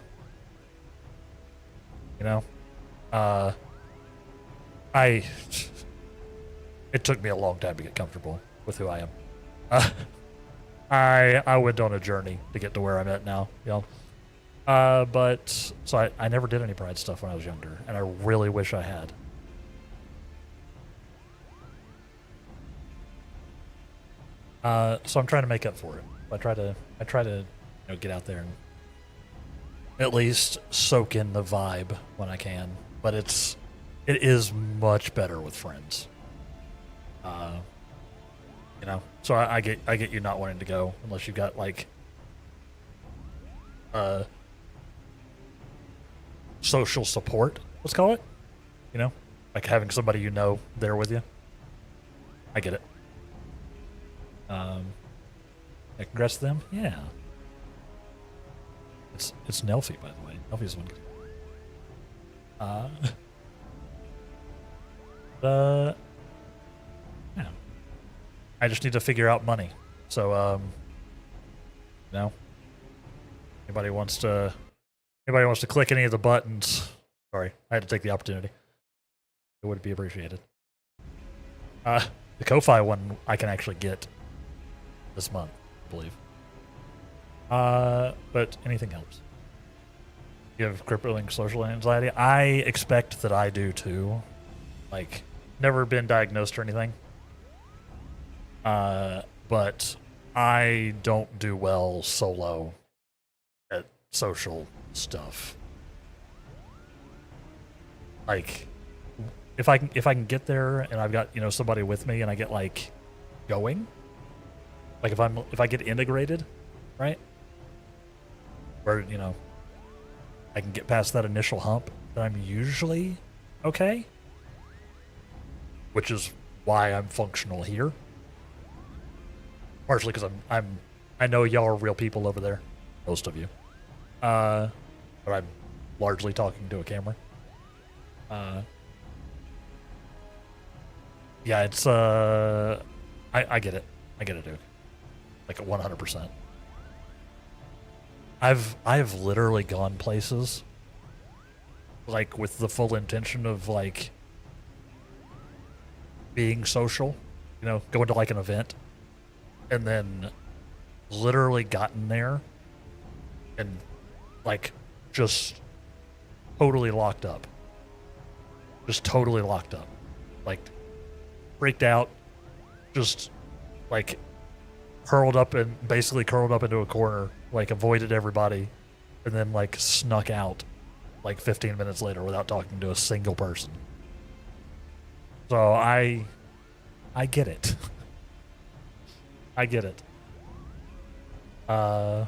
It took me a long time to get comfortable with who I am. I went on a journey to get to where I'm at now, but so I never did any pride stuff when I was younger, and I really wish I had. So I'm trying to make up for it. I try to get out there and at least soak in the vibe when I can. But it is much better with friends. So I get you not wanting to go unless you've got like social support, let's call it. Like having somebody there with you. I get it. Yeah, congrats to them. Yeah. It's Nelfie, by the way. Nelfie's the one. Yeah. I just need to figure out money. So, anybody wants to click any of the buttons? Sorry, I had to take the opportunity. It would be appreciated. The Ko-Fi one I can actually get this month, I believe. But anything helps. You have crippling social anxiety? I expect that I do too. Like, never been diagnosed or anything. But I don't do well solo at social stuff. Like, if I can get there and I've got, somebody with me and I get like going, like if I get integrated, right? Where, I can get past that initial hump, then I'm usually okay. Which is why I'm functional here. Partially because I know y'all are real people over there, most of you. But I'm largely talking to a camera. Yeah, it's I get it. I get it, dude. Like 100%. I've literally gone places like with the full intention of like being social, going to like an event, and then literally gotten there and like just totally locked up. Just totally locked up. Like freaked out, just like basically curled up into a corner, like avoided everybody, and then like snuck out like 15 minutes later without talking to a single person. So I get it. I get it. I'm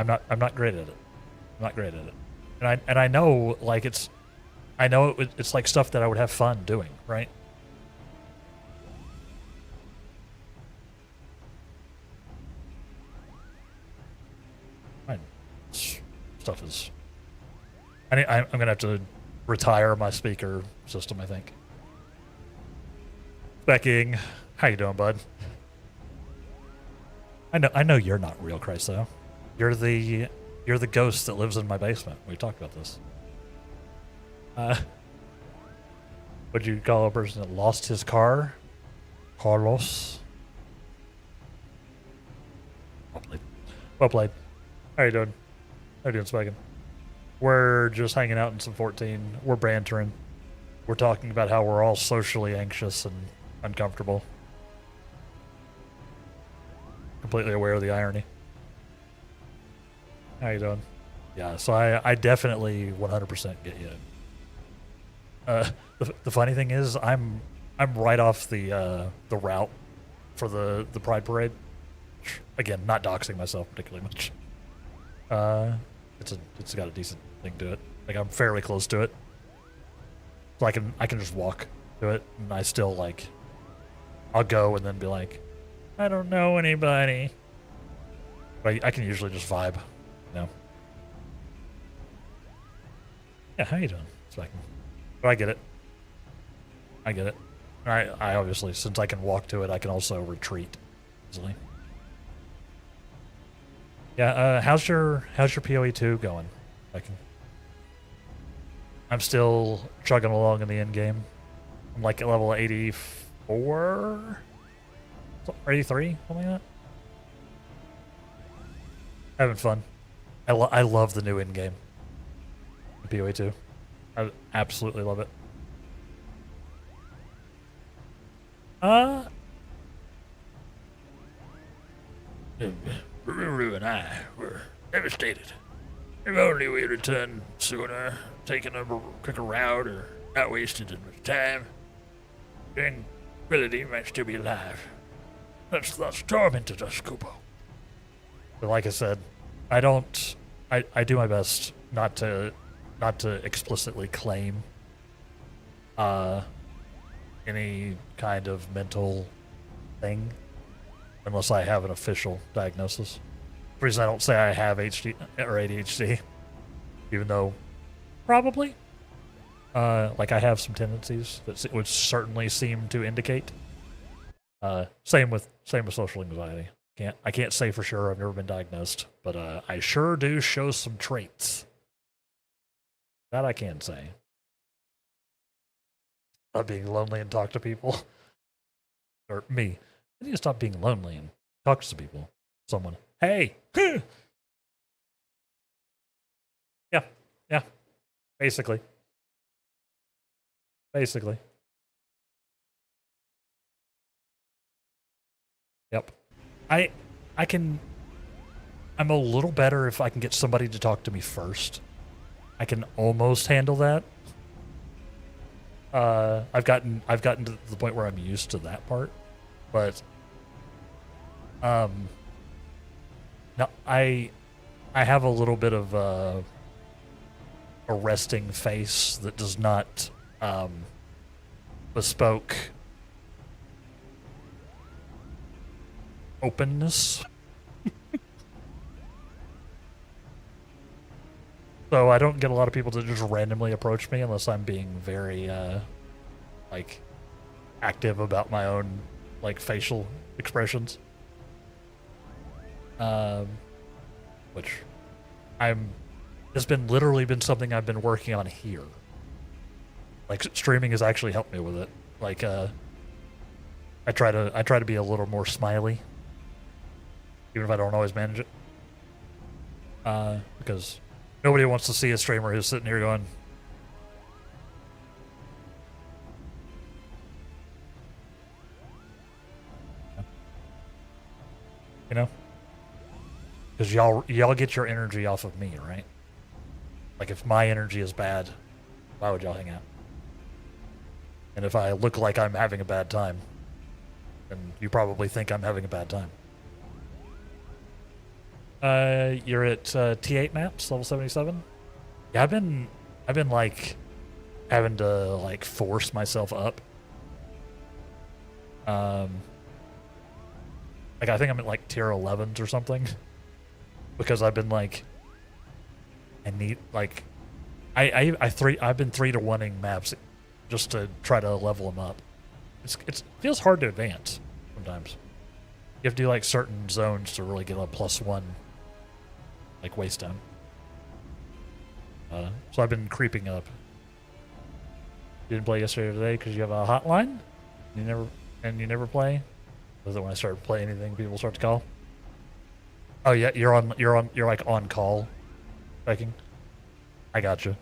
not great at it. I'm not great at it. And I know like it's like stuff that I would have fun doing, right? Stuff is. I'm gonna have to retire my speaker system, I think. Becking, how you doing, bud? I know you're not real, Christ, though. You're the ghost that lives in my basement. We talked about this. Would you call a person that lost his car? Carlos. Well played. How you doing? How you doing, Spagan? We're just hanging out in some 14. We're bantering. We're talking about how we're all socially anxious and uncomfortable. Completely aware of the irony. How you doing? Yeah, so I definitely 100% get you. The funny thing is, I'm right off the route for the Pride Parade. Again, not doxing myself particularly much. It's got a decent thing to it. Like I'm fairly close to it, so I can just walk to it, and I still like. I'll go and then be like, I don't know anybody. But I can usually just vibe, Yeah, how you doing? But I get it. I get it. I obviously, since I can walk to it, I can also retreat easily. Yeah, how's your PoE 2 going? I'm still chugging along in the end game. I'm like at level 84 or 83, something like that. Having fun. I love the new end game. PoE 2. I absolutely love it. Ruru and I were devastated. If only we had returned sooner, taken a quicker route, or not wasted as much time. Tranquility might still be alive. That's tormented us, Kupo. But like I said, I do my best not to explicitly claim any kind of mental thing. unless I have an official diagnosis. The reason I don't say I have HD or ADHD, even though probably, like I have some tendencies that would certainly seem to indicate. Same with social anxiety. I can't say for sure. I've never been diagnosed, but I sure do show some traits. That I can say. Not being lonely and talk to people, or me. I need to stop being lonely and talk to some people. Someone, hey, yeah, basically. Yep. I'm a little better if I can get somebody to talk to me first. I can almost handle that. I've gotten to the point where I'm used to that part, but no, I have a little bit of a resting face that does not bespoke openness. So I don't get a lot of people to just randomly approach me unless I'm being very, like, active about my own, like, facial expressions. Which has literally been something I've been working on here. Like, streaming has actually helped me with it. Like, I try to be a little more smiley, even if I don't always manage it. Because nobody wants to see a streamer who's sitting here going, you know? Because y'all get your energy off of me, right? Like, if my energy is bad, why would y'all hang out? And if I look like I'm having a bad time, then you probably think I'm having a bad time. You're at T8 maps, level 77? Yeah, I've been like having to like force myself up. Like I think I'm at like tier 11s or something. Because I've been like I've been 3-to-1ing maps just to try to level them up. It feels hard to advance sometimes. You have to do like certain zones to really get a +1 like waste time. So I've been creeping up. You didn't play yesterday or today because you have a hotline? You never play? Was it when I start playing anything people start to call? Oh yeah, you're like on call checking. I gotcha.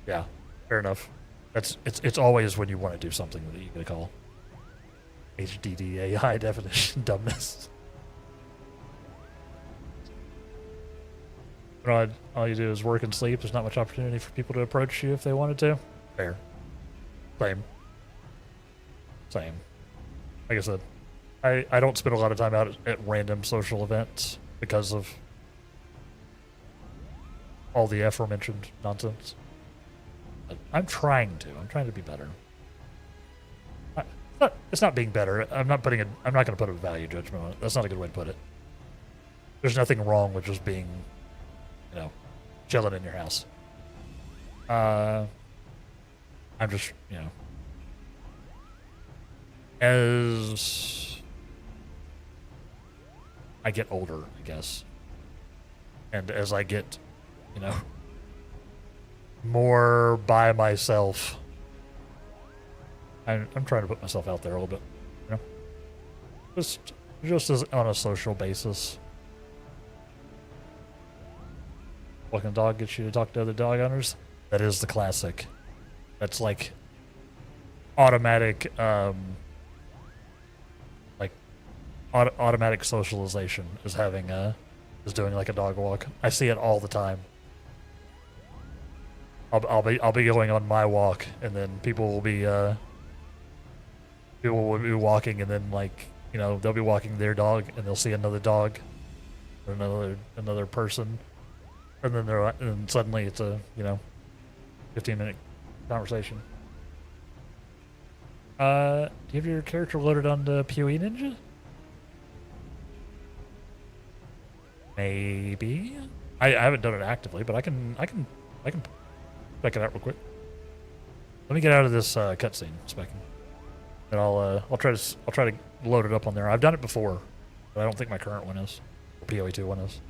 Yeah, fair enough. It's always when you want to do something that you get a call. HDDA, high definition dumbness. But all you do is work and sleep. There's not much opportunity for people to approach you if they wanted to. Fair. Same. Like I said, I don't spend a lot of time out at random social events because of all the aforementioned nonsense. But I'm trying to be better. It's not being better. I'm not going to put a value judgment on it. That's not a good way to put it. There's nothing wrong with just being, chilling in your house. I'm just, as I get older, I guess, and as I get, more by myself, I'm trying to put myself out there a little bit, just as on a social basis. Walking a dog gets you to talk to other dog owners. That is the classic. That's like automatic, automatic socialization is doing like a dog walk. I see it all the time. I'll be going on my walk, and then people will be walking, and then they'll be walking their dog, and they'll see another dog or another person, and then suddenly it's a 15-minute conversation. Do you have your character loaded onto PoE Ninja? Maybe. I haven't done it actively, but I can check it out real quick. Let me get out of this cutscene specking, and I'll try to load it up on there. I've done it before, but I don't think my current one is, or PoE2 one is.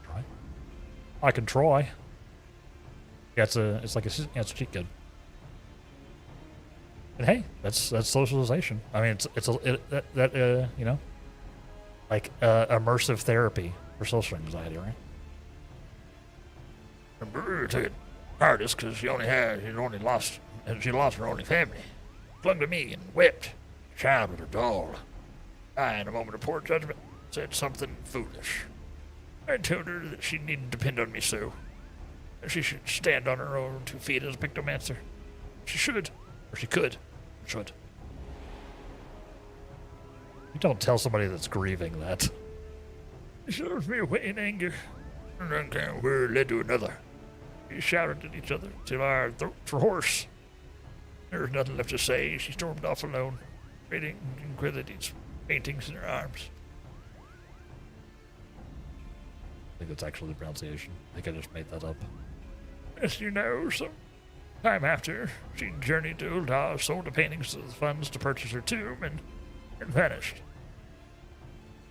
Try. I can try. Yeah, it's like a cheat code. And hey, that's socialization. I mean, you know, like immersive therapy for social anxiety, right? The brewer took it hardest because she lost her only family. Clung to me and wept. A child with her doll. I, in a moment of poor judgment, said something foolish. I told her that she needn't depend on me so. That she should stand on her own 2 feet as a pictomancer. She should, or she could, should. You don't tell somebody that's grieving that. She shoved me away in anger. An unkind word led to another. We shouted at each other till our throats were hoarse. There was nothing left to say. She stormed off alone, reading Inquisity's paintings in her arms. I think that's actually the pronunciation. I think I just made that up. As you know, some time after, she journeyed to Ul'dah, sold the paintings to the funds to purchase her tomb, and vanished.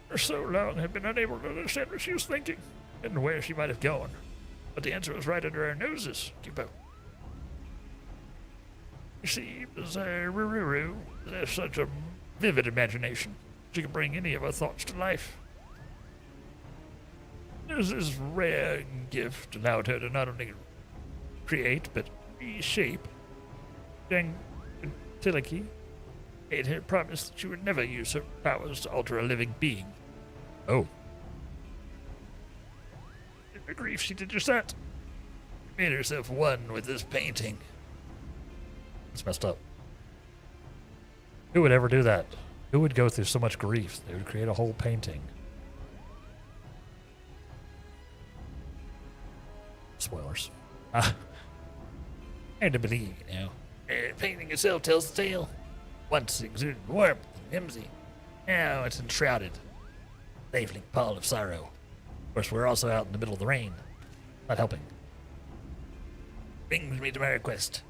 For so long, I had been unable to understand what she was thinking and where she might have gone. But the answer was right under our noses, Cubo. You see, Ruru has such a vivid imagination. She can bring any of our thoughts to life. There's this rare gift allowed her to not only create, but reshape. Tilaki made her promise that she would never use her powers to alter a living being. Oh. In her grief, she did just that. She made herself one with this painting. It's messed up. Who would ever do that? Who would go through so much grief? They would create a whole painting. Spoilers. Hard to believe, you know. The painting itself tells the tale. Once it exuded warmth and whimsy. Now it's enshrouded. Laveling pall of sorrow. Of course, we're also out in the middle of the rain. Not helping. Brings me to my request.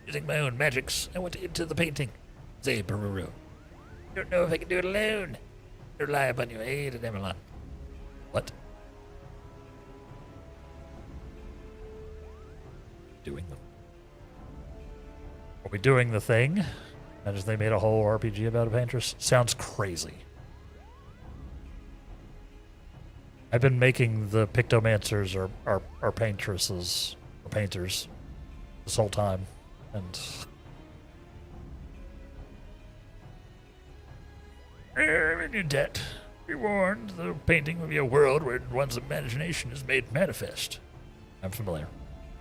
Using my own magics, I want to enter the painting. Say, Peruru. Don't know if I can do it alone. I rely upon your aid and Emelon. What? Doing them. Are we doing the thing? And as they made a whole RPG about a paintress? Sounds crazy. I've been making the pictomancers or paintresses or painters this whole time, and I'm in your debt. Be warned, the painting will be a world where one's imagination is made manifest. I'm familiar.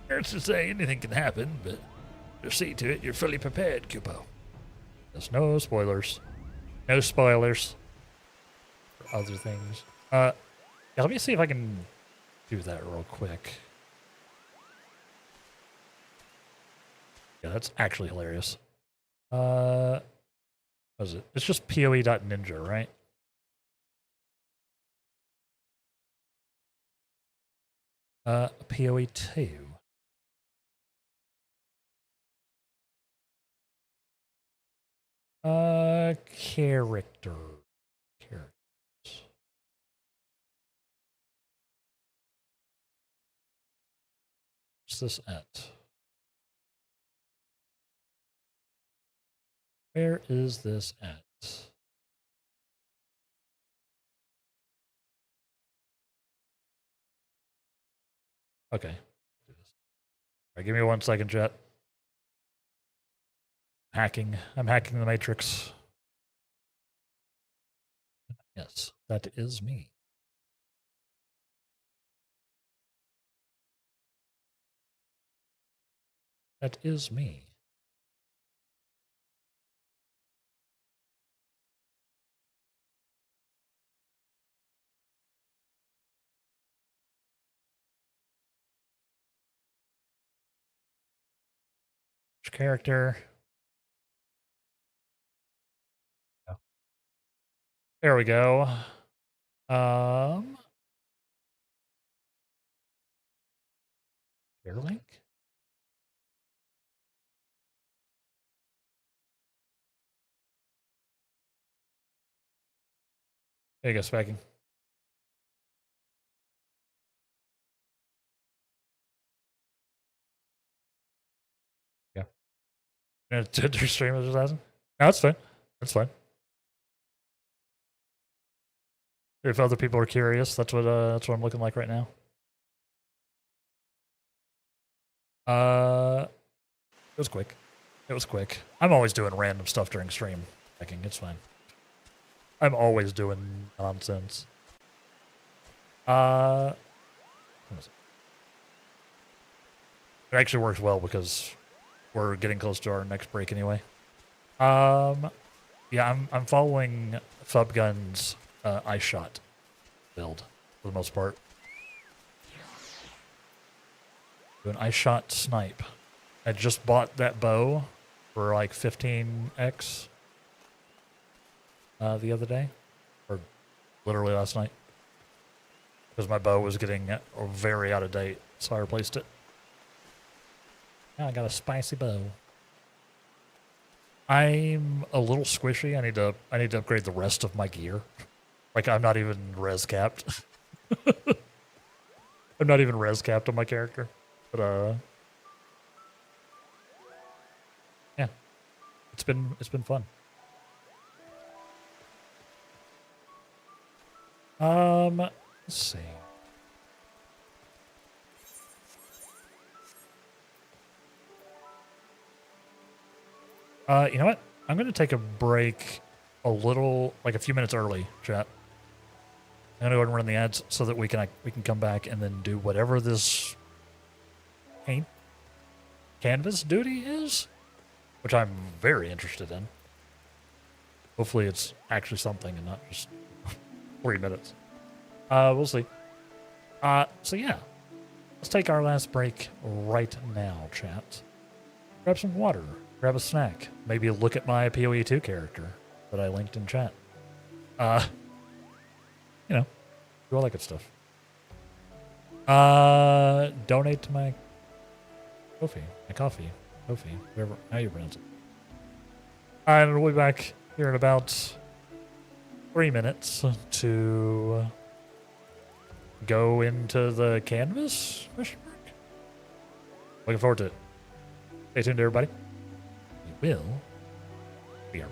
That's to say, anything can happen, but just see to it you're fully prepared, Kupo. There's no spoilers. No spoilers for other things. Yeah, let me see if I can do that real quick. Yeah, that's actually hilarious. What is it? It's just poe.ninja, right? PoE2. Characters. What's this at? Where is this at? Okay. Do this. All right, give me 1 second, chat. I'm hacking the Matrix. Yes, that is me. That is me. Which character? Oh. There we go. Share link? There you go, Spacking. Yeah. Did your stream was just asking? No, that's fine. That's fine. If other people are curious, that's what I'm looking like right now. It was quick. It was quick. I'm always doing random stuff during stream. Checking, it's fine. I'm always doing nonsense. What was it? It actually works well because we're getting close to our next break anyway. Yeah, I'm following Fubgun's ice shot build for the most part. Do an ice shot snipe. I just bought that bow for like 15x the other day, or literally last night, because my bow was getting very out of date, so I replaced it. Now I got a spicy bow. I'm a little squishy. I need to upgrade the rest of my gear. Like, I'm not even res capped. I'm not even res capped on my character. But yeah. It's been fun. Let's see. You know what? I'm going to take a break a little, like a few minutes early, chat. I'm going to go ahead and run the ads so that we can come back and then do whatever this paint canvas duty is, which I'm very interested in. Hopefully it's actually something and not just 3 minutes. We'll see. So yeah, let's take our last break right now, chat. Grab some water. Grab a snack. Maybe look at my PoE2 character that I linked in chat. You know, do all that good stuff. Donate to my coffee, whatever, how you pronounce it. Alright, we'll be back here in about 3 minutes to go into the canvas? Question mark? Looking forward to it. Stay tuned, everybody. We will be RB.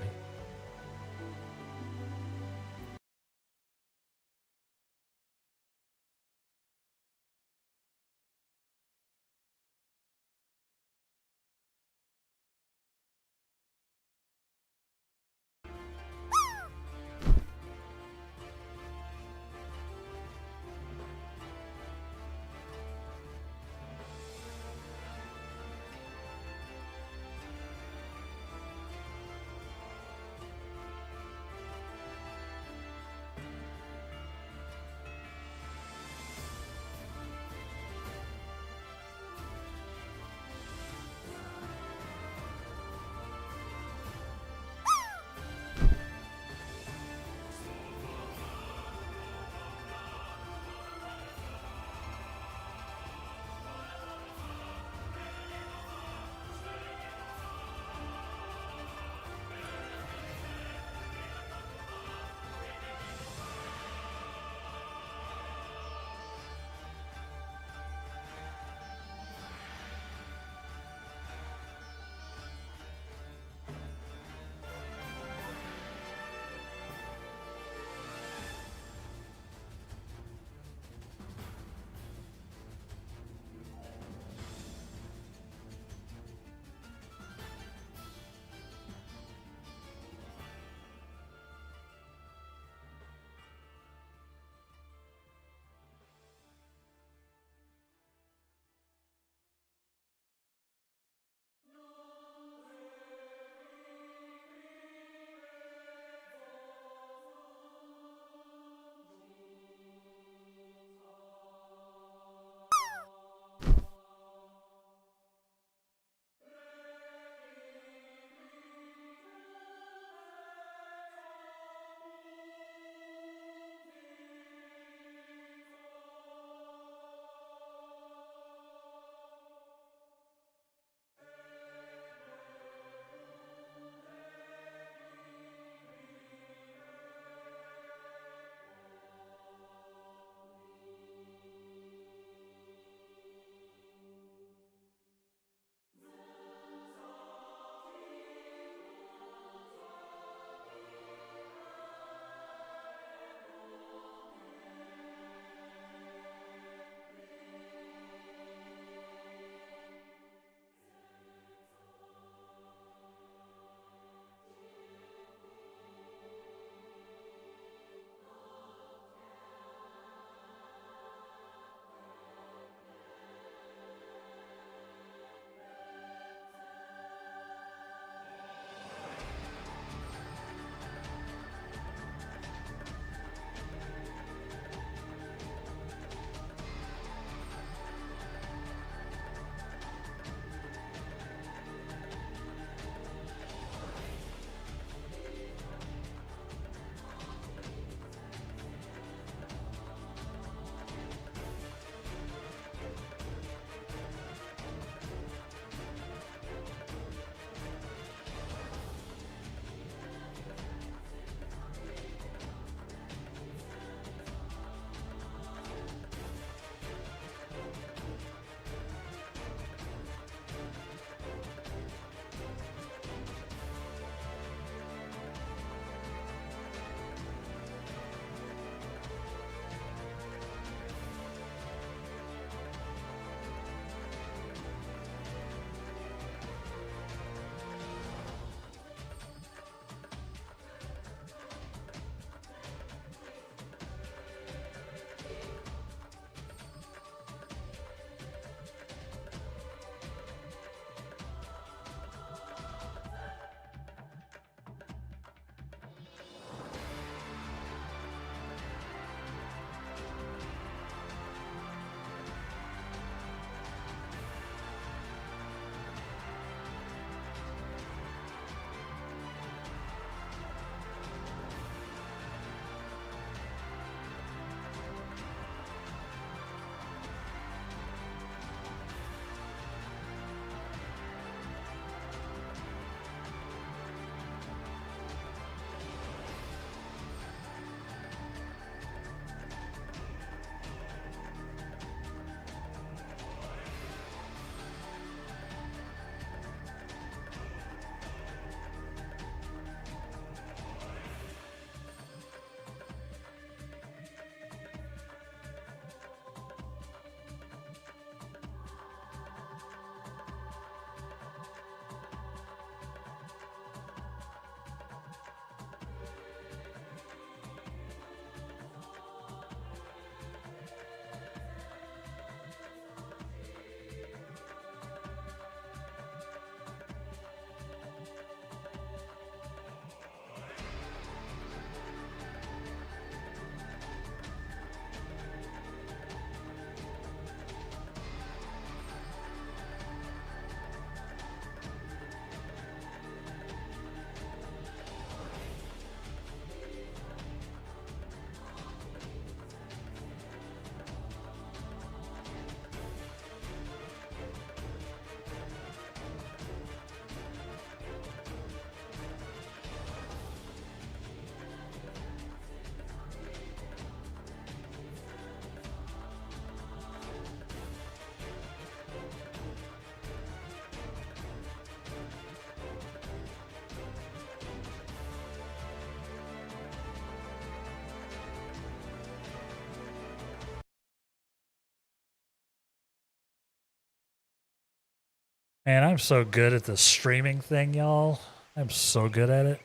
And I'm so good at the streaming thing, y'all. I'm so good at it.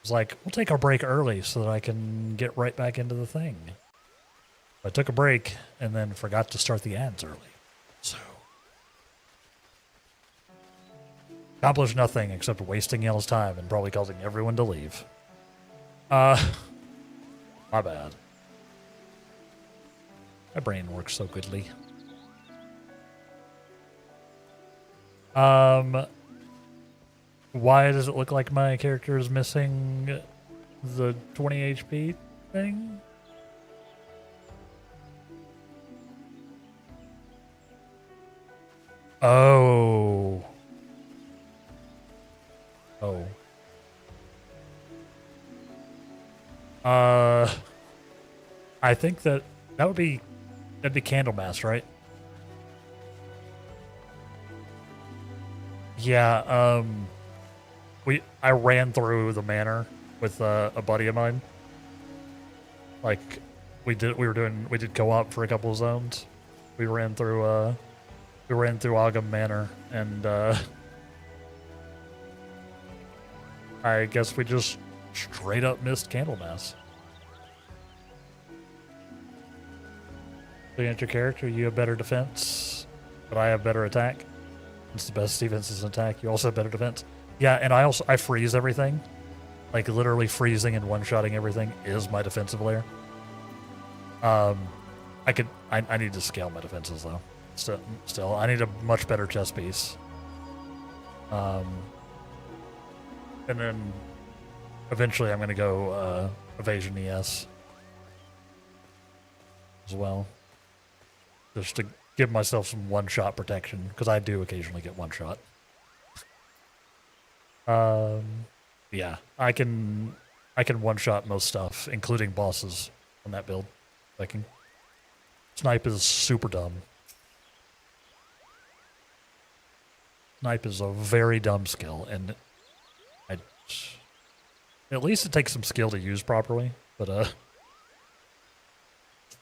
It's like, we'll take our break early so that I can get right back into the thing. I took a break and then forgot to start the ads early. So, accomplished nothing except wasting y'all's time and probably causing everyone to leave. My bad. My brain works so goodly. Why does it look like my character is missing the 20 HP thing? Oh. Oh. I think that'd be Candlemas, right? Yeah, I ran through the manor with a buddy of mine. Like we did co-op for a couple of zones. We ran through Ogam Manor and I guess we just straight up missed Candlemas. Looking at your character, you have better defense, but I have better attack. It's the best defense is attack. You also have better defense. Yeah, and I freeze everything. Like literally freezing and one-shotting everything is my defensive layer. I need to scale my defenses though. Still, I need a much better chest piece. And then eventually I'm gonna go evasion ES as well. Just to give myself some one-shot protection, because I do occasionally get one-shot. Yeah, I can one-shot most stuff, including bosses on that build. Snipe is super dumb. Snipe is a very dumb skill, and at least it takes some skill to use properly, but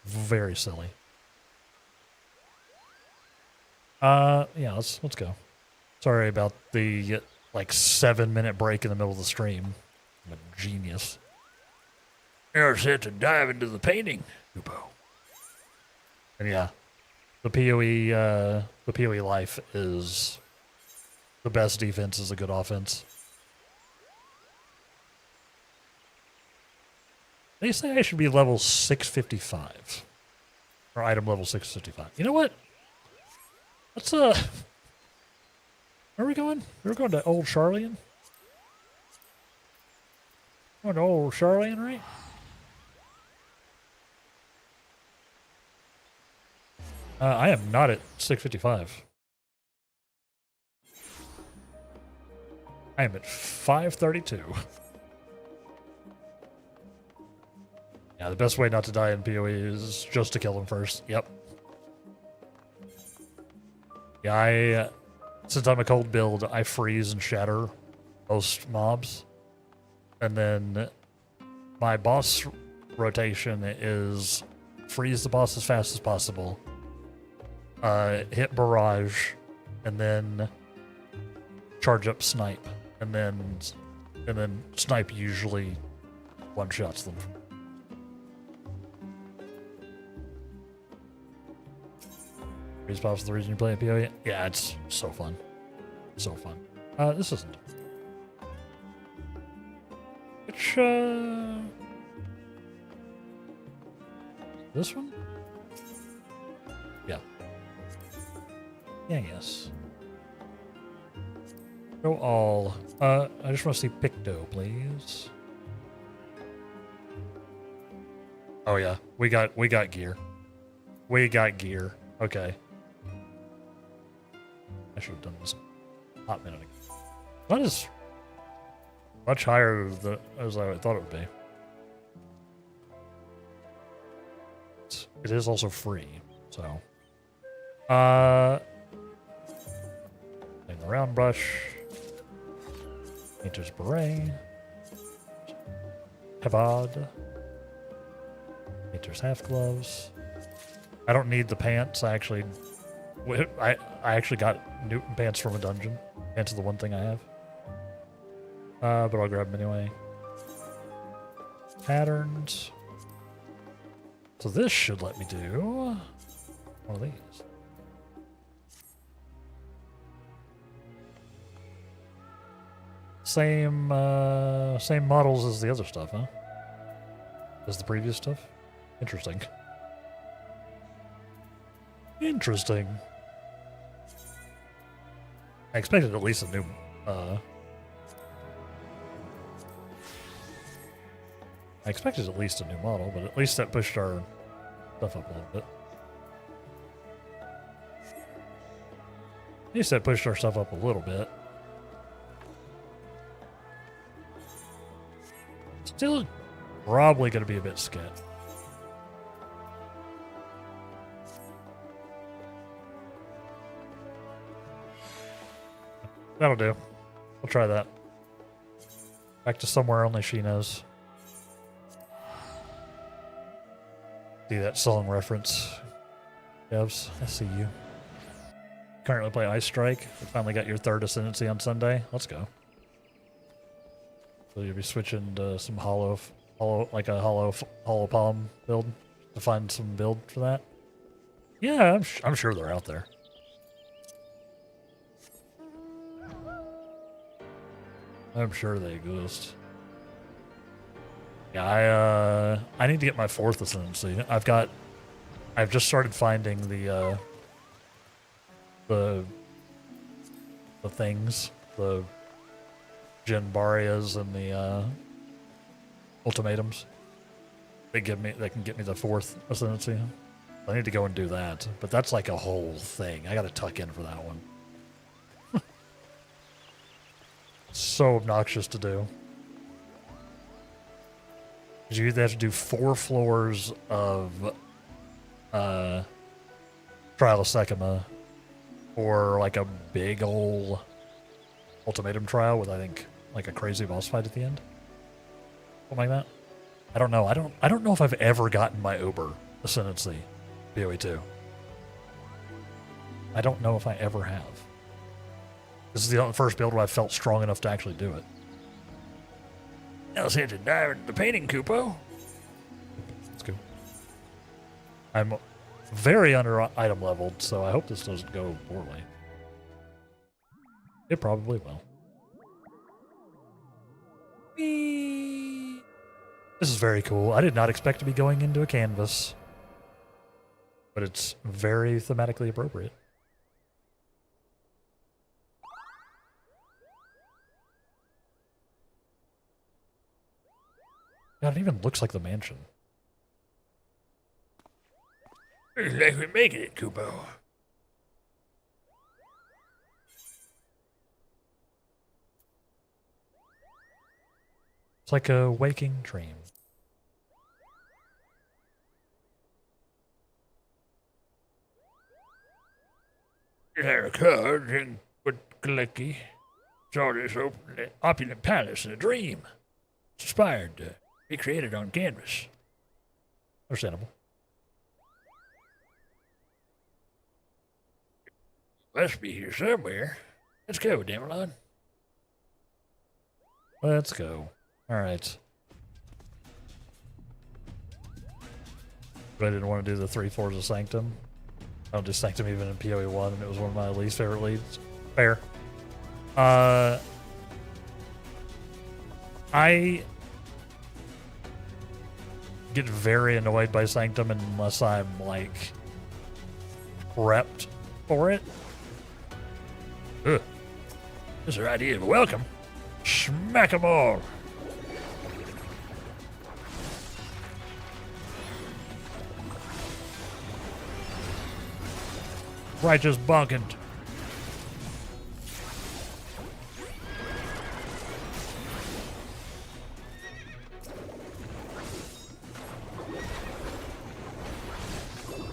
very silly. Yeah, let's go. Sorry about the like 7-minute break in the middle of the stream. I'm a genius. You're set to dive into the painting, Kupo. And yeah, the PoE life is the best defense is a good offense. They say I should be level 655. Or item level 655. You know what? Let's, where are we going? We're going to Old Charlian? Going to Old Charlian, right? I am not at 655. I am at 532. Yeah, the best way not to die in PoE is just to kill them first. Yep. Yeah, since I'm a cold build, I freeze and shatter most mobs. And then my boss rotation is freeze the boss as fast as possible, hit barrage, and then charge up snipe. And then snipe usually one-shots them. Freeze pops the reason you play PoE? Yeah, it's so fun. So fun. This isn't. Which, this one? Yeah. Yeah, yes. Go all. I just want to see Picto, please. Oh yeah, we got gear. We got gear. Okay. I should have done this a hot minute ago. That is much higher as I thought it would be. It is also free, so. In the round brush. Nature's Beret. Havad. Nature's half gloves. I don't need the pants. I actually I actually got new pants from a dungeon. Pants is the one thing I have. But I'll grab them anyway. Patterns. So this should let me do one of these. Same models as the other stuff, huh? As the previous stuff? Interesting. Interesting. I expected at least a new, I expected at least a new model, but at least that pushed our stuff up a little bit. At least that pushed our stuff up a little bit. Still probably going to be a bit sketch. That'll do. We'll try that. Back to somewhere only she knows. See that song reference. Devs, I see you. Currently play Ice Strike. You finally got your third Ascendancy on Sunday. Let's go. So you'll be switching to some hollow palm build to find some build for that. Yeah, I'm sure they're out there. I'm sure they exist. Yeah, I need to get my fourth Ascendancy. I've just started finding the things, the Genbarias and the ultimatums. They can get me the fourth Ascendancy. I need to go and do that, but that's like a whole thing. I got to tuck in for that one. So obnoxious to do. You either have to do 4 floors of Trial of Sekima, or like a big ol' ultimatum trial with, I think, like a crazy boss fight at the end. Something like that. I don't know. I don't know if I've ever gotten my Uber Ascendancy PoE 2. I don't know if I ever have. This is the first build where I felt strong enough to actually do it. Now let's hit to dive into the painting, Kupo. Let's go. I'm very under item leveled, so I hope this doesn't go poorly. It probably will. Whee! This is very cool. I did not expect to be going into a canvas, but it's very thematically appropriate. God, it even looks like the mansion. Looks like we're making it, Kupo. It's like a waking dream. There cards and put Galecki saw this opulent palace in a dream. It's inspired to be created on canvas. Understandable. Must be here somewhere. Let's go, Demelon. Let's go. Alright. But I didn't want to do the 3 floors of Sanctum. I don't do Sanctum even in PoE 1, and it was one of my least favorite leads. Fair. I get very annoyed by Sanctum unless I'm, like, prepped for it. Ugh. This is our idea of a welcome. Smack 'em all. Righteous bonking.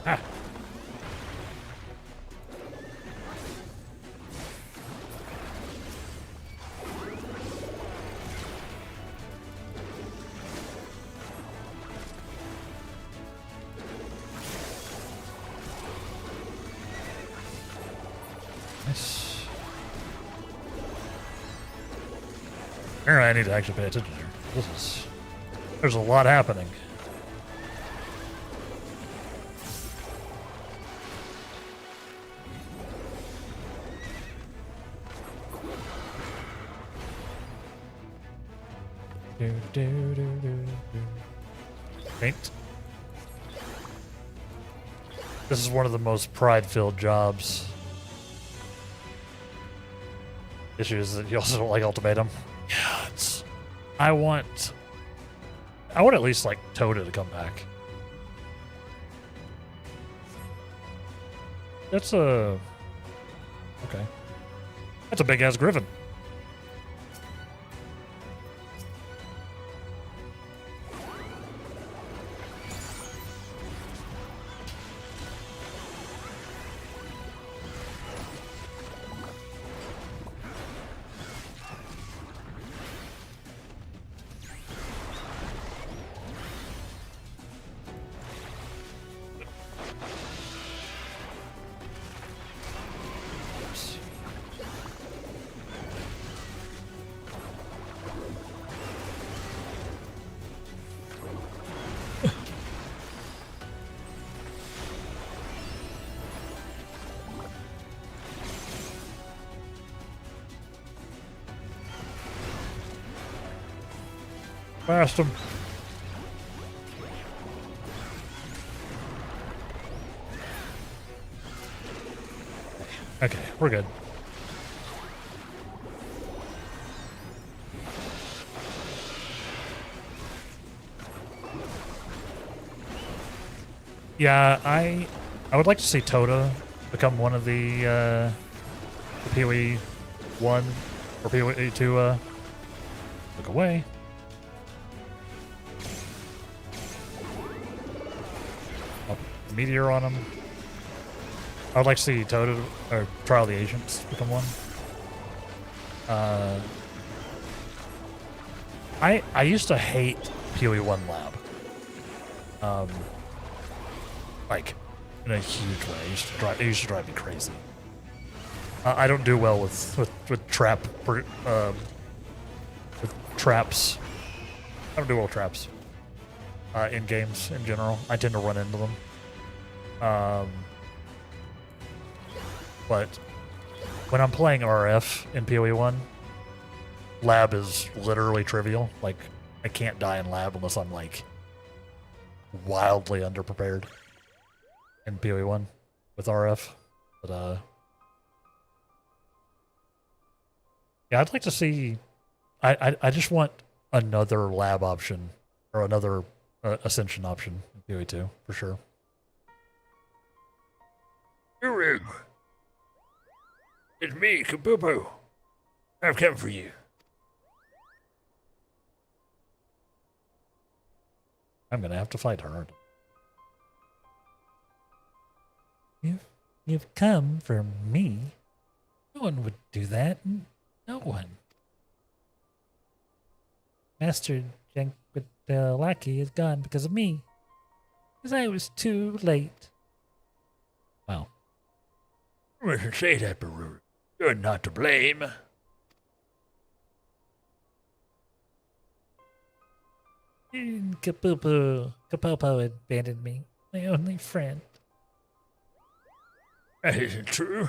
Ah. Apparently I need to actually pay attention here. There's a lot happening. Paint. This is one of the most pride-filled jobs. Issue is that you also don't like ultimatum. Yeah, I want at least like Toda to come back. That's a okay. That's a big ass griffin. Blast him. Okay, we're good. Yeah, I would like to see Toda become one of the PoE 1 or PoE 2 look away. Meteor on him. I would like to see Toda or Trial of the Agents become one. I used to hate PoE 1 Lab. Like in a huge way. It used to drive me crazy. I don't do well with traps. I don't do well with traps in games in general. I tend to run into them. But when I'm playing RF in PoE 1, lab is literally trivial. Like, I can't die in lab unless I'm like wildly underprepared in PoE 1 with RF. But yeah, I'd like to see. I just want another lab option or another ascension option in PoE 2 for sure. Guru, it's me, Kabubu. I've come for you. I'm gonna have to fight hard. You've come for me? No one would do that. No one. Master Jankwalaki is gone because of me. Because I was too late. Wow. I mustn't say that, Baru. You're not to blame. Kapopo abandoned me, my only friend. That isn't true.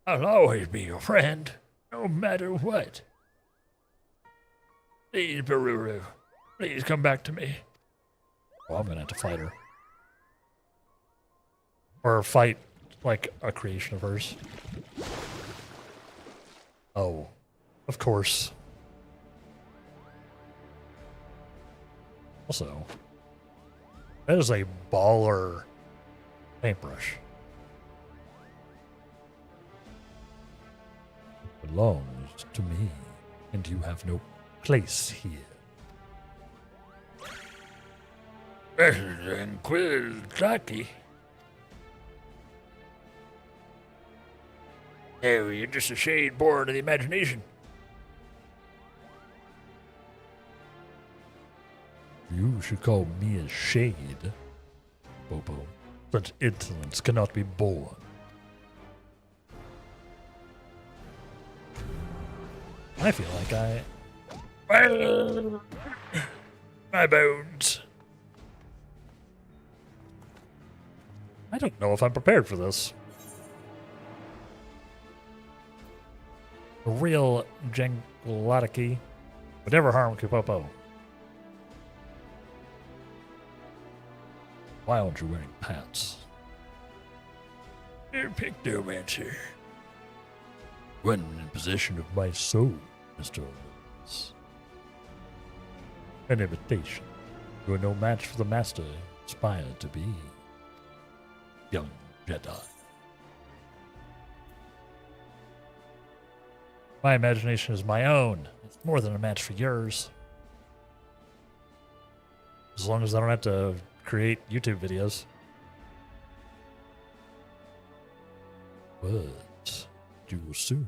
I'll always be your friend, no matter what. Please, Baruru, please come back to me. Well, I'm gonna have to fight her. Or fight, like, a creation of hers. Oh, of course. Also, that is a baller paintbrush. It belongs to me, and you have no place here. President Quiltaki. Oh, you're just a shade born of the imagination. You should call me a shade, Bobo. Such insolence cannot be borne. I feel like My bones. I don't know if I'm prepared for this. A real Jenglatiki would never harm Kupopo. Why aren't you wearing pants? You're Pictomancer. When in possession of my soul, Mr. Owens. An invitation. You are no match for the master you aspire to be. Young Jedi. My imagination is my own. It's more than a match for yours. As long as I don't have to create YouTube videos. But you will soon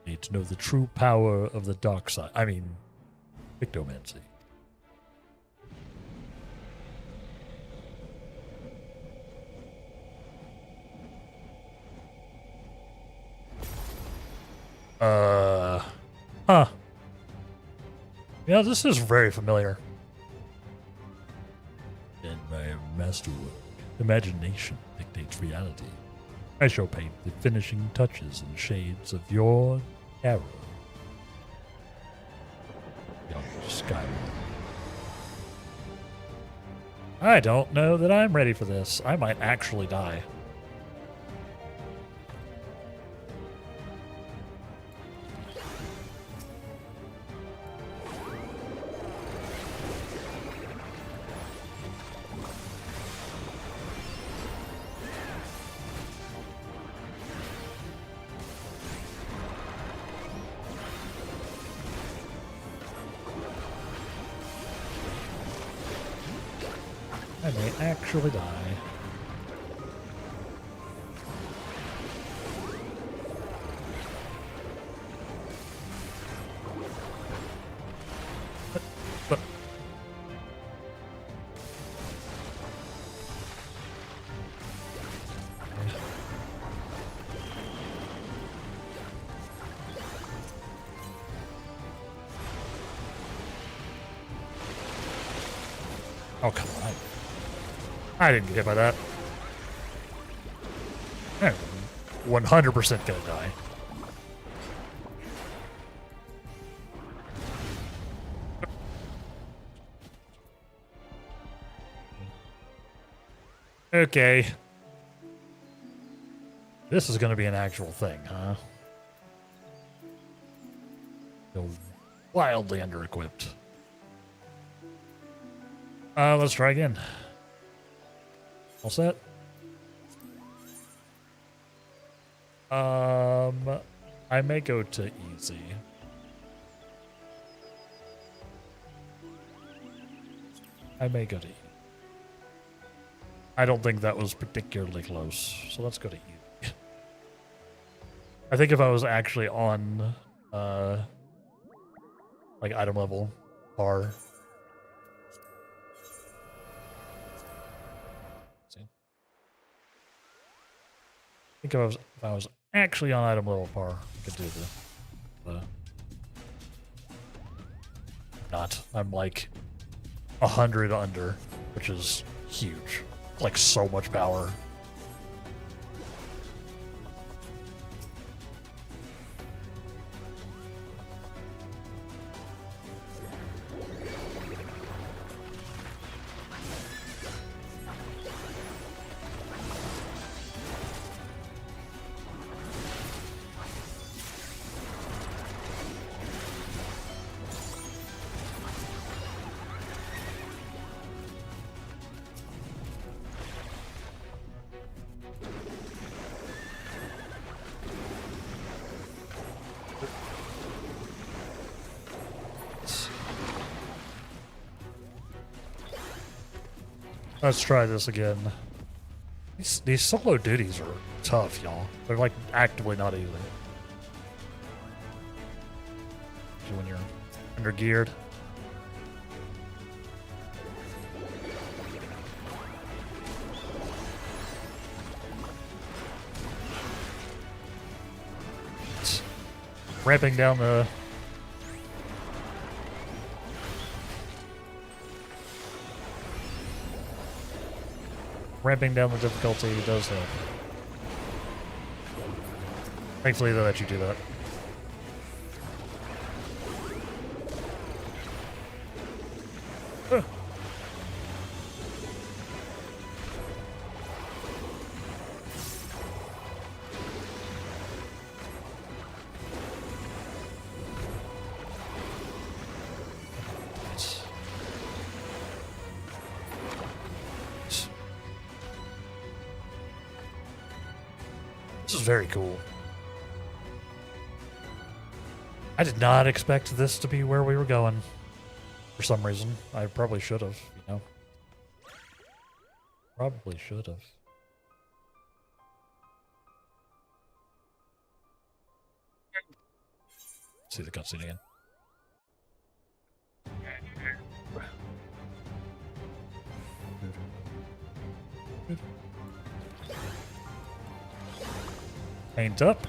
need to know the true power of the dark side. I mean, Pictomancy. Huh. Yeah, this is very familiar. In my masterwork, imagination dictates reality. I shall paint the finishing touches and shades of your arrow. Young Skywalker. I don't know that I'm ready for this. I might actually die. I may actually die. But oh, come on. I didn't get hit by that. I'm 100% gonna die. Okay. This is gonna be an actual thing, huh? Feel wildly under-equipped. Let's try again. All set? I may go to easy. I may go to easy. I don't think that was particularly close, so let's go to easy. I think if I was actually on, like item level par. I think if I was actually on item level par, I could do the not. I'm like 100 under, which is huge. Like so much power. Let's try this again. These solo duties are tough, y'all. They're like actively not easy. Especially when you're under geared. Ramping down the ramping down the difficulty does help. Thankfully, they let you do that. This is very cool. I did not expect this to be where we were going. For some reason. I probably should have, you know. Probably should have. See the cutscene again. Paint up.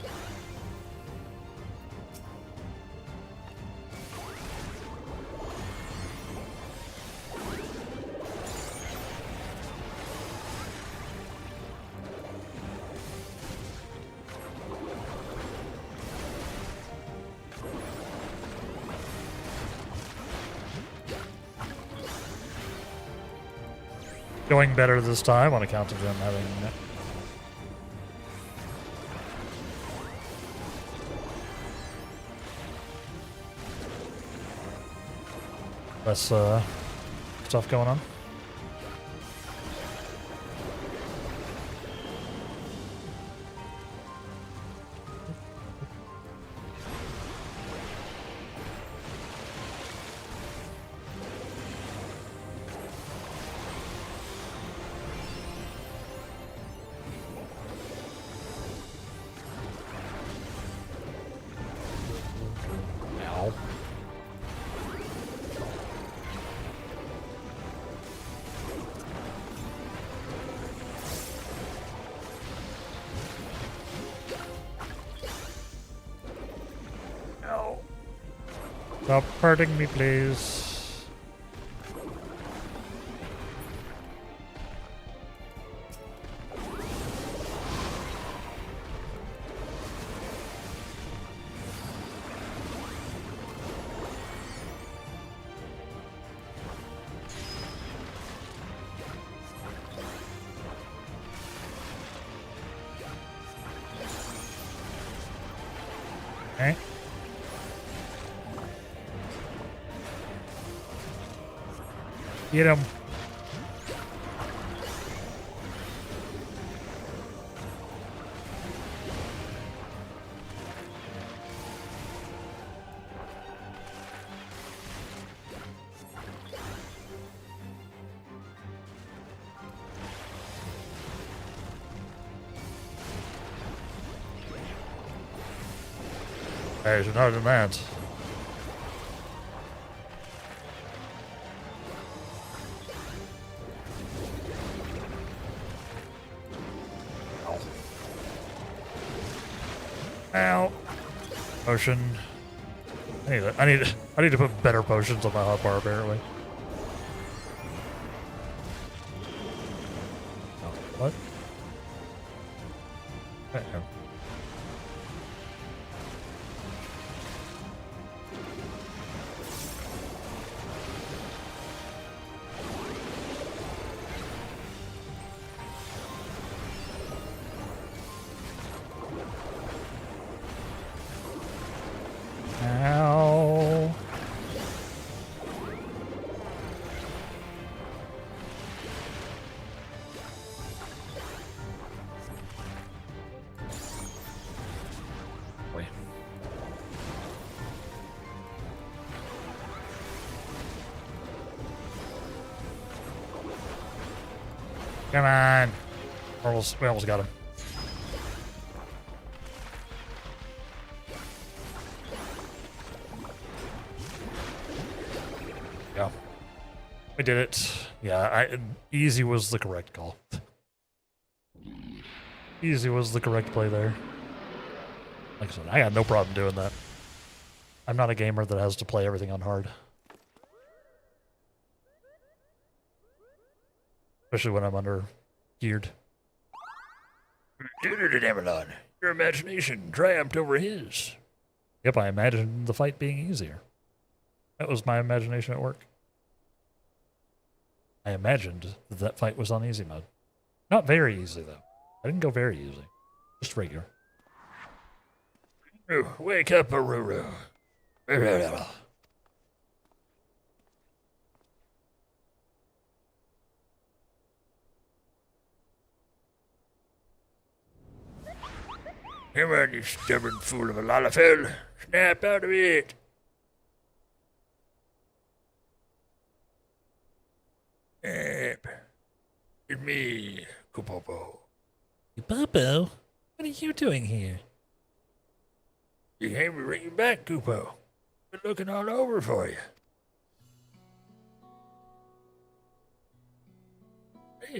Going better this time on account of them having less stuff going on. Ow. Ow. Stop hurting me, please. Okay. Get him. There's another man. Ow. Potion. I need to put better potions on my hotbar apparently. Oh, what? Uh-oh. Ow. Wait. Come on. We almost got him. Yeah. We did it. Yeah, easy was the correct call. Easy was the correct play there. Like I said, I got no problem doing that. I'm not a gamer that has to play everything on hard. Especially when I'm under geared. Did it, Emerlon? Your imagination triumphed over his. Yep, I imagined the fight being easier. That was my imagination at work. I imagined that fight was on easy mode. Not very easy, though. I didn't go very easy. Just regular. Wake up, Aruru. Come on, you stubborn fool of a Lalafell. Snap out of it. It's me, Kupopo. Popo, what are you doing here? You came to bring you back, Kupo. Been looking all over for you.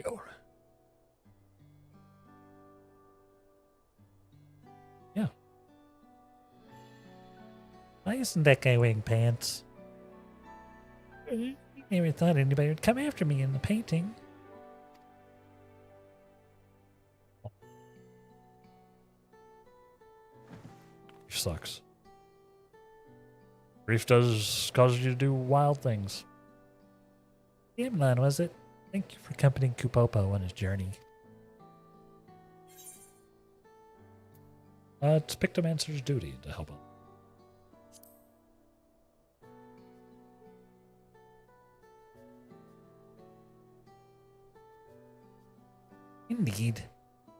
Hell. Yeah. Why isn't that guy wearing pants? I never thought anybody would come after me in the painting. Grief sucks. Grief does cause you to do wild things. Gamlan, was it? Thank you for accompanying Kupopo on his journey. It's Pictomancer's duty to help him. Indeed.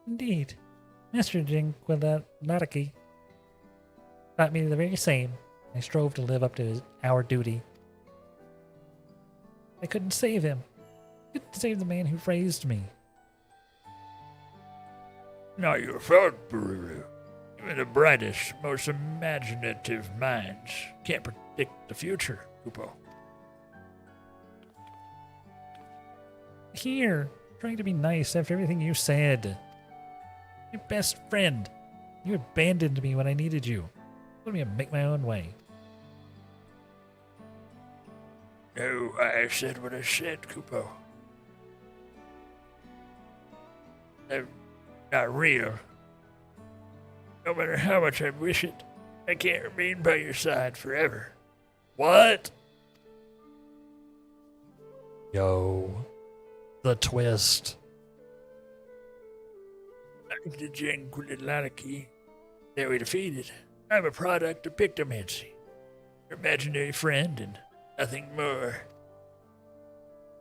Indeed. Master Jinquillariki taught me the very same. I strove to live up to our duty. I couldn't save him. I couldn't save the man who raised me. Not your fault, Bururu. Even the brightest, most imaginative minds can't predict the future, Kupo. Here, trying to be nice after everything you said. Your best friend. You abandoned me when I needed you. Told me to make my own way. No, I said what I said, Kupo. I'm not real. No matter how much I wish it, I can't remain by your side forever. What? Yo. The twist. I'm the Jinquillariki that we defeated. I'm a product of Pictomancy. Your imaginary friend and nothing more.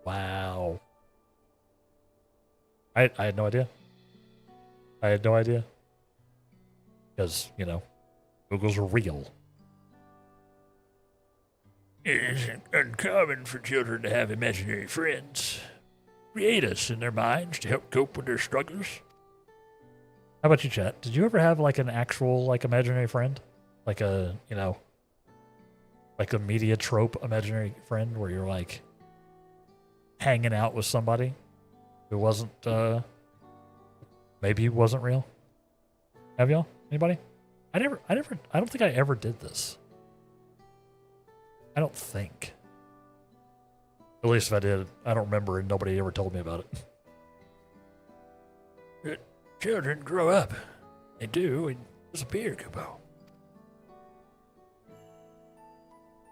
Wow. I had no idea. I had no idea. Because, you know, Googles are real. It isn't uncommon for children to have imaginary friends. Create us in their minds to help cope with their struggles. How about you, chat? Did you ever have, like, an actual, like, imaginary friend? Like a, you know, like a media trope imaginary friend where you're, like, hanging out with somebody who wasn't, maybe wasn't real? Have y'all? Anybody? I don't think I ever did this. I don't think. At least if I did, I don't remember and nobody ever told me about it. But children grow up. They do and disappear, Kupo.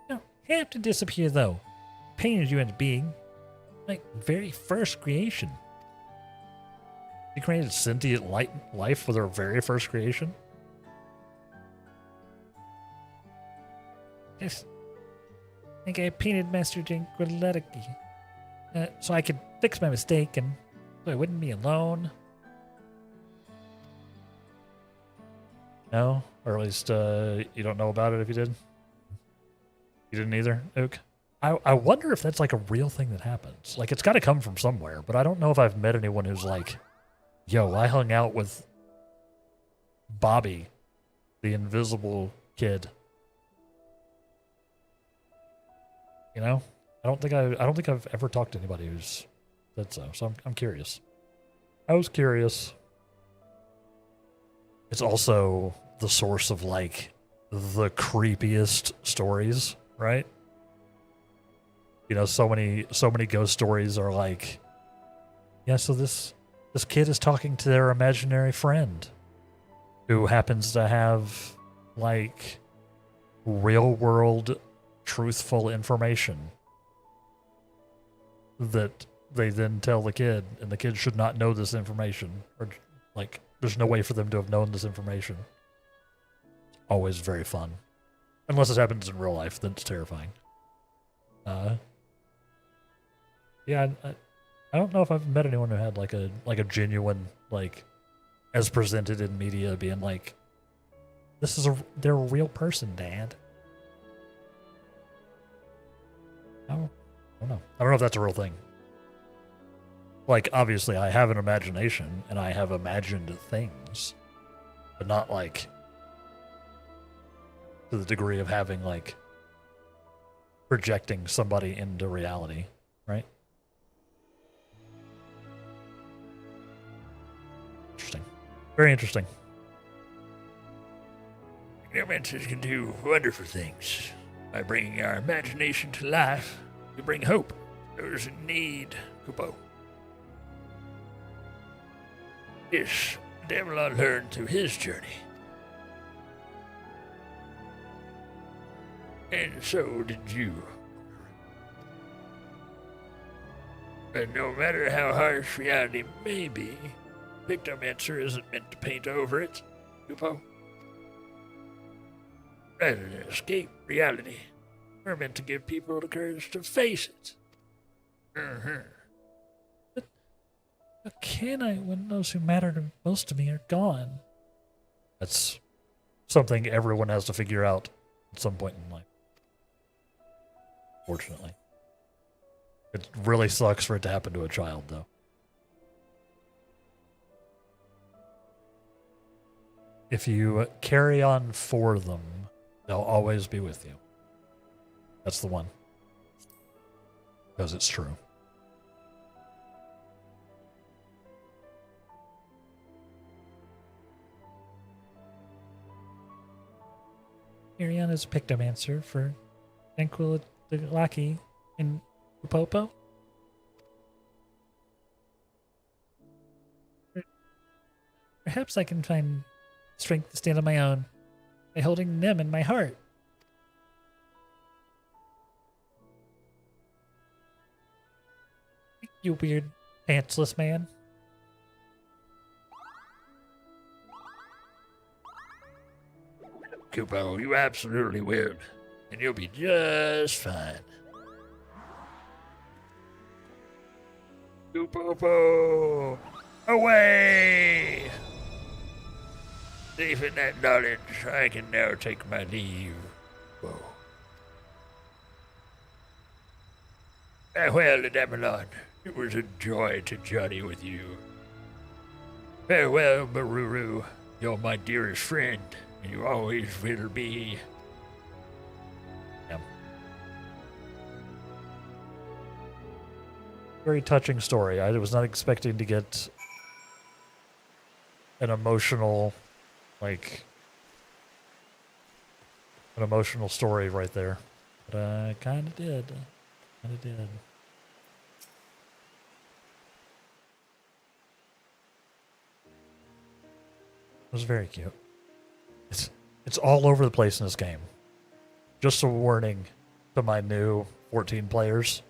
You don't have to disappear, though. Painted you into being. My very first creation. You created sentient life with our very first creation? Yes. I think I painted Master Jinquillariki so I could fix my mistake and so I wouldn't be alone. No? Or at least you don't know about it if you did? You didn't either, Ook? I wonder if that's like a real thing that happens. Like, it's got to come from somewhere, but I don't know if I've met anyone who's like, yo, I hung out with Bobby, the invisible kid. You know? I don't think I've ever talked to anybody who's said so. So I'm curious. I was curious. It's also the source of like the creepiest stories, right? You know, so many ghost stories are like, yeah, so this This kid is talking to their imaginary friend who happens to have, like, real world truthful information that they then tell the kid, and the kid should not know this information. Or, like, there's no way for them to have known this information. It's always very fun. Unless it happens in real life, then it's terrifying. Yeah, I don't know if I've met anyone who had like a genuine, like, as presented in media, being like, they're a real person, Dad. I don't know. I don't know if that's a real thing. Like, obviously, I have an imagination and I have imagined things, but not like to the degree of having, like, projecting somebody into reality, right? Interesting. Very interesting. Necromancers can do wonderful things. By bringing our imagination to life, we bring hope to those in need, Kupo. This Devilon learned through his journey. And so did you. But no matter how harsh reality may be, Pictomancer isn't meant to paint over it, Kupo. Rather than escape reality, we're meant to give people the courage to face it. How can I when those who matter most to me are gone? That's something everyone has to figure out at some point in life. Fortunately. It really sucks for it to happen to a child, though. If you carry on for them, they'll always be with you. That's the one. Because it's true. Ariana's Pictomancer for Tranquility and Popo. Perhaps I can find strength to stand on my own by holding them in my heart. You weird, pantsless man. Kupo, you absolutely will. And you'll be just fine. Kupopo! Away! Safe in that knowledge, I can now take my leave. Whoa. Farewell, Devilon. It was a joy to journey with you. Farewell, Maruru. You're my dearest friend, and you always will be. Yeah. Very touching story. I was not expecting to get an emotional, like, an emotional story right there. But I kind of did. Kind of did. It was very cute. It's all over the place in this game. Just a warning to my new 14 players.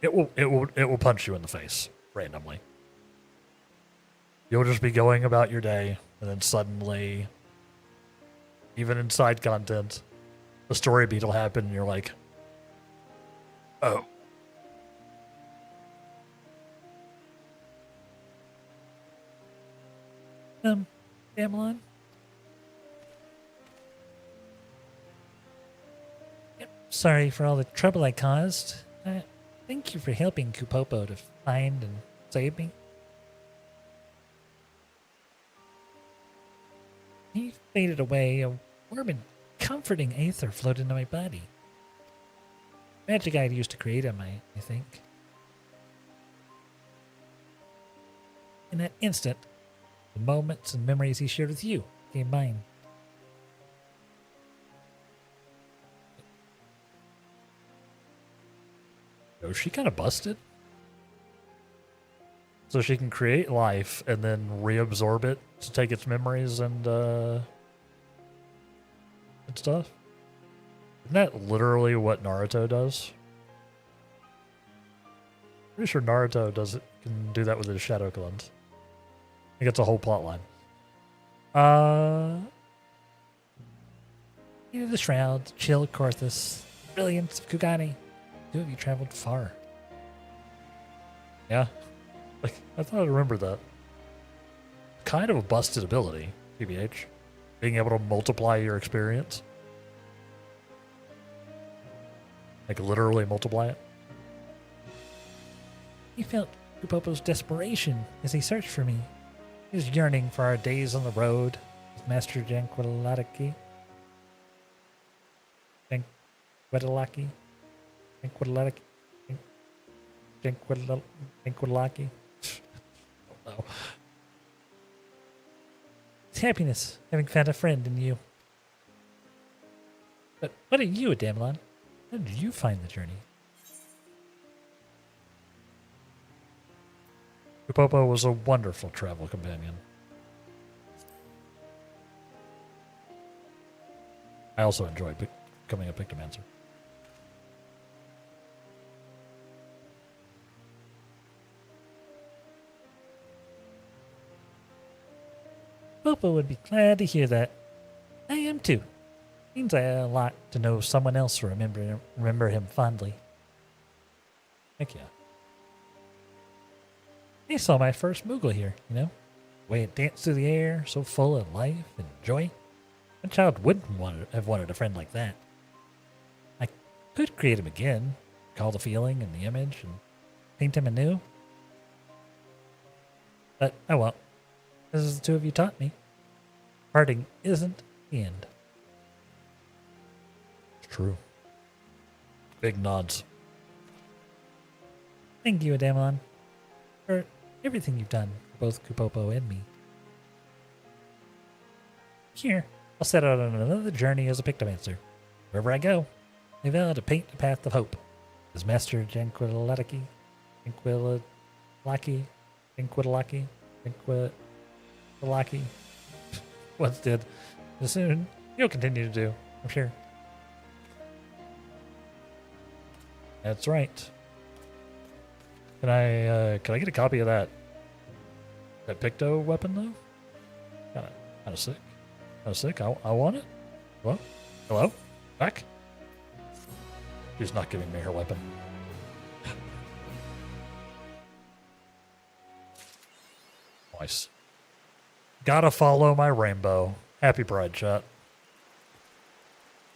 It will punch you in the face randomly. You'll just be going about your day, and then suddenly, even in side content, the story beat will happen, and you're like, oh. Gamelon? Yep, sorry for all the trouble I caused. Thank you for helping Kupopo to find and save me. He faded away. A warm and comforting aether flowed into my body. Magic I used to create him, I think. In that instant, the moments and memories he shared with you became mine. Oh, she kind of busted. so she can create life and then reabsorb it to take its memories and stuff. Isn't that literally what Naruto does? Pretty sure Naruto can do that with his shadow clones. I think it's a whole plot line. You the Shroud, Chill Corthus, Brilliance of Kugani. Two of you traveled far. Yeah. Like, I thought I remembered that. Kind of a busted ability, TBH. Being able to multiply your experience. Like, literally multiply it. He felt Kupopo's desperation as he searched for me. He was yearning for our days on the road with Master Janquilaki. Janquilaki? Janquilaki? Janquilaki? I don't know. It's happiness, having found a friend in you. But what are you, Adamlon? How did you find the journey? Kupopo was a wonderful travel companion. I also enjoyed becoming a Pictomancer. Popo would be glad to hear that. I am too. Means a lot to know someone else remember him fondly. Heck yeah. I saw my first Moogle here, you know? The way it danced through the air, so full of life and joy. A child wouldn't have wanted a friend like that. I could create him again, call the feeling and the image, and paint him anew. But I won't. As the two of you taught me, parting isn't the end. It's true. Big nods. Thank you, Adamlon, for everything you've done for both Kupopo and me. Here, I'll set out on another journey as a Pictomancer. Wherever I go, I vow to paint the path of hope. As Master Janquilaki, once did. And soon, you'll continue to do, I'm sure. That's right. Can I get a copy of that Picto weapon though? Kind of sick. Kind of sick. I want it. Well, hello, back. She's not giving me her weapon. Nice. Gotta follow my rainbow. Happy Pride, chat.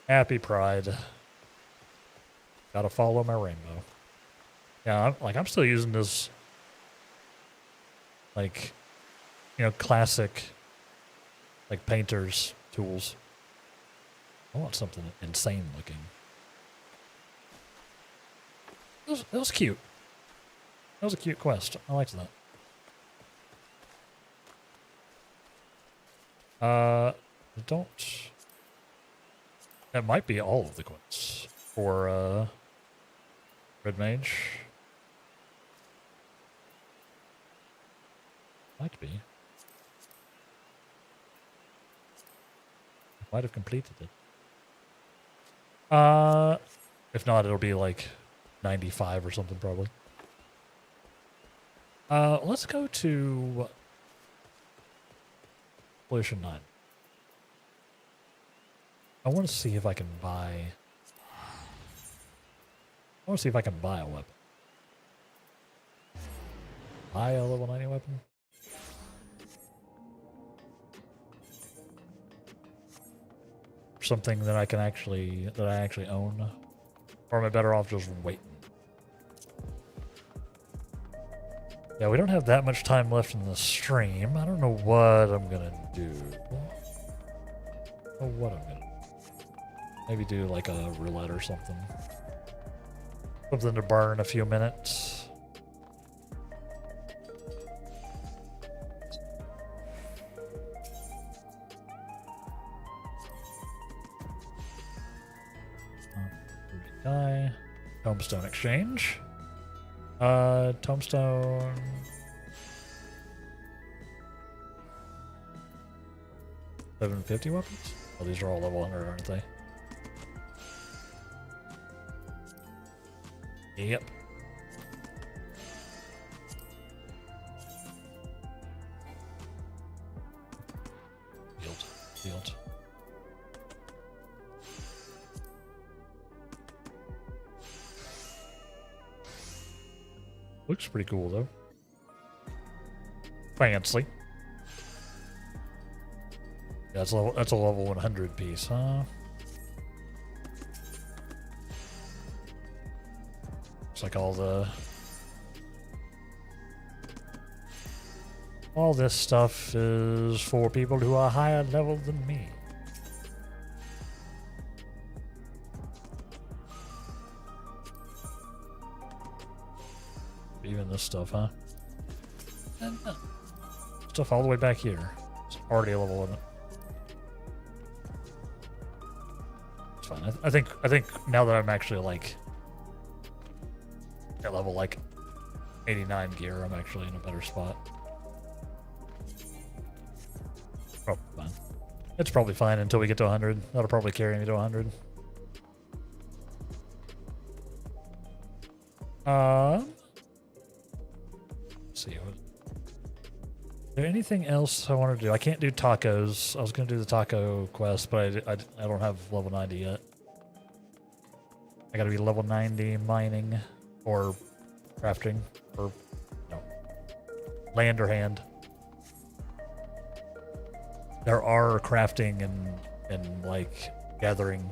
Happy Pride. Gotta follow my rainbow. Yeah, I'm still using this, like, you know, classic, like, painter's tools. I want something insane looking. That was cute. That was a cute quest. I liked that. Don't... That might be all of the quests for, Red Mage. Might be. I might have completed it. If not, it'll be like 95 or something probably. Let's go to Pollution 9. I want to see if I can buy... I want to see if I can buy a weapon. Buy a level 90 weapon? Something that I actually own? Or am I better off just waiting? Yeah, we don't have that much time left in the stream. I don't know what I'm gonna do. Oh, what I'm gonna do. Maybe do like a roulette or something. Something to burn a few minutes. Die. Tombstone exchange. Tombstone. 750 weapons? Oh, these are all level 100, aren't they? Yep. Field. Looks pretty cool though. Fancy. Yeah, that's a level 100 piece, huh? Looks like all this stuff is for people who are higher level than me. Even this stuff, huh? Stuff all the way back here. It's already a level 1. It's fine. I think now that I'm actually like at level like 89 gear, I'm actually in a better spot. Oh, fine. It's probably fine until we get to 100. That'll probably carry me to 100. Let's see. Is there anything else I want to do? I can't do tacos. I was going to do the taco quest, but I don't have level 90 yet. I got to be level 90 mining or crafting or no, land or hand. There are crafting and like gathering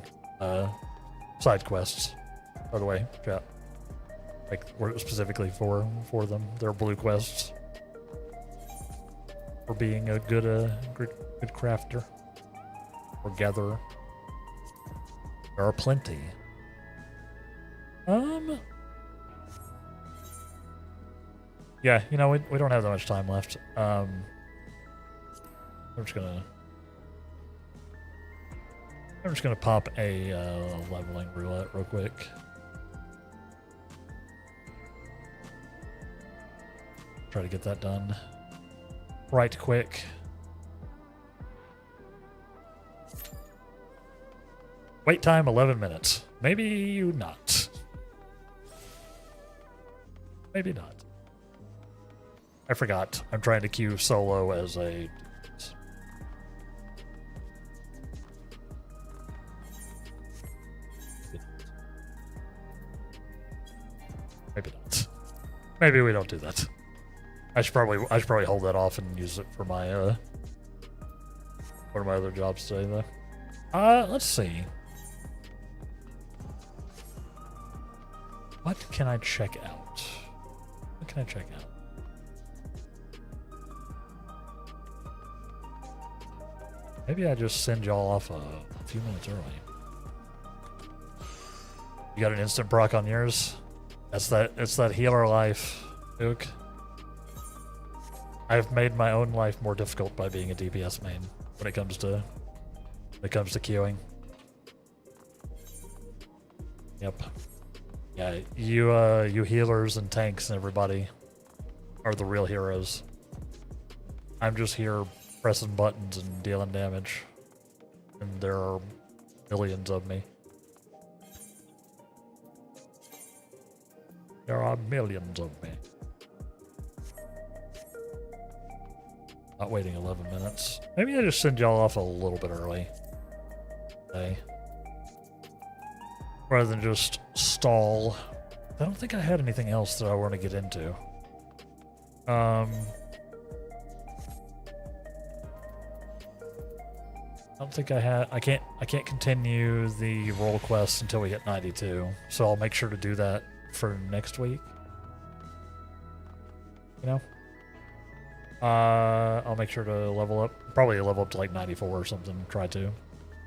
side quests, by the way, chat. Like specifically for them. They're blue quests. For being a good crafter or gatherer. There are plenty. Yeah, you know, we don't have that much time left. I'm just gonna pop a leveling roulette real quick. Try to get that done right quick. Wait time 11 minutes. Maybe not. Maybe not. I forgot. I'm trying to queue solo as a... Maybe not. Maybe we don't do that. I should probably hold that off and use it for my one of my other jobs today though. Let's see. What can I check out? What can I check out? Maybe I just send y'all off a few minutes early. You got an instant proc on yours? It's that healer life, Duke. I've made my own life more difficult by being a DPS main when it comes to queuing. Yep. Yeah, you healers and tanks and everybody are the real heroes. I'm just here pressing buttons and dealing damage. And there are millions of me. There are millions of me. Not waiting 11 minutes. Maybe I just send y'all off a little bit early. Okay. Rather than just stall. I don't think I had anything else that I want to get into. I don't think I had. I can't continue the role quest until we hit 92. So I'll make sure to do that for next week. You know? I'll make sure to level up. Probably level up to like 94 or something. Try to.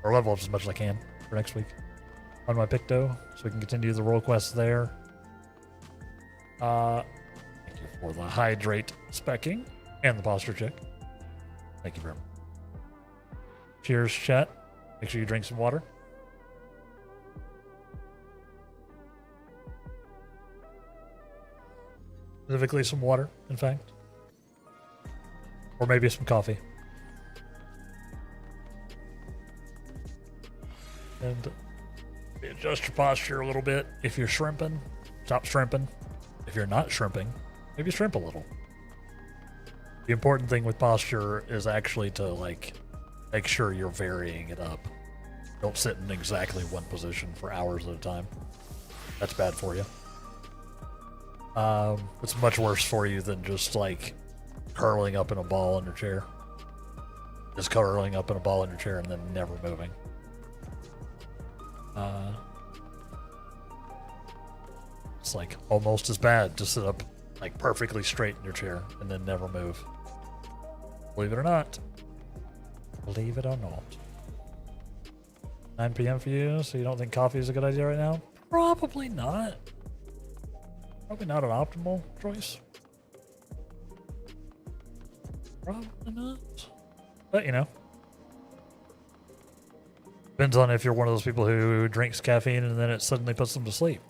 Or level up as much as I can for next week. On my Picto. So we can continue the role quest there. Thank you for the hydrate specking. And the posture check. Thank you very much. Cheers, chat. Make sure you drink some water. Specifically some water, in fact. Or maybe some coffee. And adjust your posture a little bit. If you're shrimping, stop shrimping. If you're not shrimping, maybe shrimp a little. The important thing with posture is actually to like make sure you're varying it up. Don't sit in exactly one position for hours at a time. That's bad for you. It's much worse for you than just like curling up in a ball in your chair. Just curling up in a ball in your chair and then never moving. It's like almost as bad to sit up like perfectly straight in your chair and then never move. Believe it or not. Believe it or not. 9 p.m. for you, so you don't think coffee is a good idea right now? Probably not. Probably not an optimal choice. Probably not. But, you know. Depends on if you're one of those people who drinks caffeine and then it suddenly puts them to sleep.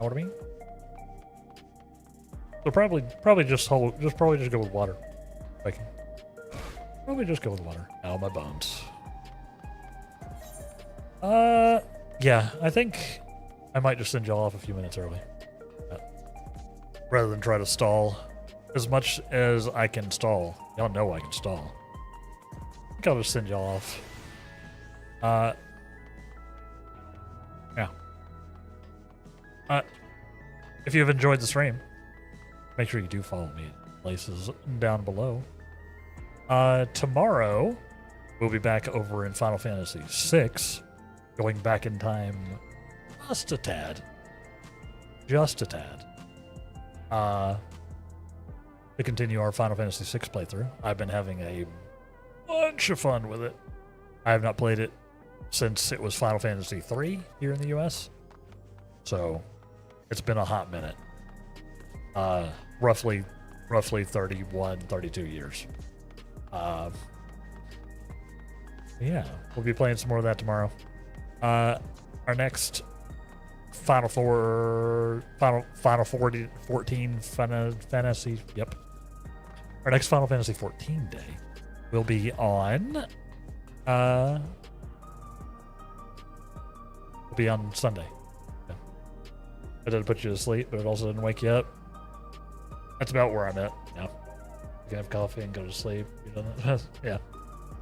Know what I mean? So probably just go with water. Probably just go with water. Ow, my bones. Yeah, I think I might just send y'all off a few minutes early. Rather than try to stall. As much as I can stall. Y'all know I can stall. I think I'll just send y'all off. Yeah. If you've enjoyed the stream, make sure you do follow me at places down below. Tomorrow, we'll be back over in Final Fantasy VI, going back in time just a tad. Just a tad. To continue our Final Fantasy VI playthrough. I've been having a bunch of fun with it. I have not played it since it was Final Fantasy III here in the US. So, it's been a hot minute. Roughly 31, 32 years. Yeah, we'll be playing some more of that tomorrow. Our next Final 14 Fantasy, yep. Our next Final Fantasy 14 day will be on, will be on Sunday. Yeah. It didn't put you to sleep, but it also didn't wake you up. That's about where I'm at. Yeah. You can have coffee and go to sleep. You know, yeah.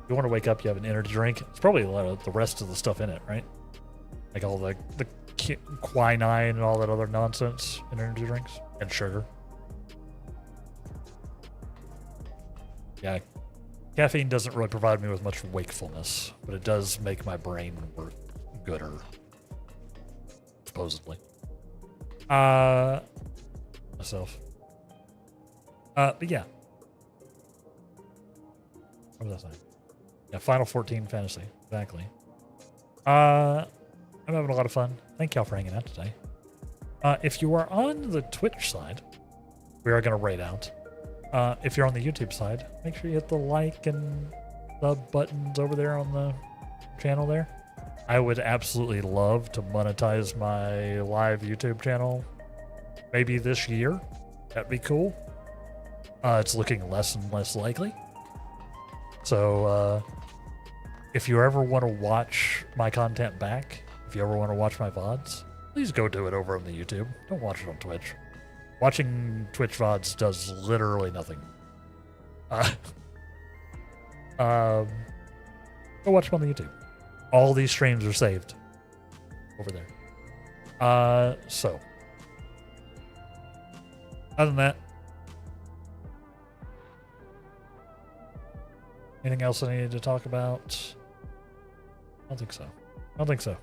You want to wake up, you have an energy drink. It's probably a lot of the rest of the stuff in it, right? Like all the quinine and all that other nonsense in energy drinks and sugar. Yeah, caffeine doesn't really provide me with much wakefulness, but it does make my brain work gooder, supposedly. Myself. But yeah. What was I saying? Yeah, Final 14 Fantasy, exactly. I'm having a lot of fun. Thank y'all for hanging out today. If you are on the Twitch side, we are going to raid out. If you're on the YouTube side, make sure you hit the like and sub buttons over there on the channel there. I would absolutely love to monetize my live YouTube channel maybe this year. That'd be cool. It's looking less and less likely. So, if you ever want to watch my content back, if you ever want to watch my VODs, please go do it over on the YouTube. Don't watch it on Twitch. Watching Twitch VODs does literally nothing. Go watch them on the YouTube. All these streams are saved over there. So, other than that, anything else I needed to talk about? I don't think so. I don't think so.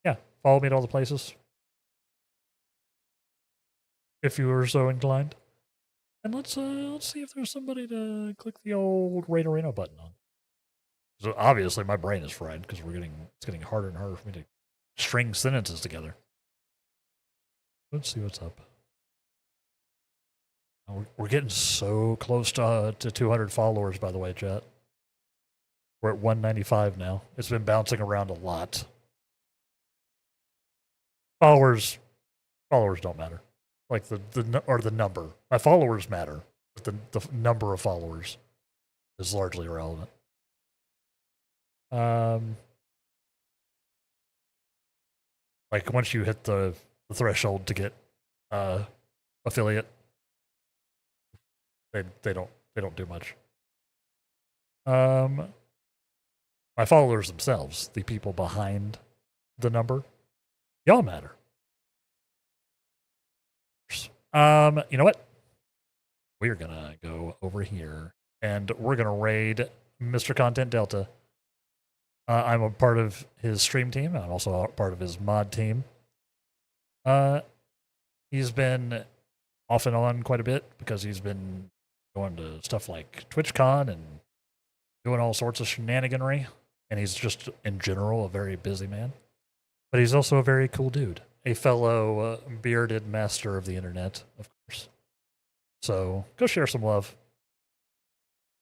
Yeah, follow me at all the places if you were so inclined. And let's see if there's somebody to click the old Raid Arena button on. So obviously my brain is fried because it's getting harder and harder for me to string sentences together. Let's see what's up. We're getting so close to 200 followers, by the way, chat. We're at 195 now. It's been bouncing around a lot. Followers don't matter. Like the number. My followers matter. The number of followers is largely irrelevant. Like once you hit the threshold to get affiliate, they don't do much. My followers themselves, the people behind the number, y'all matter. You know what? We're gonna go over here and we're gonna raid Mr. Content Delta. I'm a part of his stream team. I'm also a part of his mod team. He's been off and on quite a bit because he's been going to stuff like TwitchCon and doing all sorts of shenaniganry. And he's just, in general, a very busy man. But he's also a very cool dude. A fellow bearded master of the internet, of course. So, go share some love.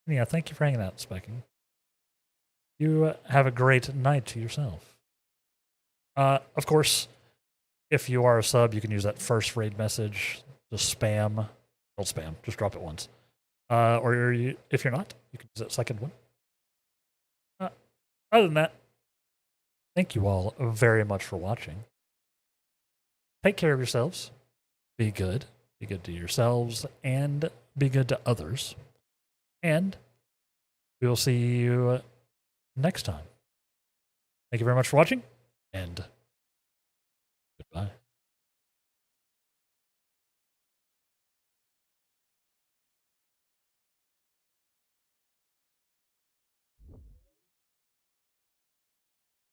And yeah, thank you for hanging out, Specking. You have a great night to yourself. Of course, if you are a sub, you can use that first raid message. Just spam. Don't spam. Just drop it once. Or if you're not, you can use that second one. Other than that, thank you all very much for watching. Take care of yourselves. Be good. Be good to yourselves and be good to others. And we will see you next time. Thank you very much for watching, and